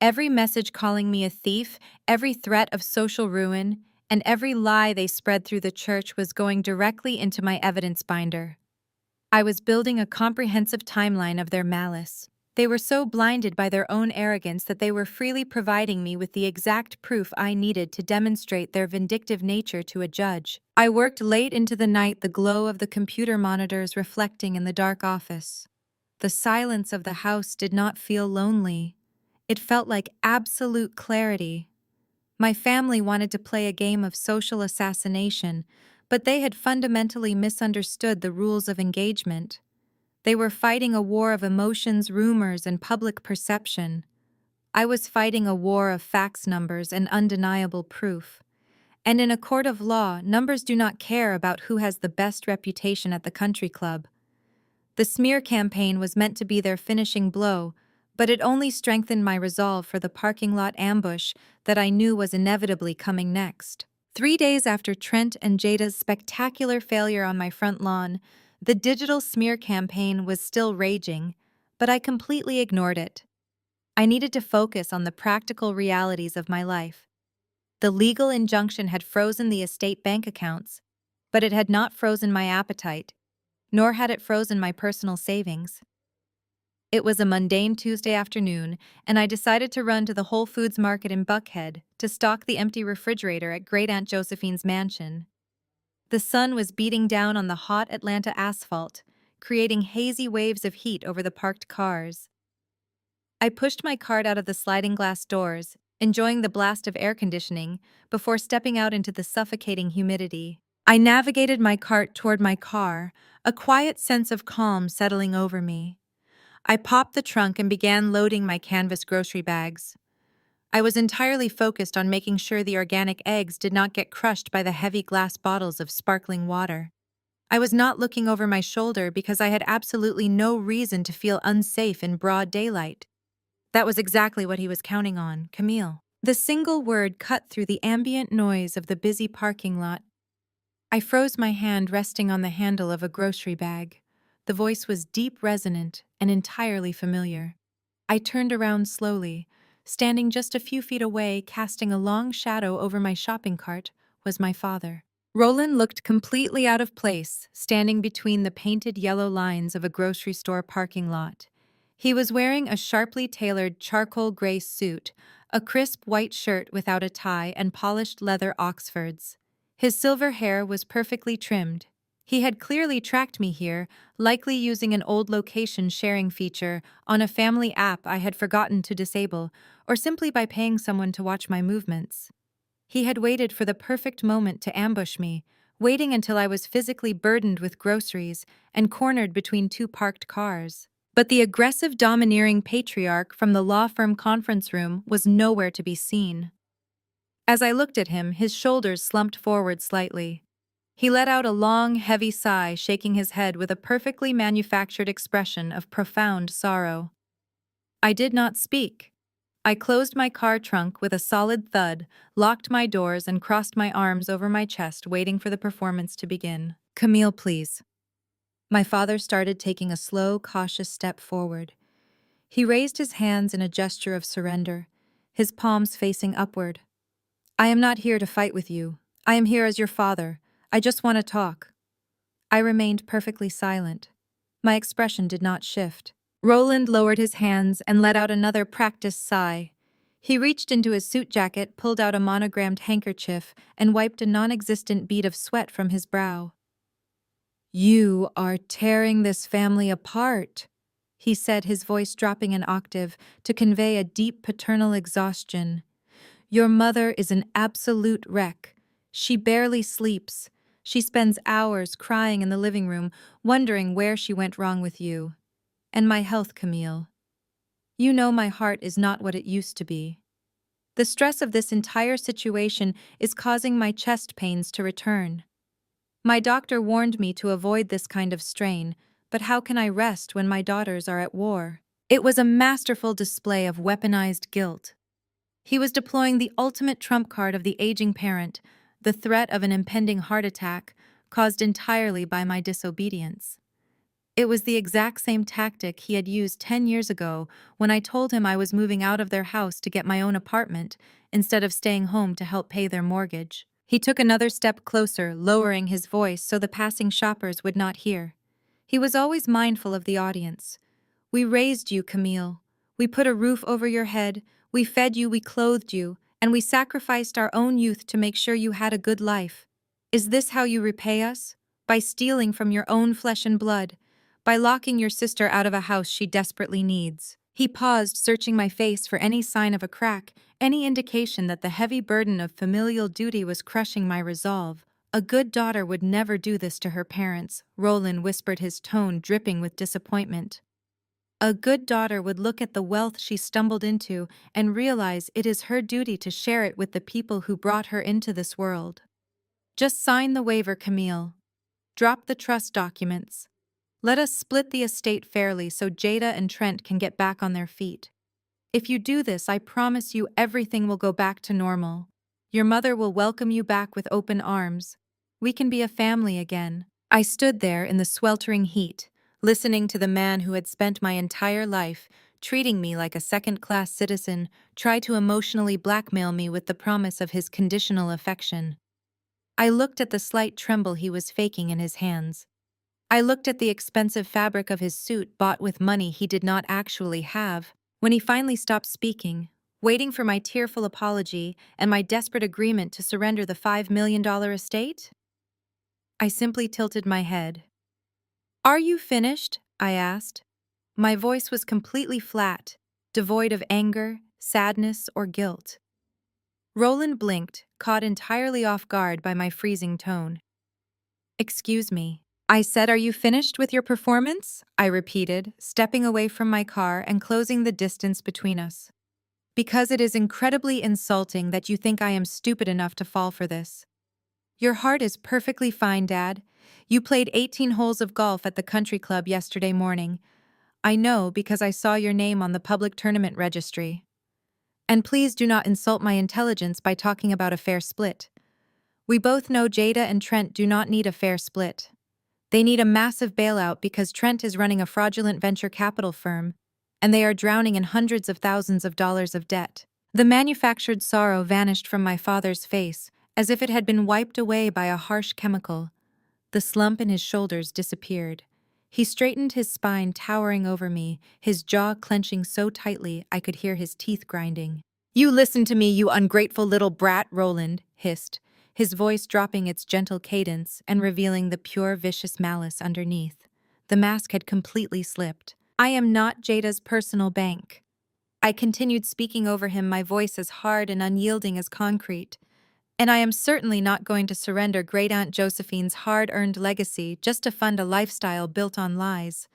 Every message calling me a thief, every threat of social ruin, and every lie they spread through the church was going directly into my evidence binder. I was building a comprehensive timeline of their malice. They were so blinded by their own arrogance that they were freely providing me with the exact proof I needed to demonstrate their vindictive nature to a judge. I worked late into the night, the glow of the computer monitors reflecting in the dark office. The silence of the house did not feel lonely. It felt like absolute clarity. My family wanted to play a game of social assassination, but they had fundamentally misunderstood the rules of engagement. They were fighting a war of emotions, rumors, and public perception. I was fighting a war of fax numbers and undeniable proof. And in a court of law, numbers do not care about who has the best reputation at the country club. The smear campaign was meant to be their finishing blow, but it only strengthened my resolve for the parking lot ambush that I knew was inevitably coming next. 3 days after Trent and Jada's spectacular failure on my front lawn, the digital smear campaign was still raging, but I completely ignored it. I needed to focus on the practical realities of my life. The legal injunction had frozen the estate bank accounts, but it had not frozen my appetite, nor had it frozen my personal savings. It was a mundane Tuesday afternoon, and I decided to run to the Whole Foods market in Buckhead to stock the empty refrigerator at Great Aunt Josephine's mansion. The sun was beating down on the hot Atlanta asphalt, creating hazy waves of heat over the parked cars. I pushed my cart out of the sliding glass doors, enjoying the blast of air conditioning, before stepping out into the suffocating humidity. I navigated my cart toward my car, a quiet sense of calm settling over me. I popped the trunk and began loading my canvas grocery bags. I was entirely focused on making sure the organic eggs did not get crushed by the heavy glass bottles of sparkling water. I was not looking over my shoulder because I had absolutely no reason to feel unsafe in broad daylight. That was exactly what he was counting on, Camille. The single word cut through the ambient noise of the busy parking lot. I froze my hand resting on the handle of a grocery bag. The voice was deep, resonant, and entirely familiar. I turned around slowly. Standing just a few feet away, casting a long shadow over my shopping cart, was my father. Roland looked completely out of place, standing between the painted yellow lines of a grocery store parking lot. He was wearing a sharply tailored charcoal gray suit, a crisp white shirt without a tie, and polished leather Oxfords. His silver hair was perfectly trimmed. He had clearly tracked me here, likely using an old location sharing feature on a family app I had forgotten to disable, or simply by paying someone to watch my movements. He had waited for the perfect moment to ambush me, waiting until I was physically burdened with groceries and cornered between two parked cars. But the aggressive, domineering patriarch from the law firm conference room was nowhere to be seen. As I looked at him, his shoulders slumped forward slightly. He let out a long, heavy sigh, shaking his head with a perfectly manufactured expression of profound sorrow. I did not speak. I closed my car trunk with a solid thud, locked my doors, and crossed my arms over my chest, waiting for the performance to begin. Camille, please. My father started taking a slow, cautious step forward. He raised his hands in a gesture of surrender, his palms facing upward. I am not here to fight with you. I am here as your father. I just want to talk. I remained perfectly silent. My expression did not shift. Roland lowered his hands and let out another practiced sigh. He reached into his suit jacket, pulled out a monogrammed handkerchief, and wiped a non-existent bead of sweat from his brow. "You are tearing this family apart," he said, his voice dropping an octave to convey a deep paternal exhaustion. "Your mother is an absolute wreck. She barely sleeps. She spends hours crying in the living room, wondering where she went wrong with you. And my health, Camille. You know my heart is not what it used to be. The stress of this entire situation is causing my chest pains to return. My doctor warned me to avoid this kind of strain, but how can I rest when my daughters are at war?" It was a masterful display of weaponized guilt. He was deploying the ultimate trump card of the aging parent, the threat of an impending heart attack, caused entirely by my disobedience. It was the exact same tactic he had used 10 years ago when I told him I was moving out of their house to get my own apartment instead of staying home to help pay their mortgage. He took another step closer, lowering his voice so the passing shoppers would not hear. He was always mindful of the audience. "We raised you, Camille. We put a roof over your head, we fed you, we clothed you, and we sacrificed our own youth to make sure you had a good life. Is this how you repay us? By stealing from your own flesh and blood? By locking your sister out of a house she desperately needs?" He paused, searching my face for any sign of a crack, any indication that the heavy burden of familial duty was crushing my resolve. "A good daughter would never do this to her parents," Roland whispered, his tone dripping with disappointment. "A good daughter would look at the wealth she stumbled into and realize it is her duty to share it with the people who brought her into this world. Just sign the waiver, Camille. Drop the trust documents. Let us split the estate fairly so Jada and Trent can get back on their feet. If you do this, I promise you everything will go back to normal. Your mother will welcome you back with open arms. We can be a family again." I stood there in the sweltering heat, listening to the man who had spent my entire life treating me like a second-class citizen try to emotionally blackmail me with the promise of his conditional affection. I looked at the slight tremble he was faking in his hands. I looked at the expensive fabric of his suit bought with money he did not actually have. When he finally stopped speaking, waiting for my tearful apology and my desperate agreement to surrender the $5 million estate, I simply tilted my head. "Are you finished?" I asked. My voice was completely flat, devoid of anger, sadness, or guilt. Roland blinked, caught entirely off guard by my freezing tone. "Excuse me." I said, "Are you finished with your performance?" I repeated, stepping away from my car and closing the distance between us. "Because it is incredibly insulting that you think I am stupid enough to fall for this. Your heart is perfectly fine, Dad. You played 18 holes of golf at the country club yesterday morning. I know because I saw your name on the public tournament registry. And please do not insult my intelligence by talking about a fair split. We both know Jada and Trent do not need a fair split. They need a massive bailout because Trent is running a fraudulent venture capital firm, and they are drowning in hundreds of thousands of dollars of debt." The manufactured sorrow vanished from my father's face, as if it had been wiped away by a harsh chemical. The slump in his shoulders disappeared. He straightened his spine, towering over me, his jaw clenching so tightly I could hear his teeth grinding. "You listen to me, you ungrateful little brat," Roland hissed, his voice dropping its gentle cadence and revealing the pure, vicious malice underneath. The mask had completely slipped. "I am not Jada's personal bank." I continued speaking over him, my voice as hard and unyielding as concrete. "And I am certainly not going to surrender Great Aunt Josephine's hard-earned legacy just to fund a lifestyle built on lies.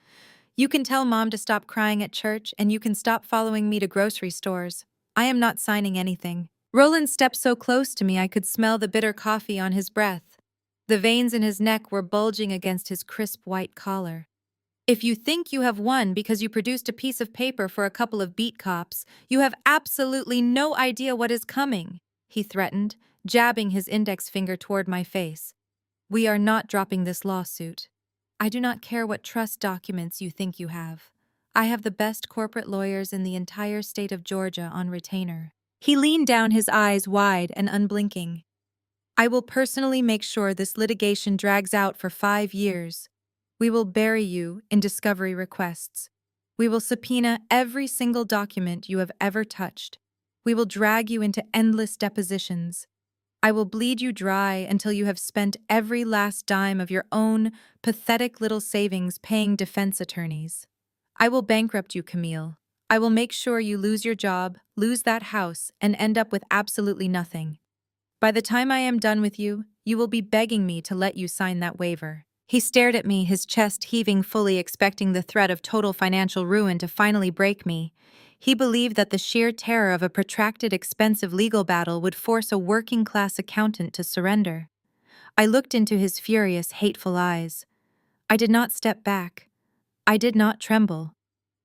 You can tell Mom to stop crying at church, and you can stop following me to grocery stores. I am not signing anything." Roland stepped so close to me I could smell the bitter coffee on his breath. The veins in his neck were bulging against his crisp white collar. "If you think you have won because you produced a piece of paper for a couple of beat cops, you have absolutely no idea what is coming," he threatened, jabbing his index finger toward my face. "We are not dropping this lawsuit. I do not care what trust documents you think you have. I have the best corporate lawyers in the entire state of Georgia on retainer." He leaned down, his eyes wide and unblinking. "I will personally make sure this litigation drags out for 5 years. We will bury you in discovery requests. We will subpoena every single document you have ever touched. We will drag you into endless depositions. I will bleed you dry until you have spent every last dime of your own pathetic little savings paying defense attorneys. I will bankrupt you, Camille. I will make sure you lose your job, lose that house, and end up with absolutely nothing. By the time I am done with you, you will be begging me to let you sign that waiver." He stared at me, his chest heaving, fully expecting the threat of total financial ruin to finally break me. He believed that the sheer terror of a protracted, expensive legal battle would force a working-class accountant to surrender. I looked into his furious, hateful eyes. I did not step back. I did not tremble.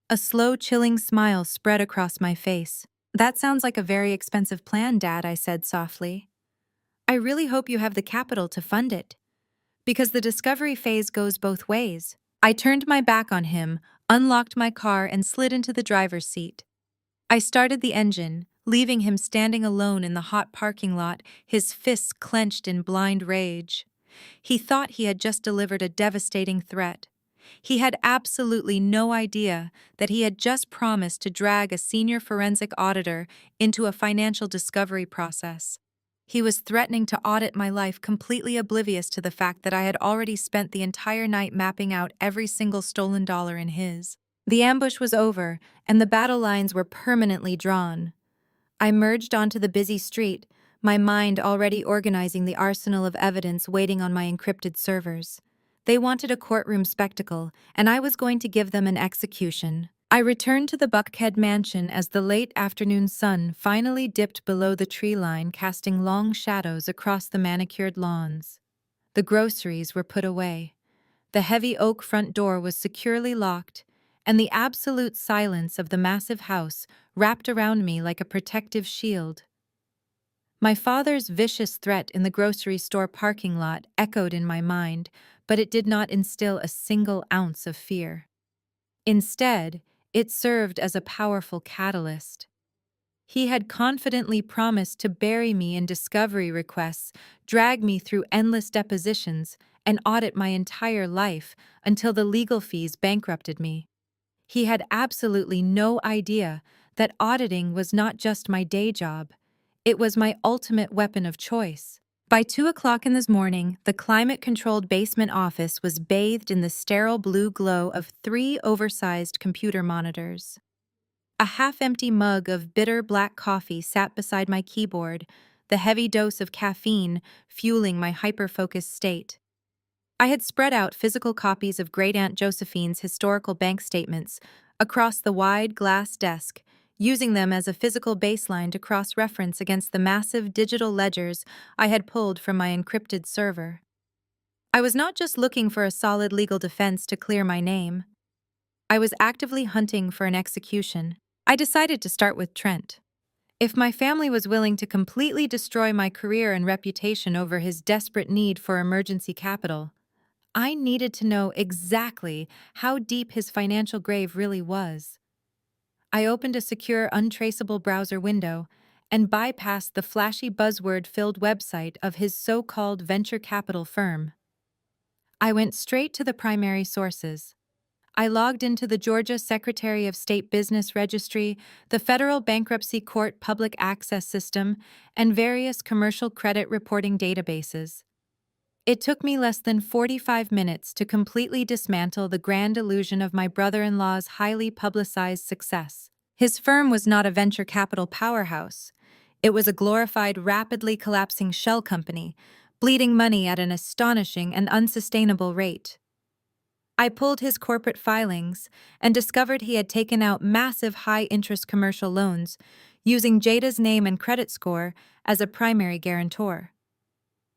A slow, chilling smile spread across my face. "That sounds like a very expensive plan, Dad," I said softly. "I really hope you have the capital to fund it, because the discovery phase goes both ways." I turned my back on him, unlocked my car, and slid into the driver's seat. I started the engine, leaving him standing alone in the hot parking lot, his fists clenched in blind rage. He thought he had just delivered a devastating threat. He had absolutely no idea that he had just promised to drag a senior forensic auditor into a financial discovery process. He was threatening to audit my life, completely oblivious to the fact that I had already spent the entire night mapping out every single stolen dollar in his. The ambush was over, and the battle lines were permanently drawn. I merged onto the busy street, my mind already organizing the arsenal of evidence waiting on my encrypted servers. They wanted a courtroom spectacle, and I was going to give them an execution. I returned to the Buckhead mansion as the late afternoon sun finally dipped below the tree line, casting long shadows across the manicured lawns. The groceries were put away. The heavy oak front door was securely locked, and the absolute silence of the massive house wrapped around me like a protective shield. My father's vicious threat in the grocery store parking lot echoed in my mind, but it did not instill a single ounce of fear. Instead, it served as a powerful catalyst. He had confidently promised to bury me in discovery requests, drag me through endless depositions, and audit my entire life until the legal fees bankrupted me. He had absolutely no idea that auditing was not just my day job, it was my ultimate weapon of choice. By 2 o'clock in the morning, the climate-controlled basement office was bathed in the sterile blue glow of 3 oversized computer monitors. A half-empty mug of bitter black coffee sat beside my keyboard, the heavy dose of caffeine fueling my hyper-focused state. I had spread out physical copies of Great Aunt Josephine's historical bank statements across the wide glass desk, using them as a physical baseline to cross-reference against the massive digital ledgers I had pulled from my encrypted server. I was not just looking for a solid legal defense to clear my name. I was actively hunting for an execution. I decided to start with Trent. If my family was willing to completely destroy my career and reputation over his desperate need for emergency capital, I needed to know exactly how deep his financial grave really was. I opened a secure, untraceable browser window and bypassed the flashy buzzword-filled website of his so-called venture capital firm. I went straight to the primary sources. I logged into the Georgia Secretary of State Business Registry, the Federal Bankruptcy Court Public Access System, and various commercial credit reporting databases. It took me less than 45 minutes to completely dismantle the grand illusion of my brother-in-law's highly publicized success. His firm was not a venture capital powerhouse. It was a glorified, rapidly collapsing shell company, bleeding money at an astonishing and unsustainable rate. I pulled his corporate filings and discovered he had taken out massive high-interest commercial loans, using Jada's name and credit score as a primary guarantor.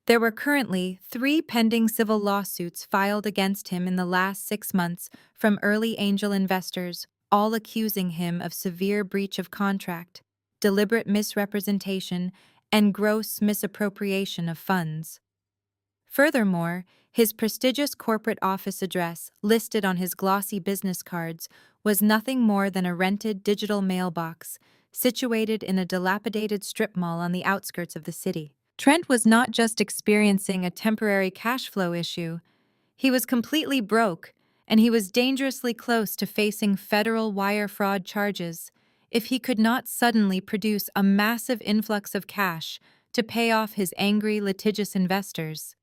There were currently 3 pending civil lawsuits filed against him in the last 6 months from early angel investors, all accusing him of severe breach of contract, deliberate misrepresentation, and gross misappropriation of funds. Furthermore, his prestigious corporate office address, listed on his glossy business cards, was nothing more than a rented digital mailbox, situated in a dilapidated strip mall on the outskirts of the city. Trent was not just experiencing a temporary cash flow issue. He was completely broke, and he was dangerously close to facing federal wire fraud charges. if he could not suddenly produce a massive influx of cash to pay off his angry, litigious investors.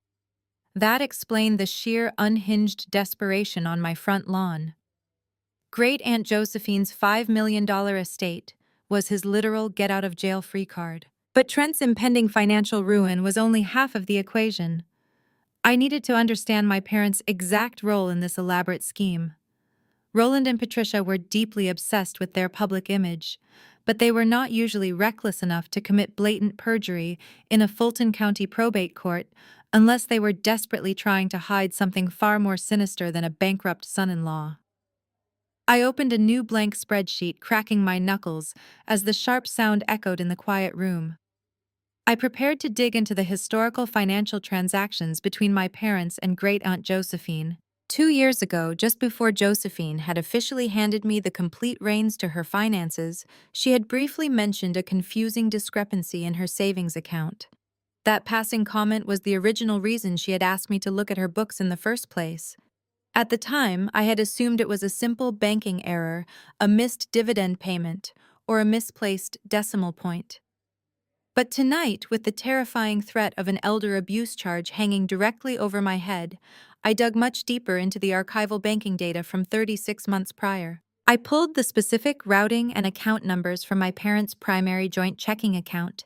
That explained the sheer unhinged desperation on my front lawn. Great Aunt Josephine's $5 million estate was his literal get-out-of-jail-free card. But Trent's impending financial ruin was only half of the equation. I needed to understand my parents' exact role in this elaborate scheme. Roland and Patricia were deeply obsessed with their public image, but they were not usually reckless enough to commit blatant perjury in a Fulton County probate court unless they were desperately trying to hide something far more sinister than a bankrupt son-in-law. I opened a new blank spreadsheet, cracking my knuckles as the sharp sound echoed in the quiet room. I prepared to dig into the historical financial transactions between my parents and Great Aunt Josephine. 2 years ago, just before Josephine had officially handed me the complete reins to her finances, she had briefly mentioned a confusing discrepancy in her savings account. That passing comment was the original reason she had asked me to look at her books in the first place. At the time, I had assumed it was a simple banking error, a missed dividend payment, or a misplaced decimal point. But tonight, with the terrifying threat of an elder abuse charge hanging directly over my head, I dug much deeper into the archival banking data from 36 months prior. I pulled the specific routing and account numbers from my parents' primary joint checking account.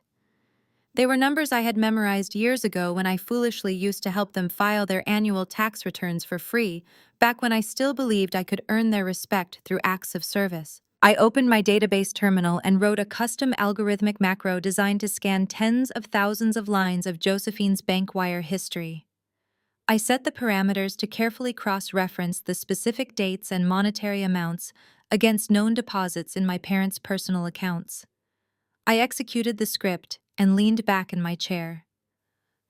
They were numbers I had memorized years ago when I foolishly used to help them file their annual tax returns for free, back when I still believed I could earn their respect through acts of service. I opened my database terminal and wrote a custom algorithmic macro designed to scan tens of thousands of lines of Josephine's bank wire history. I set the parameters to carefully cross-reference the specific dates and monetary amounts against known deposits in my parents' personal accounts. I executed the script and leaned back in my chair.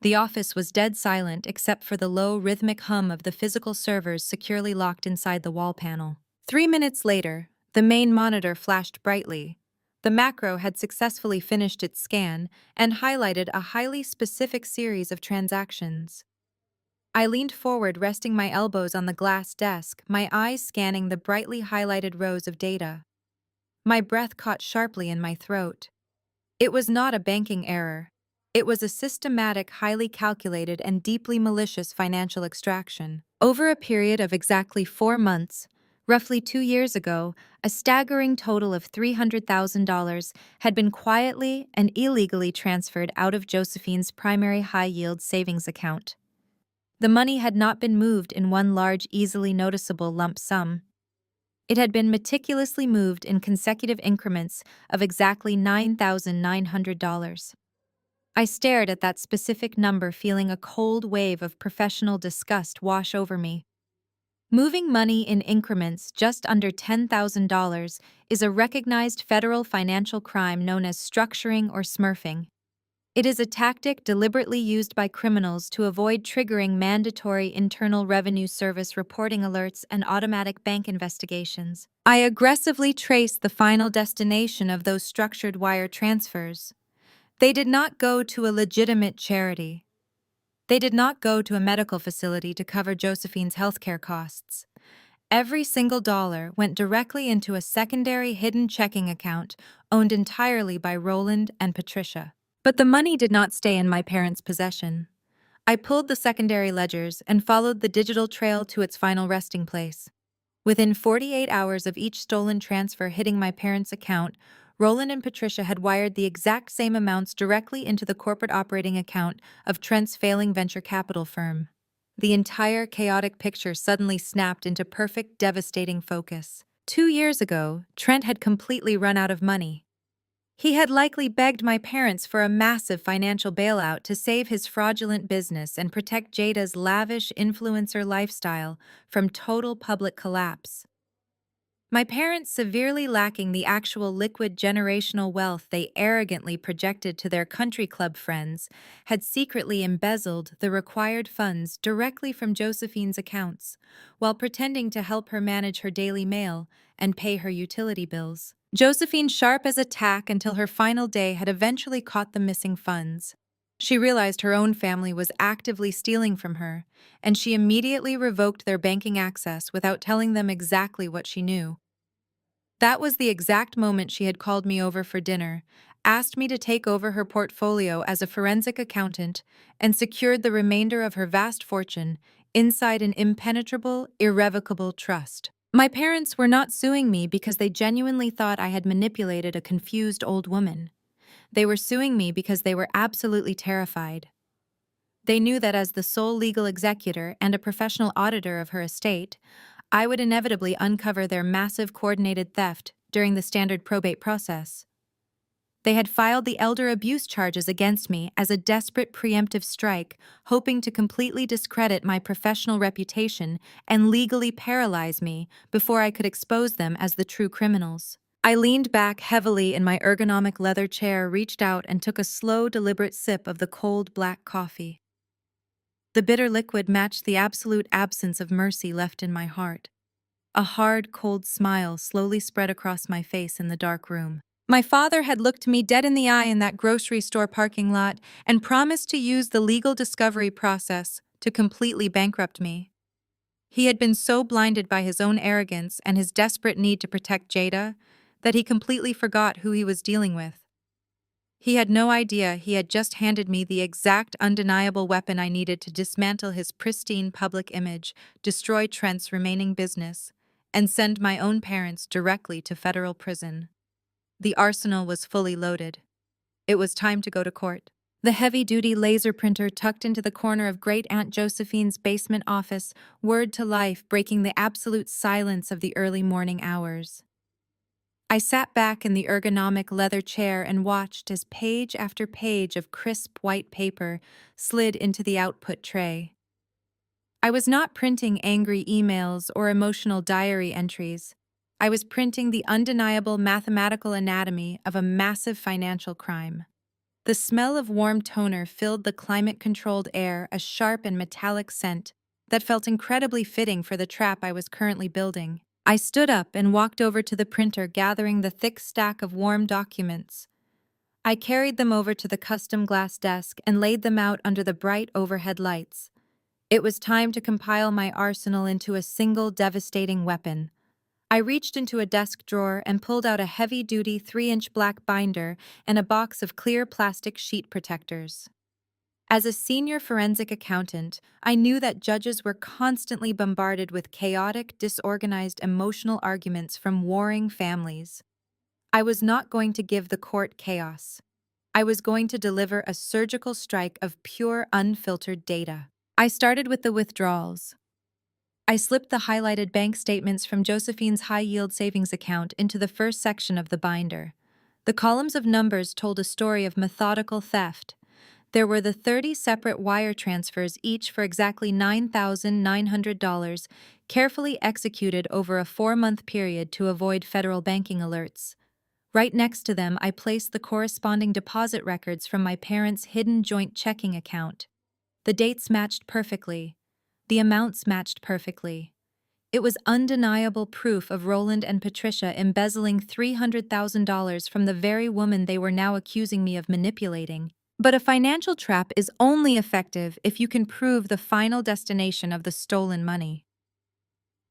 The office was dead silent except for the low, rhythmic hum of the physical servers securely locked inside the wall panel. 3 minutes later, the main monitor flashed brightly. The macro had successfully finished its scan and highlighted a highly specific series of transactions. I leaned forward, resting my elbows on the glass desk, my eyes scanning the brightly highlighted rows of data. My breath caught sharply in my throat. It was not a banking error. It was a systematic, highly calculated, and deeply malicious financial extraction. Over a period of exactly 4 months, roughly 2 years ago, a staggering total of $300,000 had been quietly and illegally transferred out of Josephine's primary high-yield savings account. The money had not been moved in one large, easily noticeable lump sum. It had been meticulously moved in consecutive increments of exactly $9,900. I stared at that specific number, feeling a cold wave of professional disgust wash over me. Moving money in increments just under $10,000 is a recognized federal financial crime known as structuring or smurfing. It is a tactic deliberately used by criminals to avoid triggering mandatory Internal Revenue Service reporting alerts and automatic bank investigations. I aggressively traced the final destination of those structured wire transfers. They did not go to a legitimate charity. They did not go to a medical facility to cover Josephine's healthcare costs. Every single dollar went directly into a secondary hidden checking account owned entirely by Roland and Patricia. But the money did not stay in my parents' possession. I pulled the secondary ledgers and followed the digital trail to its final resting place. Within 48 hours of each stolen transfer hitting my parents' account, Roland and Patricia had wired the exact same amounts directly into the corporate operating account of Trent's failing venture capital firm. The entire chaotic picture suddenly snapped into perfect, devastating focus. 2 years ago, Trent had completely run out of money. He had likely begged my parents for a massive financial bailout to save his fraudulent business and protect Jada's lavish influencer lifestyle from total public collapse. My parents, severely lacking the actual liquid generational wealth they arrogantly projected to their country club friends, had secretly embezzled the required funds directly from Josephine's accounts, while pretending to help her manage her daily mail and pay her utility bills. Josephine, sharp as a tack until her final day, had eventually caught the missing funds. She realized her own family was actively stealing from her, and she immediately revoked their banking access without telling them exactly what she knew. That was the exact moment she had called me over for dinner, asked me to take over her portfolio as a forensic accountant, and secured the remainder of her vast fortune inside an impenetrable, irrevocable trust. My parents were not suing me because they genuinely thought I had manipulated a confused old woman. They were suing me because they were absolutely terrified. They knew that as the sole legal executor and a professional auditor of her estate, I would inevitably uncover their massive coordinated theft during the standard probate process. They had filed the elder abuse charges against me as a desperate preemptive strike, hoping to completely discredit my professional reputation and legally paralyze me before I could expose them as the true criminals. I leaned back heavily in my ergonomic leather chair, reached out, and took a slow, deliberate sip of the cold black coffee. The bitter liquid matched the absolute absence of mercy left in my heart. A hard, cold smile slowly spread across my face in the dark room. My father had looked me dead in the eye in that grocery store parking lot and promised to use the legal discovery process to completely bankrupt me. He had been so blinded by his own arrogance and his desperate need to protect Jada that he completely forgot who he was dealing with. He had no idea he had just handed me the exact undeniable weapon I needed to dismantle his pristine public image, destroy Trent's remaining business, and send my own parents directly to federal prison. The arsenal was fully loaded. It was time to go to court. The heavy-duty laser printer tucked into the corner of Great Aunt Josephine's basement office whirred to life, breaking the absolute silence of the early morning hours. I sat back in the ergonomic leather chair and watched as page after page of crisp white paper slid into the output tray. I was not printing angry emails or emotional diary entries. I was printing the undeniable mathematical anatomy of a massive financial crime. The smell of warm toner filled the climate-controlled air, a sharp and metallic scent that felt incredibly fitting for the trap I was currently building. I stood up and walked over to the printer, gathering the thick stack of warm documents. I carried them over to the custom glass desk and laid them out under the bright overhead lights. It was time to compile my arsenal into a single devastating weapon. I reached into a desk drawer and pulled out a heavy-duty 3-inch black binder and a box of clear plastic sheet protectors. As a senior forensic accountant, I knew that judges were constantly bombarded with chaotic, disorganized emotional arguments from warring families. I was not going to give the court chaos. I was going to deliver a surgical strike of pure, unfiltered data. I started with the withdrawals. I slipped the highlighted bank statements from Josephine's high-yield savings account into the first section of the binder. The columns of numbers told a story of methodical theft. There were the 30 separate wire transfers, each for exactly $9,900, carefully executed over a 4-month period to avoid federal banking alerts. Right next to them, I placed the corresponding deposit records from my parents' hidden joint checking account. The dates matched perfectly. The amounts matched perfectly. It was undeniable proof of Roland and Patricia embezzling $300,000 from the very woman they were now accusing me of manipulating. But a financial trap is only effective if you can prove the final destination of the stolen money.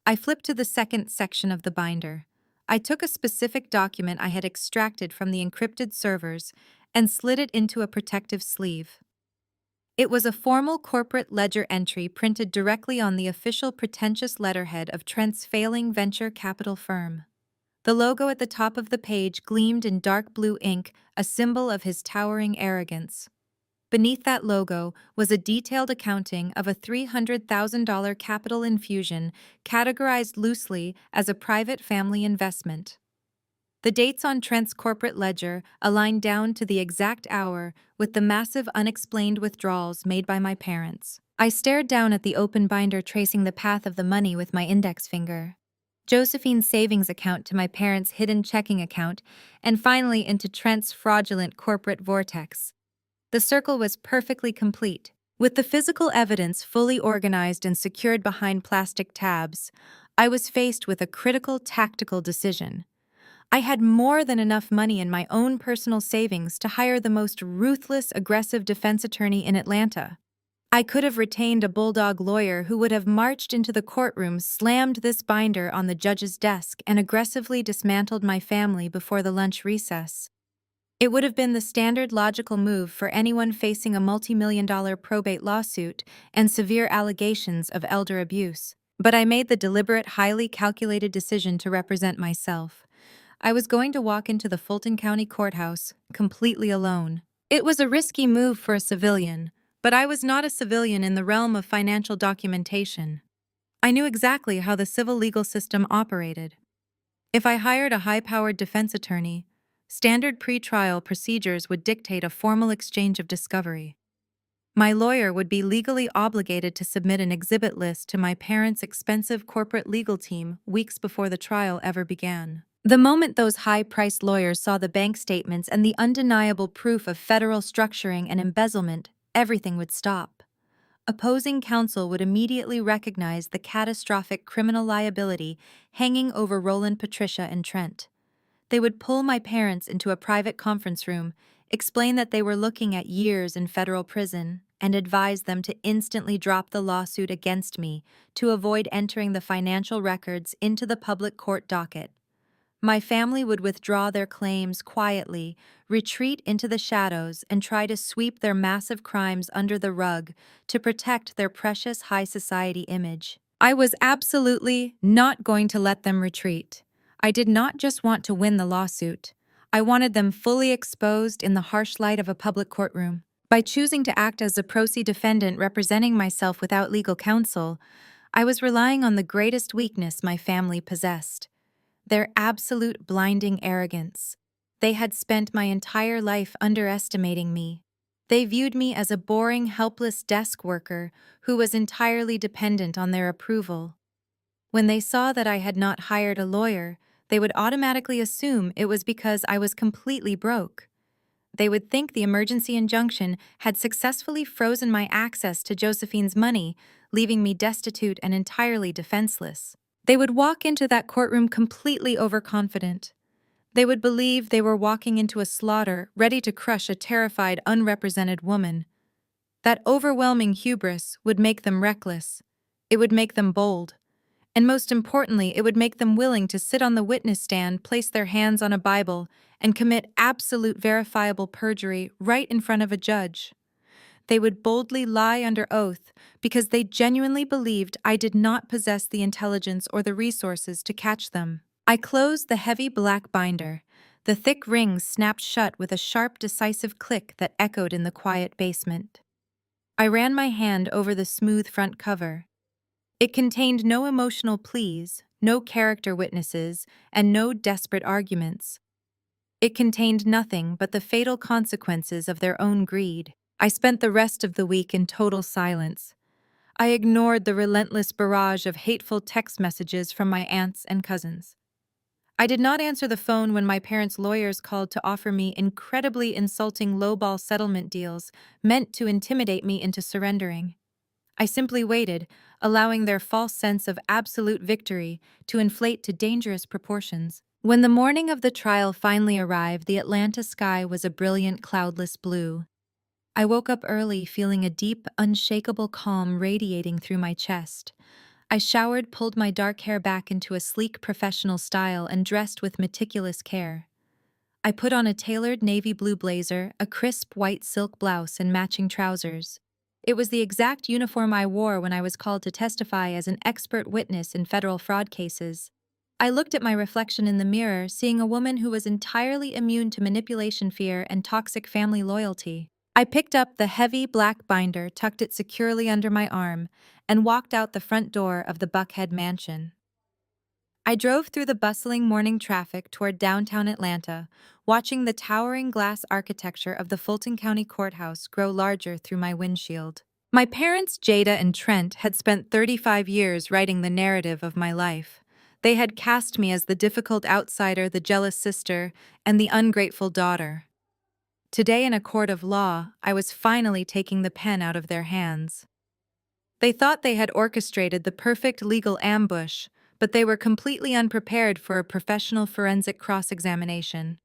I flipped to the second section of the binder. I took a specific document I had extracted from the encrypted servers and slid it into a protective sleeve. It was a formal corporate ledger entry printed directly on the official pretentious letterhead of Trent's failing venture capital firm. The logo at the top of the page gleamed in dark blue ink, a symbol of his towering arrogance. Beneath that logo was a detailed accounting of a $300,000 capital infusion categorized loosely as a private family investment. The dates on Trent's corporate ledger aligned down to the exact hour with the massive unexplained withdrawals made by my parents. I stared down at the open binder, tracing the path of the money with my index finger. Josephine's savings account to my parents' hidden checking account, and finally into Trent's fraudulent corporate vortex. The circle was perfectly complete. With the physical evidence fully organized and secured behind plastic tabs, I was faced with a critical tactical decision. I had more than enough money in my own personal savings to hire the most ruthless, aggressive defense attorney in Atlanta. I could have retained a bulldog lawyer who would have marched into the courtroom, slammed this binder on the judge's desk, and aggressively dismantled my family before the lunch recess. It would have been the standard logical move for anyone facing a multi-million-dollar probate lawsuit and severe allegations of elder abuse. But I made the deliberate, highly calculated decision to represent myself. I was going to walk into the Fulton County Courthouse completely alone. It was a risky move for a civilian, but I was not a civilian in the realm of financial documentation. I knew exactly how the civil legal system operated. If I hired a high-powered defense attorney, standard pretrial procedures would dictate a formal exchange of discovery. My lawyer would be legally obligated to submit an exhibit list to my parents' expensive corporate legal team weeks before the trial ever began. The moment those high-priced lawyers saw the bank statements and the undeniable proof of federal structuring and embezzlement, everything would stop. Opposing counsel would immediately recognize the catastrophic criminal liability hanging over Roland, Patricia, and Trent. They would pull my parents into a private conference room, explain that they were looking at years in federal prison, and advise them to instantly drop the lawsuit against me to avoid entering the financial records into the public court docket. My family would withdraw their claims quietly, retreat into the shadows, and try to sweep their massive crimes under the rug to protect their precious high society image. I was absolutely not going to let them retreat. I did not just want to win the lawsuit. I wanted them fully exposed in the harsh light of a public courtroom. By choosing to act as a pro se defendant representing myself without legal counsel, I was relying on the greatest weakness my family possessed: their absolute blinding arrogance. They had spent my entire life underestimating me. They viewed me as a boring, helpless desk worker who was entirely dependent on their approval. When they saw that I had not hired a lawyer, they would automatically assume it was because I was completely broke. They would think the emergency injunction had successfully frozen my access to Josephine's money, leaving me destitute and entirely defenseless. They would walk into that courtroom completely overconfident. They would believe they were walking into a slaughter, ready to crush a terrified, unrepresented woman. That overwhelming hubris would make them reckless. It would make them bold. And most importantly, it would make them willing to sit on the witness stand, place their hands on a Bible, and commit absolute verifiable perjury right in front of a judge. They would boldly lie under oath because they genuinely believed I did not possess the intelligence or the resources to catch them. I closed the heavy black binder. The thick rings snapped shut with a sharp, decisive click that echoed in the quiet basement. I ran my hand over the smooth front cover. It contained no emotional pleas, no character witnesses, and no desperate arguments. It contained nothing but the fatal consequences of their own greed. I spent the rest of the week in total silence. I ignored the relentless barrage of hateful text messages from my aunts and cousins. I did not answer the phone when my parents' lawyers called to offer me incredibly insulting lowball settlement deals meant to intimidate me into surrendering. I simply waited, allowing their false sense of absolute victory to inflate to dangerous proportions. When the morning of the trial finally arrived, the Atlanta sky was a brilliant cloudless blue. I woke up early, feeling a deep, unshakable calm radiating through my chest. I showered, pulled my dark hair back into a sleek professional style, and dressed with meticulous care. I put on a tailored navy blue blazer, a crisp white silk blouse, and matching trousers. It was the exact uniform I wore when I was called to testify as an expert witness in federal fraud cases. I looked at my reflection in the mirror, seeing a woman who was entirely immune to manipulation fear and toxic family loyalty. I picked up the heavy black binder, tucked it securely under my arm, and walked out the front door of the Buckhead mansion. I drove through the bustling morning traffic toward downtown Atlanta, watching the towering glass architecture of the Fulton County Courthouse grow larger through my windshield. My parents, Jada and Trent, had spent 35 years writing the narrative of my life. They had cast me as the difficult outsider, the jealous sister, and the ungrateful daughter. Today, in a court of law, I was finally taking the pen out of their hands. They thought they had orchestrated the perfect legal ambush, but they were completely unprepared for a professional forensic cross-examination.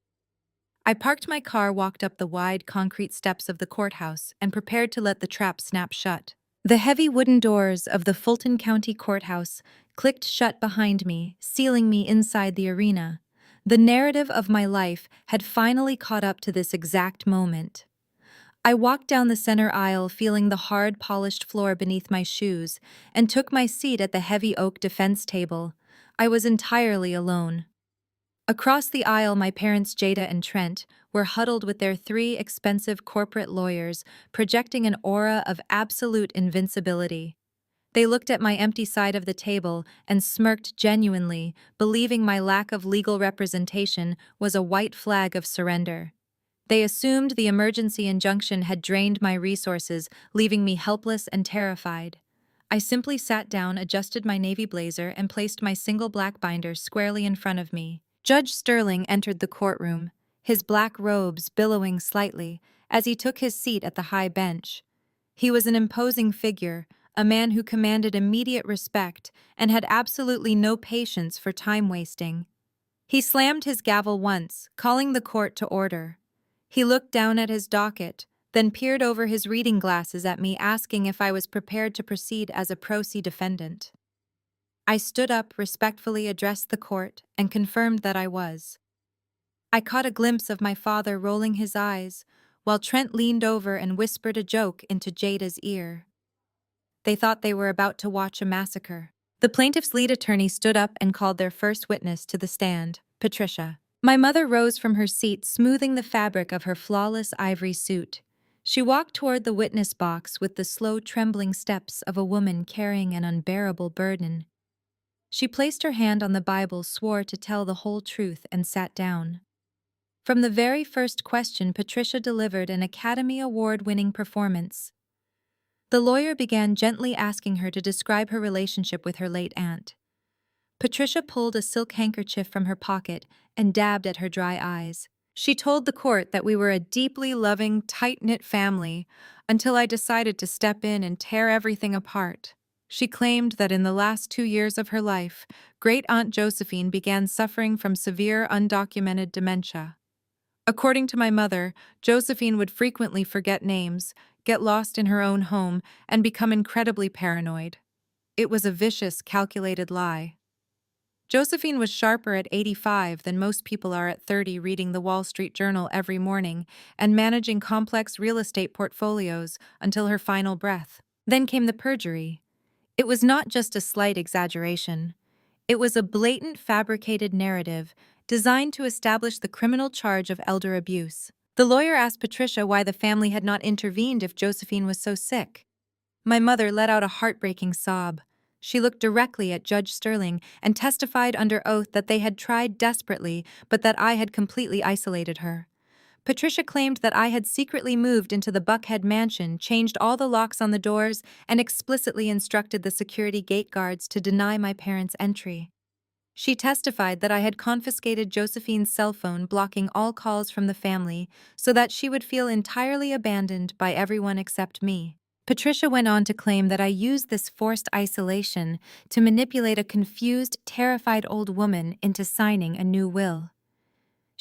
I parked my car, walked up the wide concrete steps of the courthouse, and prepared to let the trap snap shut. The heavy wooden doors of the Fulton County Courthouse clicked shut behind me, sealing me inside the arena. The narrative of my life had finally caught up to this exact moment. I walked down the center aisle feeling the hard, polished floor beneath my shoes and took my seat at the heavy oak defense table. I was entirely alone. Across the aisle, my parents, Jada and Trent, were huddled with their three expensive corporate lawyers, projecting an aura of absolute invincibility. They looked at my empty side of the table and smirked genuinely, believing my lack of legal representation was a white flag of surrender. They assumed the emergency injunction had drained my resources, leaving me helpless and terrified. I simply sat down, adjusted my navy blazer, and placed my single black binder squarely in front of me. Judge Sterling entered the courtroom, his black robes billowing slightly as he took his seat at the high bench. He was an imposing figure, a man who commanded immediate respect and had absolutely no patience for time wasting. He slammed his gavel once, calling the court to order. He looked down at his docket, then peered over his reading glasses at me, asking if I was prepared to proceed as a pro se defendant. I stood up, respectfully addressed the court, and confirmed that I was. I caught a glimpse of my father rolling his eyes, while Trent leaned over and whispered a joke into Jada's ear. They thought they were about to watch a massacre. The plaintiff's lead attorney stood up and called their first witness to the stand, Patricia. My mother rose from her seat, smoothing the fabric of her flawless ivory suit. She walked toward the witness box with the slow, trembling steps of a woman carrying an unbearable burden. She placed her hand on the Bible, swore to tell the whole truth, and sat down. From the very first question, Patricia delivered an Academy Award-winning performance. The lawyer began gently asking her to describe her relationship with her late aunt. Patricia pulled a silk handkerchief from her pocket and dabbed at her dry eyes. She told the court that we were a deeply loving, tight-knit family until I decided to step in and tear everything apart. She claimed that in the last 2 years of her life, great-aunt Josephine began suffering from severe undocumented dementia. According to my mother, Josephine would frequently forget names, get lost in her own home, and become incredibly paranoid. It was a vicious, calculated lie. Josephine was sharper at 85 than most people are at 30, reading the Wall Street Journal every morning and managing complex real estate portfolios until her final breath. Then came the perjury. It was not just a slight exaggeration. It was a blatant, fabricated narrative designed to establish the criminal charge of elder abuse. The lawyer asked Patricia why the family had not intervened if Josephine was so sick. My mother let out a heartbreaking sob. She looked directly at Judge Sterling and testified under oath that they had tried desperately, but that I had completely isolated her. Patricia claimed that I had secretly moved into the Buckhead mansion, changed all the locks on the doors, and explicitly instructed the security gate guards to deny my parents' entry. She testified that I had confiscated Josephine's cell phone, blocking all calls from the family, so that she would feel entirely abandoned by everyone except me. Patricia went on to claim that I used this forced isolation to manipulate a confused, terrified old woman into signing a new will.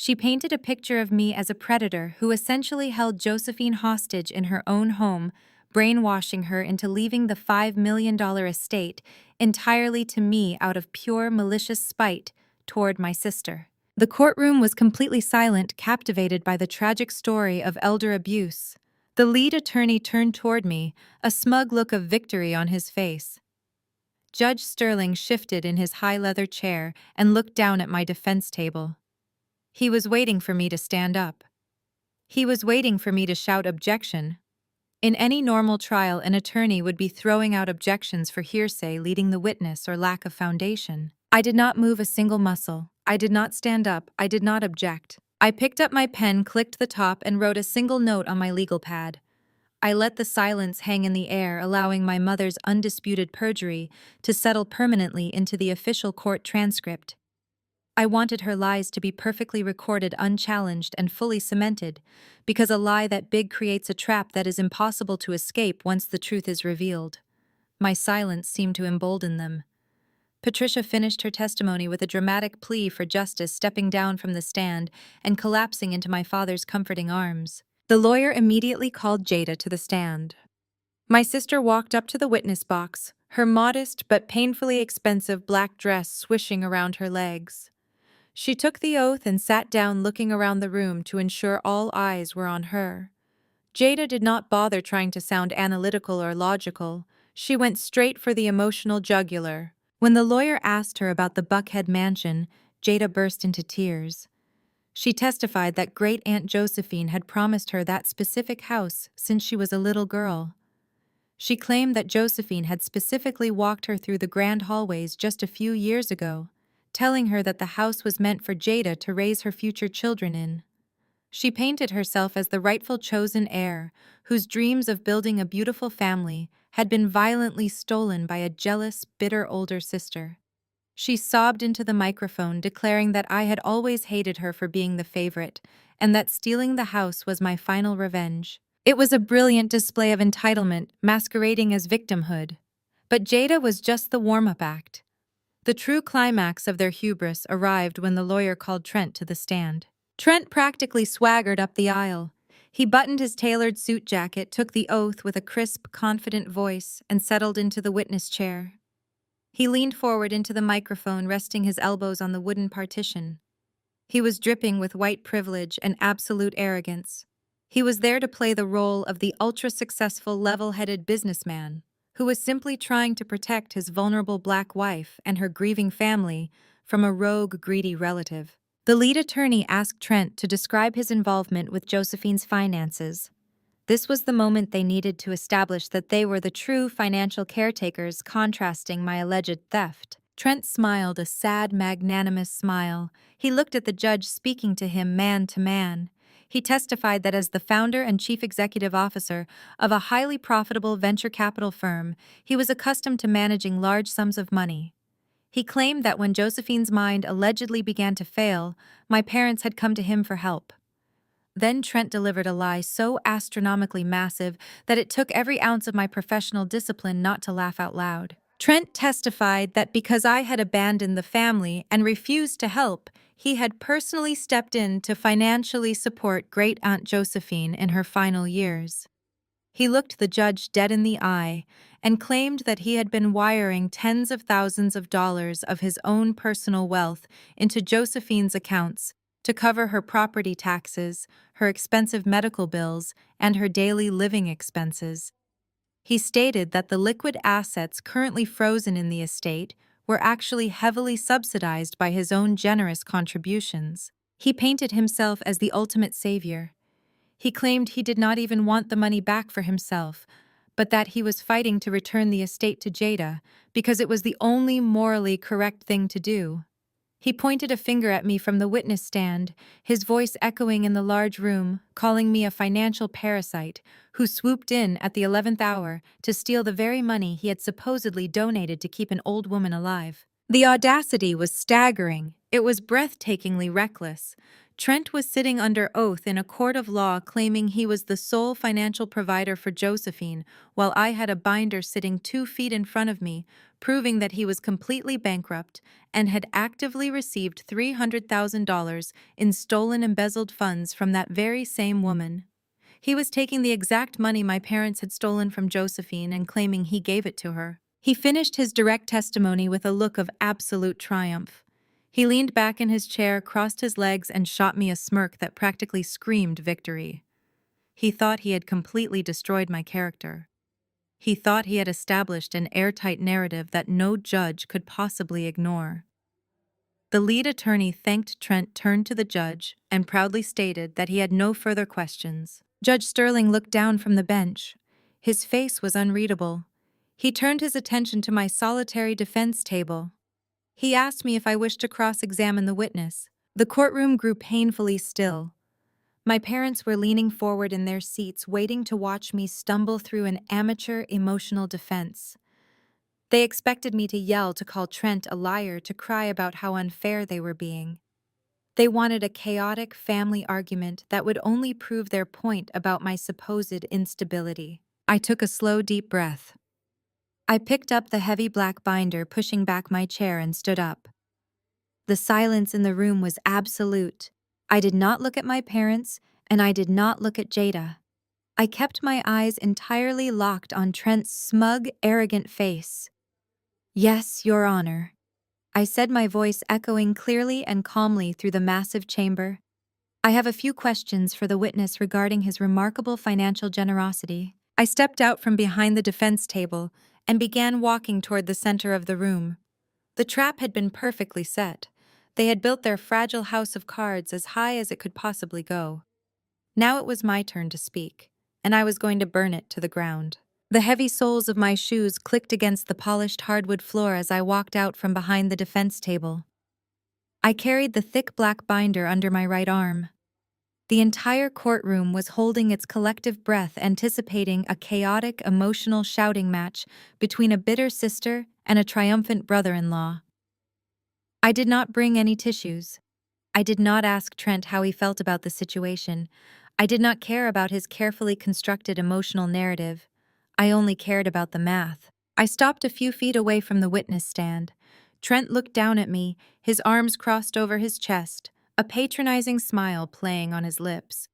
She painted a picture of me as a predator who essentially held Josephine hostage in her own home, brainwashing her into leaving the $5 million estate entirely to me out of pure malicious spite toward my sister. The courtroom was completely silent, captivated by the tragic story of elder abuse. The lead attorney turned toward me, a smug look of victory on his face. Judge Sterling shifted in his high leather chair and looked down at my defense table. He was waiting for me to stand up. He was waiting for me to shout objection. In any normal trial, an attorney would be throwing out objections for hearsay, leading the witness, or lack of foundation. I did not move a single muscle. I did not stand up. I did not object. I picked up my pen, clicked the top, and wrote a single note on my legal pad. I let the silence hang in the air, allowing my mother's undisputed perjury to settle permanently into the official court transcript. I wanted her lies to be perfectly recorded, unchallenged, and fully cemented, because a lie that big creates a trap that is impossible to escape once the truth is revealed. My silence seemed to embolden them. Patricia finished her testimony with a dramatic plea for justice, stepping down from the stand and collapsing into my father's comforting arms. The lawyer immediately called Jada to the stand. My sister walked up to the witness box, her modest but painfully expensive black dress swishing around her legs. She took the oath and sat down, looking around the room to ensure all eyes were on her. Jada did not bother trying to sound analytical or logical. She went straight for the emotional jugular. When the lawyer asked her about the Buckhead mansion, Jada burst into tears. She testified that Great Aunt Josephine had promised her that specific house since she was a little girl. She claimed that Josephine had specifically walked her through the grand hallways just a few years ago, telling her that the house was meant for Jada to raise her future children in. She painted herself as the rightful chosen heir, whose dreams of building a beautiful family had been violently stolen by a jealous, bitter older sister. She sobbed into the microphone, declaring that I had always hated her for being the favorite, and that stealing the house was my final revenge. It was a brilliant display of entitlement, masquerading as victimhood. But Jada was just the warm-up act. The true climax of their hubris arrived when the lawyer called Trent to the stand. Trent practically swaggered up the aisle. He buttoned his tailored suit jacket, took the oath with a crisp, confident voice, and settled into the witness chair. He leaned forward into the microphone, resting his elbows on the wooden partition. He was dripping with white privilege and absolute arrogance. He was there to play the role of the ultra-successful, level-headed businessman who was simply trying to protect his vulnerable black wife and her grieving family from a rogue, greedy relative. The lead attorney asked Trent to describe his involvement with Josephine's finances. This was the moment they needed to establish that they were the true financial caretakers, contrasting my alleged theft. Trent smiled a sad, magnanimous smile. He looked at the judge, speaking to him man to man. He testified that as the founder and chief executive officer of a highly profitable venture capital firm, he was accustomed to managing large sums of money. He claimed that when Josephine's mind allegedly began to fail, my parents had come to him for help. Then Trent delivered a lie so astronomically massive that it took every ounce of my professional discipline not to laugh out loud. Trent testified that because I had abandoned the family and refused to help, he had personally stepped in to financially support Great Aunt Josephine in her final years. He looked the judge dead in the eye and claimed that he had been wiring tens of thousands of dollars of his own personal wealth into Josephine's accounts to cover her property taxes, her expensive medical bills, and her daily living expenses. He stated that the liquid assets currently frozen in the estate were actually heavily subsidized by his own generous contributions. He painted himself as the ultimate savior. He claimed he did not even want the money back for himself, but that he was fighting to return the estate to Jada because it was the only morally correct thing to do. He pointed a finger at me from the witness stand, his voice echoing in the large room, calling me a financial parasite who swooped in at the 11th hour to steal the very money he had supposedly donated to keep an old woman alive. The audacity was staggering. It was breathtakingly reckless. Trent was sitting under oath in a court of law claiming he was the sole financial provider for Josephine, while I had a binder sitting 2 feet in front of me, proving that he was completely bankrupt and had actively received $300,000 in stolen, embezzled funds from that very same woman. He was taking the exact money my parents had stolen from Josephine and claiming he gave it to her. He finished his direct testimony with a look of absolute triumph. He leaned back in his chair, crossed his legs, and shot me a smirk that practically screamed victory. He thought he had completely destroyed my character. He thought he had established an airtight narrative that no judge could possibly ignore. The lead attorney thanked Trent, turned to the judge, and proudly stated that he had no further questions. Judge Sterling looked down from the bench. His face was unreadable. He turned his attention to my solitary defense table. He asked me if I wished to cross-examine the witness. The courtroom grew painfully still. My parents were leaning forward in their seats, waiting to watch me stumble through an amateur emotional defense. They expected me to yell, to call Trent a liar, to cry about how unfair they were being. They wanted a chaotic family argument that would only prove their point about my supposed instability. I took a slow, deep breath. I picked up the heavy black binder, pushing back my chair, and stood up. The silence in the room was absolute. I did not look at my parents, and I did not look at Jada. I kept my eyes entirely locked on Trent's smug, arrogant face. "Yes, Your Honor," I said, my voice echoing clearly and calmly through the massive chamber. "I have a few questions for the witness regarding his remarkable financial generosity." I stepped out from behind the defense table and began walking toward the center of the room. The trap had been perfectly set. They had built their fragile house of cards as high as it could possibly go. Now it was my turn to speak, and I was going to burn it to the ground. The heavy soles of my shoes clicked against the polished hardwood floor as I walked out from behind the defense table. I carried the thick black binder under my right arm. The entire courtroom was holding its collective breath, anticipating a chaotic, emotional shouting match between a bitter sister and a triumphant brother-in-law. I did not bring any tissues. I did not ask Trent how he felt about the situation. I did not care about his carefully constructed emotional narrative. I only cared about the math. I stopped a few feet away from the witness stand. Trent looked down at me, his arms crossed over his chest, a patronizing smile playing on his lips.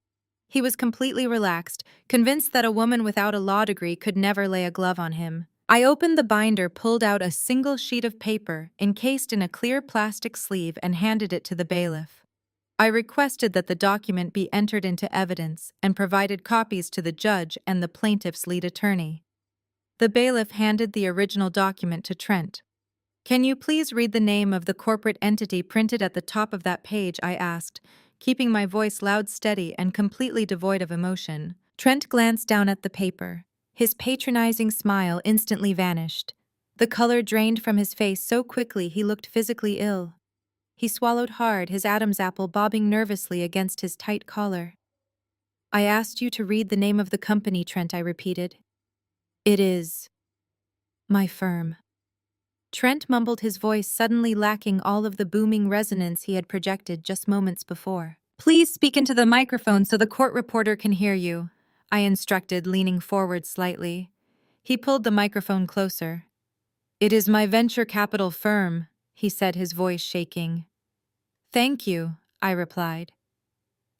He was completely relaxed, convinced that a woman without a law degree could never lay a glove on him. I opened the binder, pulled out a single sheet of paper encased in a clear plastic sleeve, and handed it to the bailiff. I requested that the document be entered into evidence and provided copies to the judge and the plaintiff's lead attorney. The bailiff handed the original document to Trent. "Can you please read the name of the corporate entity printed at the top of that page?" I asked, keeping my voice loud, steady, and completely devoid of emotion. Trent glanced down at the paper. His patronizing smile instantly vanished. The color drained from his face so quickly he looked physically ill. He swallowed hard, his Adam's apple bobbing nervously against his tight collar. "I asked you to read the name of the company, Trent," I repeated. "It is my firm." Trent mumbled, his voice suddenly lacking all of the booming resonance he had projected just moments before. "Please speak into the microphone so the court reporter can hear you," I instructed, leaning forward slightly. He pulled the microphone closer. "It is my venture capital firm," he said, his voice shaking. "Thank you," I replied.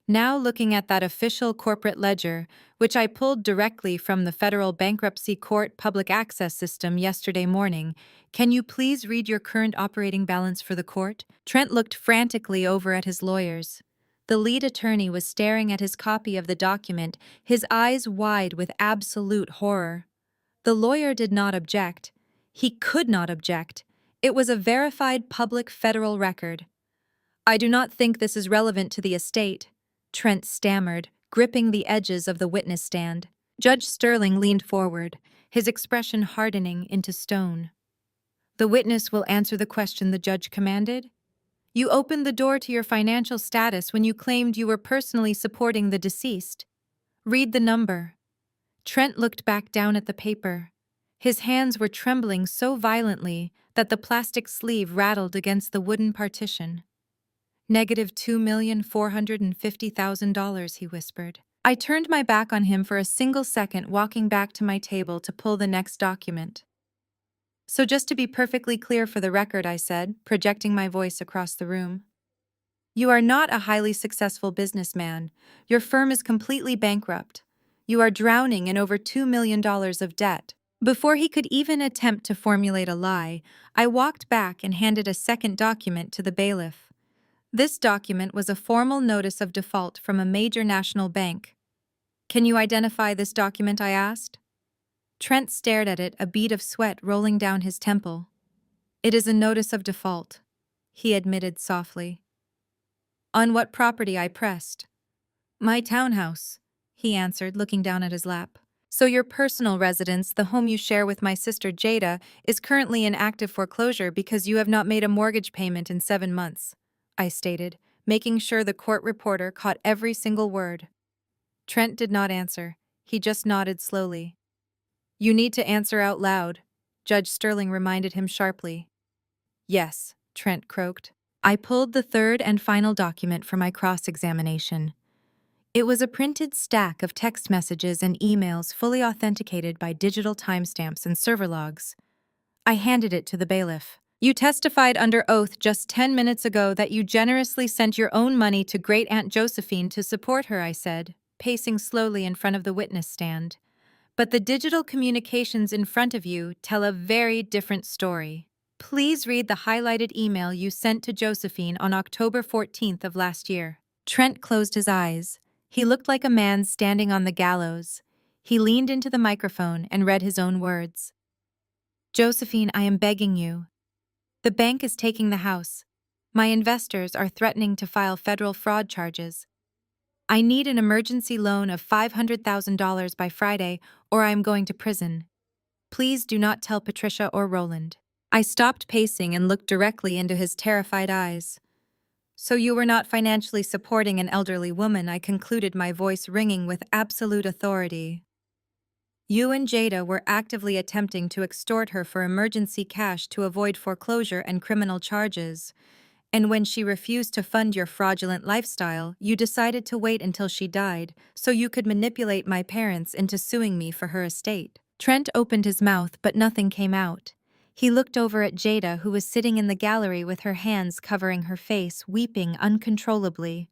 Now looking at that official corporate ledger, which I pulled directly from the Federal Bankruptcy Court public access system yesterday morning, "Can you please read your current operating balance for the court?" Trent looked frantically over at his lawyers. The lead attorney was staring at his copy of the document, his eyes wide with absolute horror. The lawyer did not object. He could not object. It was a verified public federal record. "I do not think this is relevant to the estate," Trent stammered, gripping the edges of the witness stand. Judge Sterling leaned forward, his expression hardening into stone. "The witness will answer the question," the judge commanded. "You opened the door to your financial status when you claimed you were personally supporting the deceased. Read the number." Trent looked back down at the paper. His hands were trembling so violently that the plastic sleeve rattled against the wooden partition. "$2,450,000, he whispered. I turned my back on him for a single second, walking back to my table to pull the next document. "So just to be perfectly clear for the record," I said, projecting my voice across the room. "You are not a highly successful businessman. Your firm is completely bankrupt. You are drowning in over $2 million of debt." Before he could even attempt to formulate a lie, I walked back and handed a second document to the bailiff. This document was a formal notice of default from a major national bank. "Can you identify this document?" I asked. Trent stared at it, a bead of sweat rolling down his temple. "It is a notice of default," he admitted softly. "On what property?" I pressed. "My townhouse," he answered, looking down at his lap. "So your personal residence, the home you share with my sister Jada, is currently in active foreclosure because you have not made a mortgage payment in 7 months, I stated, making sure the court reporter caught every single word. Trent did not answer. He just nodded slowly. "You need to answer out loud," Judge Sterling reminded him sharply. "Yes," Trent croaked. I pulled the third and final document for my cross-examination. It was a printed stack of text messages and emails fully authenticated by digital timestamps and server logs. I handed it to the bailiff. "You testified under oath just 10 minutes ago that you generously sent your own money to Great Aunt Josephine to support her," I said. pacing slowly in front of the witness stand. But the digital communications in front of you tell a very different story. Please read the highlighted email you sent to Josephine on October 14th of last year. Trent closed his eyes. He looked like a man standing on the gallows. He leaned into the microphone and read his own words. Josephine, I am begging you. The bank is taking the house. My investors are threatening to file federal fraud charges. I need an emergency loan of $500,000 by Friday, or I am going to prison. Please do not tell Patricia or Roland. I stopped pacing and looked directly into his terrified eyes. So you were not financially supporting an elderly woman, I concluded, my voice ringing with absolute authority. You and Jada were actively attempting to extort her for emergency cash to avoid foreclosure and criminal charges. And when she refused to fund your fraudulent lifestyle, you decided to wait until she died so you could manipulate my parents into suing me for her estate. Trent opened his mouth, but nothing came out. He looked over at Jada, who was sitting in the gallery with her hands covering her face, weeping uncontrollably.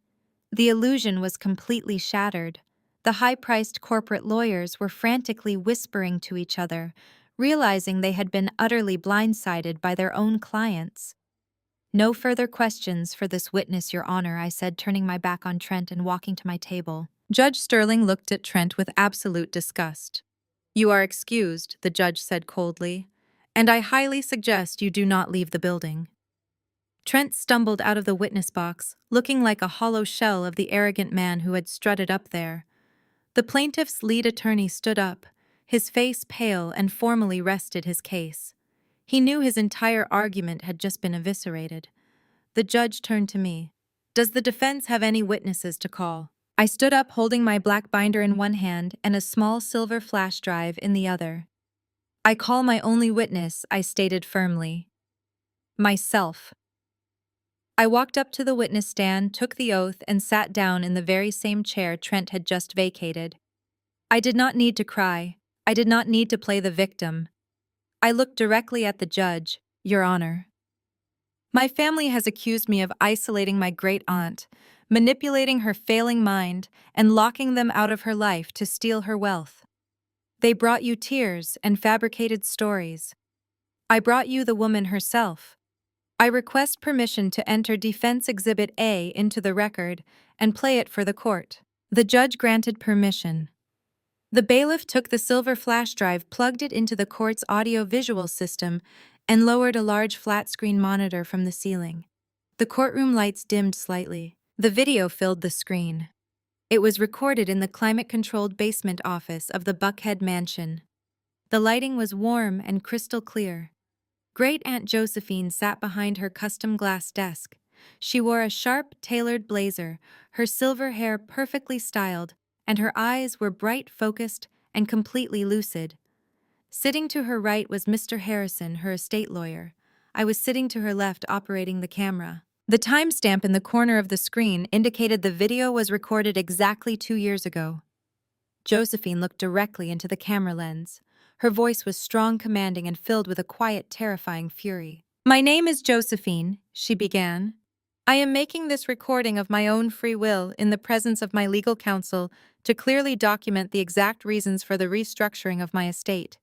The illusion was completely shattered. The high-priced corporate lawyers were frantically whispering to each other, realizing they had been utterly blindsided by their own clients. No further questions for this witness, Your Honor, I said, turning my back on Trent and walking to my table. Judge Sterling looked at Trent with absolute disgust. You are excused, the judge said coldly, and I highly suggest you do not leave the building. Trent stumbled out of the witness box, looking like a hollow shell of the arrogant man who had strutted up there. The plaintiff's lead attorney stood up, his face pale, and formally rested his case. He knew his entire argument had just been eviscerated. The judge turned to me. Does the defense have any witnesses to call? I stood up, holding my black binder in one hand and a small silver flash drive in the other. I call my only witness, I stated firmly. Myself. I walked up to the witness stand, took the oath, and sat down in the very same chair Trent had just vacated. I did not need to cry. I did not need to play the victim. I looked directly at the judge. Your Honor. My family has accused me of isolating my great-aunt, manipulating her failing mind, and locking them out of her life to steal her wealth. They brought you tears and fabricated stories. I brought you the woman herself. I request permission to enter Defense Exhibit A into the record and play it for the court. The judge granted permission. The bailiff took the silver flash drive, plugged it into the court's audio-visual system, and lowered a large flat-screen monitor from the ceiling. The courtroom lights dimmed slightly. The video filled the screen. It was recorded in the climate-controlled basement office of the Buckhead Mansion. The lighting was warm and crystal clear. Great-Aunt Josephine sat behind her custom glass desk. She wore a sharp, tailored blazer, her silver hair perfectly styled, and her eyes were bright, focused, and completely lucid. Sitting to her right was Mr. Harrison, her estate lawyer. I was sitting to her left, operating the camera. The timestamp in the corner of the screen indicated the video was recorded exactly 2 years ago. Josephine looked directly into the camera lens. Her voice was strong, commanding, and filled with a quiet, terrifying fury. My name is Josephine, she began. I am making this recording of my own free will in the presence of my legal counsel to clearly document the exact reasons for the restructuring of my estate.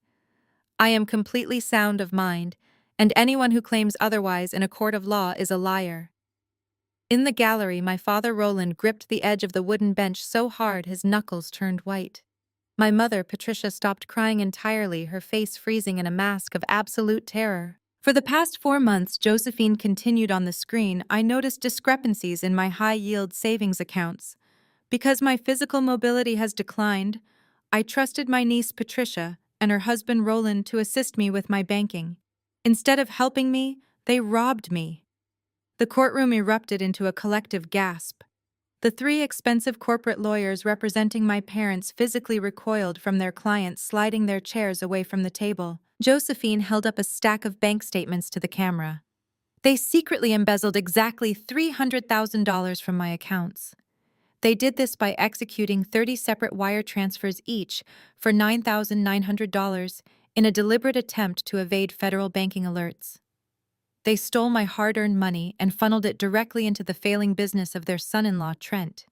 I am completely sound of mind, and anyone who claims otherwise in a court of law is a liar. In the gallery, my father Roland gripped the edge of the wooden bench so hard his knuckles turned white. My mother, Patricia, stopped crying entirely, her face freezing in a mask of absolute terror. For the past 4 months, Josephine continued on the screen. I noticed discrepancies in my high-yield savings accounts. Because my physical mobility has declined, I trusted my niece Patricia and her husband Roland to assist me with my banking. Instead of helping me, they robbed me. The courtroom erupted into a collective gasp. The 3 expensive corporate lawyers representing my parents physically recoiled from their clients, sliding their chairs away from the table. Josephine held up a stack of bank statements to the camera. They secretly embezzled exactly $300,000 from my accounts. They did this by executing 30 separate wire transfers each for $9,900 in a deliberate attempt to evade federal banking alerts. They stole my hard-earned money and funneled it directly into the failing business of their son-in-law, Trent.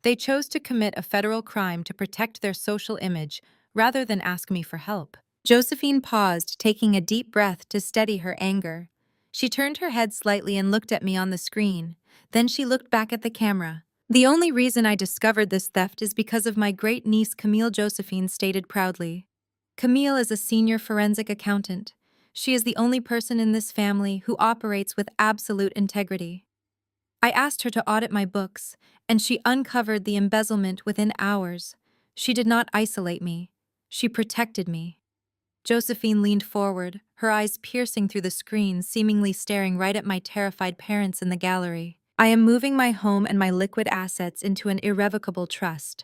They chose to commit a federal crime to protect their social image rather than ask me for help. Josephine paused, taking a deep breath to steady her anger. She turned her head slightly and looked at me on the screen. Then she looked back at the camera. The only reason I discovered this theft is because of my great-niece Camille, Josephine stated proudly. Camille is a senior forensic accountant. She is the only person in this family who operates with absolute integrity. I asked her to audit my books, and she uncovered the embezzlement within hours. She did not isolate me. She protected me. Josephine leaned forward, her eyes piercing through the screen, seemingly staring right at my terrified parents in the gallery. I am moving my home and my liquid assets into an irrevocable trust,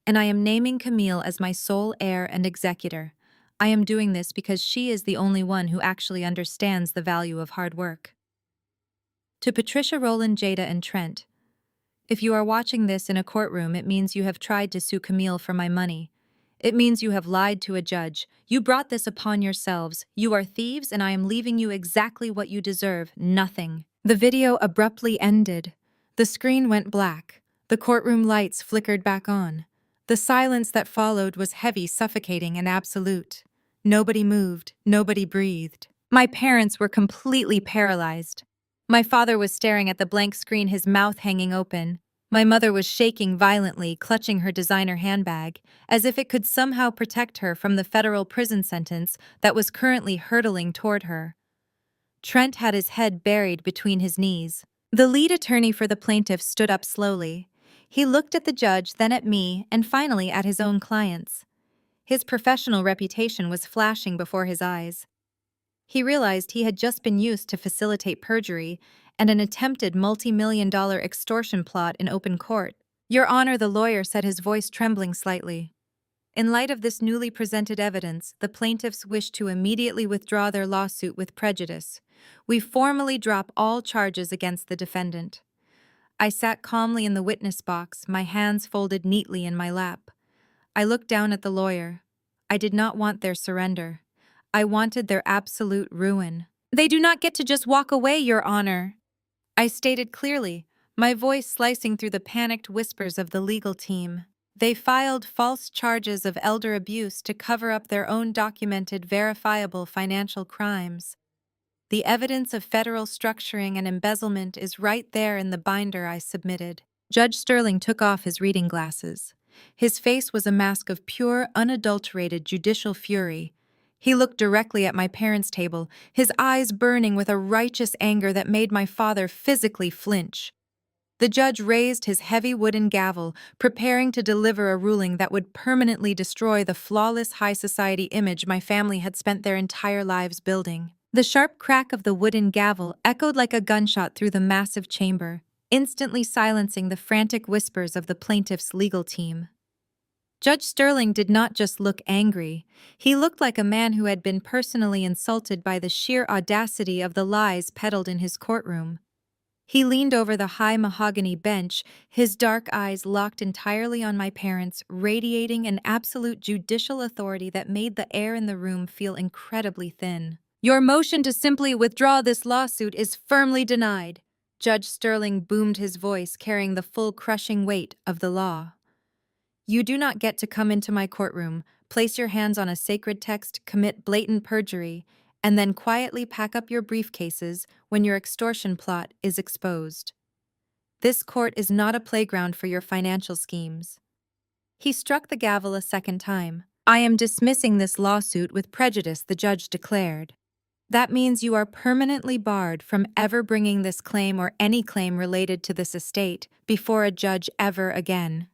and I am naming Camille as my sole heir and executor. I am doing this because she is the only one who actually understands the value of hard work. To Patricia, Roland, Jada, and Trent, if you are watching this in a courtroom, it means you have tried to sue Camille for my money. It means you have lied to a judge. You brought this upon yourselves. You are thieves, and I am leaving you exactly what you deserve, nothing. The video abruptly ended. The screen went black. The courtroom lights flickered back on. The silence that followed was heavy, suffocating, and absolute. Nobody moved. Nobody breathed. My parents were completely paralyzed. My father was staring at the blank screen, his mouth hanging open. My mother was shaking violently, clutching her designer handbag, as if it could somehow protect her from the federal prison sentence that was currently hurtling toward her. Trent had his head buried between his knees. The lead attorney for the plaintiff stood up slowly. He looked at the judge, then at me, and finally at his own clients. His professional reputation was flashing before his eyes. He realized he had just been used to facilitate perjury and an attempted multi-million-dollar extortion plot in open court. "Your Honor," the lawyer said, his voice trembling slightly. "In light of this newly presented evidence, the plaintiffs wish to immediately withdraw their lawsuit with prejudice. We formally drop all charges against the defendant." I sat calmly in the witness box, my hands folded neatly in my lap. I looked down at the lawyer. I did not want their surrender. I wanted their absolute ruin. "They do not get to just walk away, Your Honor," I stated clearly, my voice slicing through the panicked whispers of the legal team. "They filed false charges of elder abuse to cover up their own documented, verifiable financial crimes. The evidence of federal structuring and embezzlement is right there in the binder I submitted." Judge Sterling took off his reading glasses. His face was a mask of pure, unadulterated judicial fury. He looked directly at my parents' table, his eyes burning with a righteous anger that made my father physically flinch. The judge raised his heavy wooden gavel, preparing to deliver a ruling that would permanently destroy the flawless high society image my family had spent their entire lives building. The sharp crack of the wooden gavel echoed like a gunshot through the massive chamber, instantly silencing the frantic whispers of the plaintiff's legal team. Judge Sterling did not just look angry. He looked like a man who had been personally insulted by the sheer audacity of the lies peddled in his courtroom. He leaned over the high mahogany bench, his dark eyes locked entirely on my parents, radiating an absolute judicial authority that made the air in the room feel incredibly thin. "Your motion to simply withdraw this lawsuit is firmly denied." Judge Sterling boomed, his voice carrying the full crushing weight of the law. "You do not get to come into my courtroom, place your hands on a sacred text, commit blatant perjury, and then quietly pack up your briefcases when your extortion plot is exposed. This court is not a playground for your financial schemes." He struck the gavel a second time. "I am dismissing this lawsuit with prejudice," the judge declared. "That means you are permanently barred from ever bringing this claim or any claim related to this estate before a judge ever again.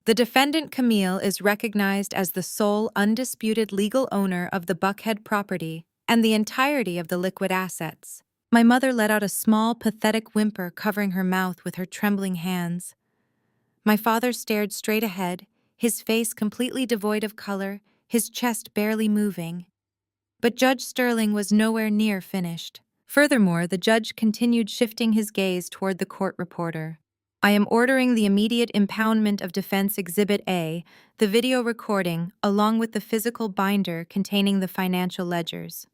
The defendant, Camille, is recognized as the sole undisputed legal owner of the Buckhead property and the entirety of the liquid assets." My mother let out a small, pathetic whimper, covering her mouth with her trembling hands. My father stared straight ahead, his face completely devoid of color, his chest barely moving. But Judge Sterling was nowhere near finished. Furthermore, the judge continued, shifting his gaze toward the court reporter. "I am ordering the immediate impoundment of Defense Exhibit A, the video recording, along with the physical binder containing the financial ledgers.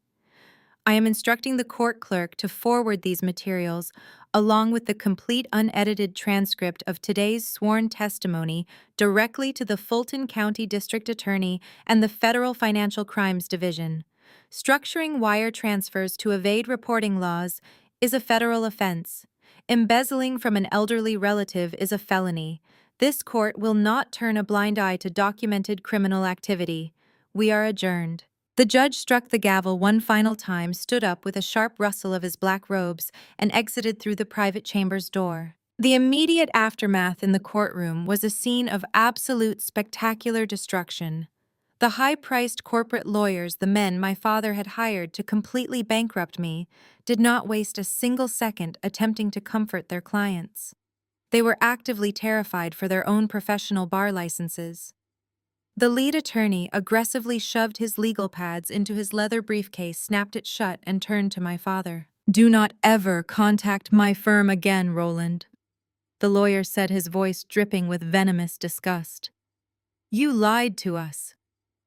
I am instructing the court clerk to forward these materials, along with the complete unedited transcript of today's sworn testimony, directly to the Fulton County District Attorney and the Federal Financial Crimes Division. Structuring wire transfers to evade reporting laws is a federal offense. Embezzling from an elderly relative is a felony. This court will not turn a blind eye to documented criminal activity. We are adjourned. The judge struck the gavel one final time, stood up with a sharp rustle of his black robes, and exited through the private chamber's door. The immediate aftermath in the courtroom was a scene of absolute spectacular destruction. The high-priced corporate lawyers, the men my father had hired to completely bankrupt me, did not waste a single second attempting to comfort their clients. They were actively terrified for their own professional bar licenses. The lead attorney aggressively shoved his legal pads into his leather briefcase, snapped it shut, and turned to my father. "Do not ever contact my firm again, Roland," the lawyer said, his voice dripping with venomous disgust. "You lied to us.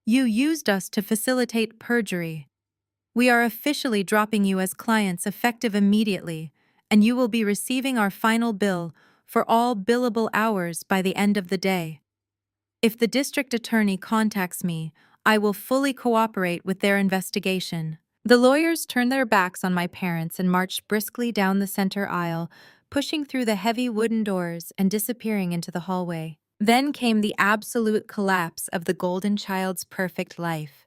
You used us to facilitate perjury. We are officially dropping you as clients effective immediately, and you will be receiving our final bill for all billable hours by the end of the day. If the district attorney contacts me, I will fully cooperate with their investigation." The lawyers turned their backs on my parents and marched briskly down the center aisle, pushing through the heavy wooden doors and disappearing into the hallway. Then came the absolute collapse of the golden child's perfect life.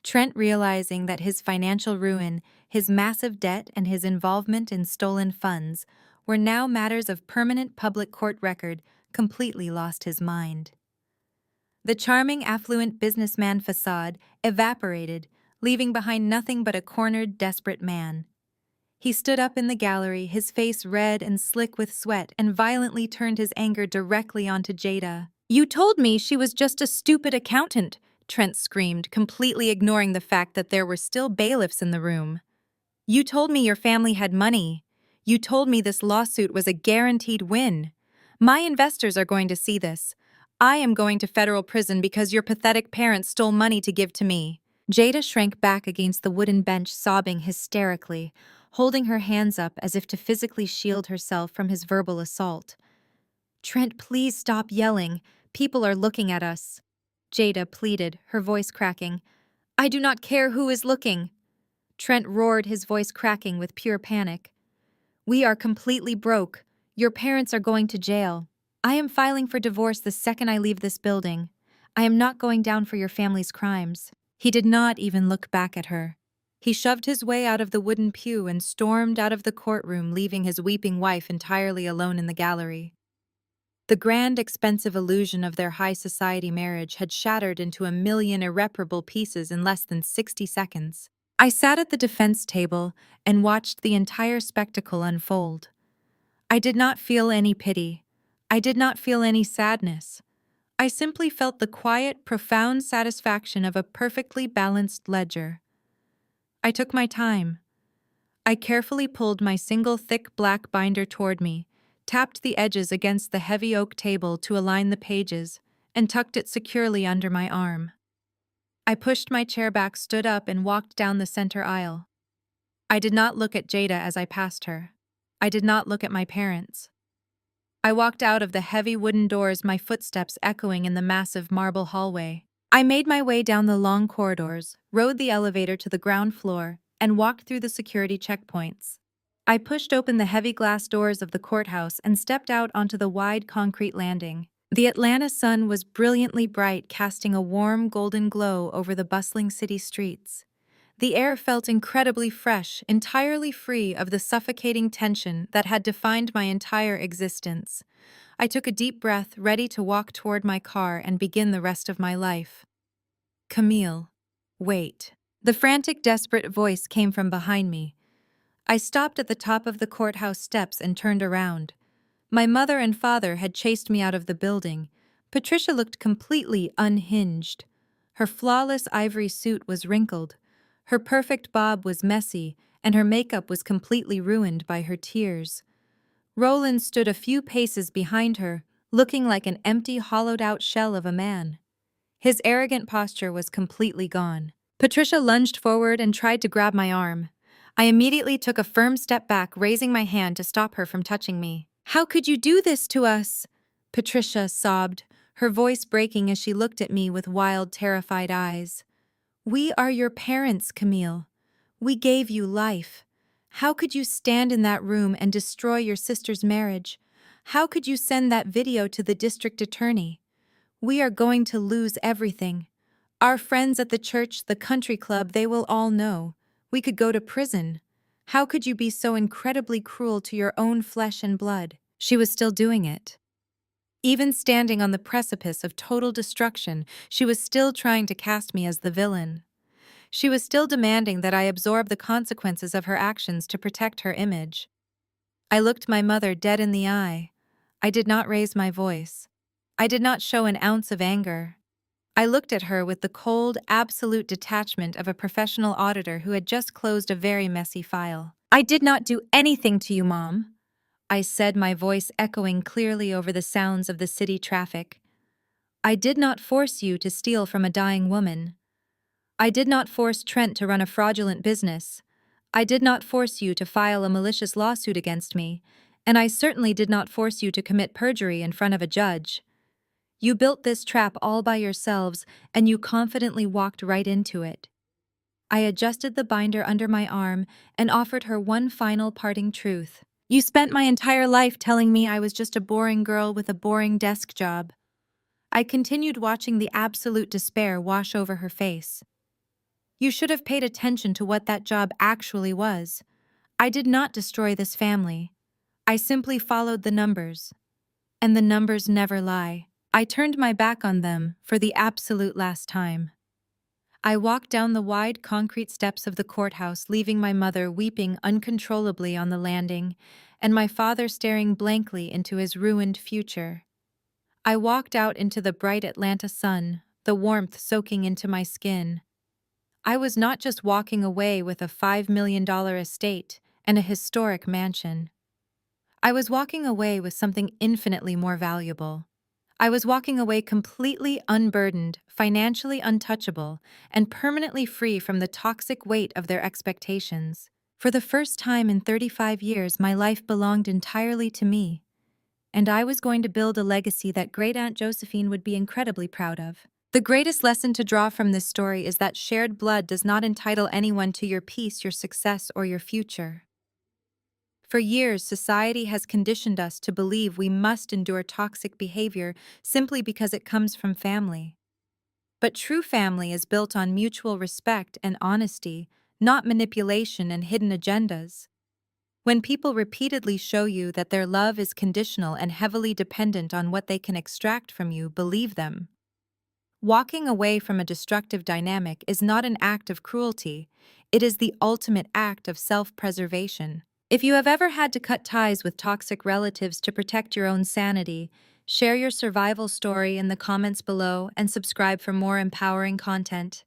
Trent, realizing that his financial ruin, his massive debt, and his involvement in stolen funds were now matters of permanent public court record, completely lost his mind. The charming, affluent businessman facade evaporated, leaving behind nothing but a cornered, desperate man. He stood up in the gallery, his face red and slick with sweat, and violently turned his anger directly onto Jada. "You told me she was just a stupid accountant," Trent screamed, completely ignoring the fact that there were still bailiffs in the room. "You told me your family had money. You told me this lawsuit was a guaranteed win. My investors are going to see this. I am going to federal prison because your pathetic parents stole money to give to me." Jada shrank back against the wooden bench, sobbing hysterically, holding her hands up as if to physically shield herself from his verbal assault. "Trent, please stop yelling. People are looking at us," Jada pleaded, her voice cracking. "I do not care who is looking." Trent roared, his voice cracking with pure panic. "We are completely broke. Your parents are going to jail. I am filing for divorce the second I leave this building. I am not going down for your family's crimes." He did not even look back at her. He shoved his way out of the wooden pew and stormed out of the courtroom, leaving his weeping wife entirely alone in the gallery. The grand, expensive illusion of their high society marriage had shattered into a million irreparable pieces in less than 60 seconds. I sat at the defense table and watched the entire spectacle unfold. I did not feel any pity. I did not feel any sadness. I simply felt the quiet, profound satisfaction of a perfectly balanced ledger. I took my time. I carefully pulled my single thick black binder toward me, tapped the edges against the heavy oak table to align the pages, and tucked it securely under my arm. I pushed my chair back, stood up, and walked down the center aisle. I did not look at Jada as I passed her. I did not look at my parents. I walked out of the heavy wooden doors, my footsteps echoing in the massive marble hallway. I made my way down the long corridors, rode the elevator to the ground floor, and walked through the security checkpoints. I pushed open the heavy glass doors of the courthouse and stepped out onto the wide concrete landing. The Atlanta sun was brilliantly bright, casting a warm golden glow over the bustling city streets. The air felt incredibly fresh, entirely free of the suffocating tension that had defined my entire existence. I took a deep breath, ready to walk toward my car and begin the rest of my life. "Camille, wait." The frantic, desperate voice came from behind me. I stopped at the top of the courthouse steps and turned around. My mother and father had chased me out of the building. Patricia looked completely unhinged. Her flawless ivory suit was wrinkled. Her perfect bob was messy, and her makeup was completely ruined by her tears. Roland stood a few paces behind her, looking like an empty, hollowed-out shell of a man. His arrogant posture was completely gone. Patricia lunged forward and tried to grab my arm. I immediately took a firm step back, raising my hand to stop her from touching me. "How could you do this to us?" Patricia sobbed, her voice breaking as she looked at me with wild, terrified eyes. "We are your parents, Camille. We gave you life. How could you stand in that room and destroy your sister's marriage? How could you send that video to the district attorney? We are going to lose everything. Our friends at the church, the country club, they will all know. We could go to prison. How could you be so incredibly cruel to your own flesh and blood?" She was still doing it. Even standing on the precipice of total destruction, she was still trying to cast me as the villain. She was still demanding that I absorb the consequences of her actions to protect her image. I looked my mother dead in the eye. I did not raise my voice. I did not show an ounce of anger. I looked at her with the cold, absolute detachment of a professional auditor who had just closed a very messy file. "I did not do anything to you, Mom," I said, my voice echoing clearly over the sounds of the city traffic. "I did not force you to steal from a dying woman. I did not force Trent to run a fraudulent business. I did not force you to file a malicious lawsuit against me, and I certainly did not force you to commit perjury in front of a judge. You built this trap all by yourselves, and you confidently walked right into it." I adjusted the binder under my arm and offered her one final parting truth. "You spent my entire life telling me I was just a boring girl with a boring desk job." I continued, watching the absolute despair wash over her face. "You should have paid attention to what that job actually was. I did not destroy this family. I simply followed the numbers. And the numbers never lie." I turned my back on them for the absolute last time. I walked down the wide concrete steps of the courthouse, leaving my mother weeping uncontrollably on the landing, and my father staring blankly into his ruined future. I walked out into the bright Atlanta sun, the warmth soaking into my skin. I was not just walking away with a $5 million estate and a historic mansion. I was walking away with something infinitely more valuable. I was walking away completely unburdened, financially untouchable, and permanently free from the toxic weight of their expectations. For the first time in 35 years, my life belonged entirely to me, and I was going to build a legacy that Great Aunt Josephine would be incredibly proud of. The greatest lesson to draw from this story is that shared blood does not entitle anyone to your peace, your success, or your future. For years, society has conditioned us to believe we must endure toxic behavior simply because it comes from family. But true family is built on mutual respect and honesty, not manipulation and hidden agendas. When people repeatedly show you that their love is conditional and heavily dependent on what they can extract from you, believe them. Walking away from a destructive dynamic is not an act of cruelty, it is the ultimate act of self-preservation. If you have ever had to cut ties with toxic relatives to protect your own sanity, share your survival story in the comments below and subscribe for more empowering content.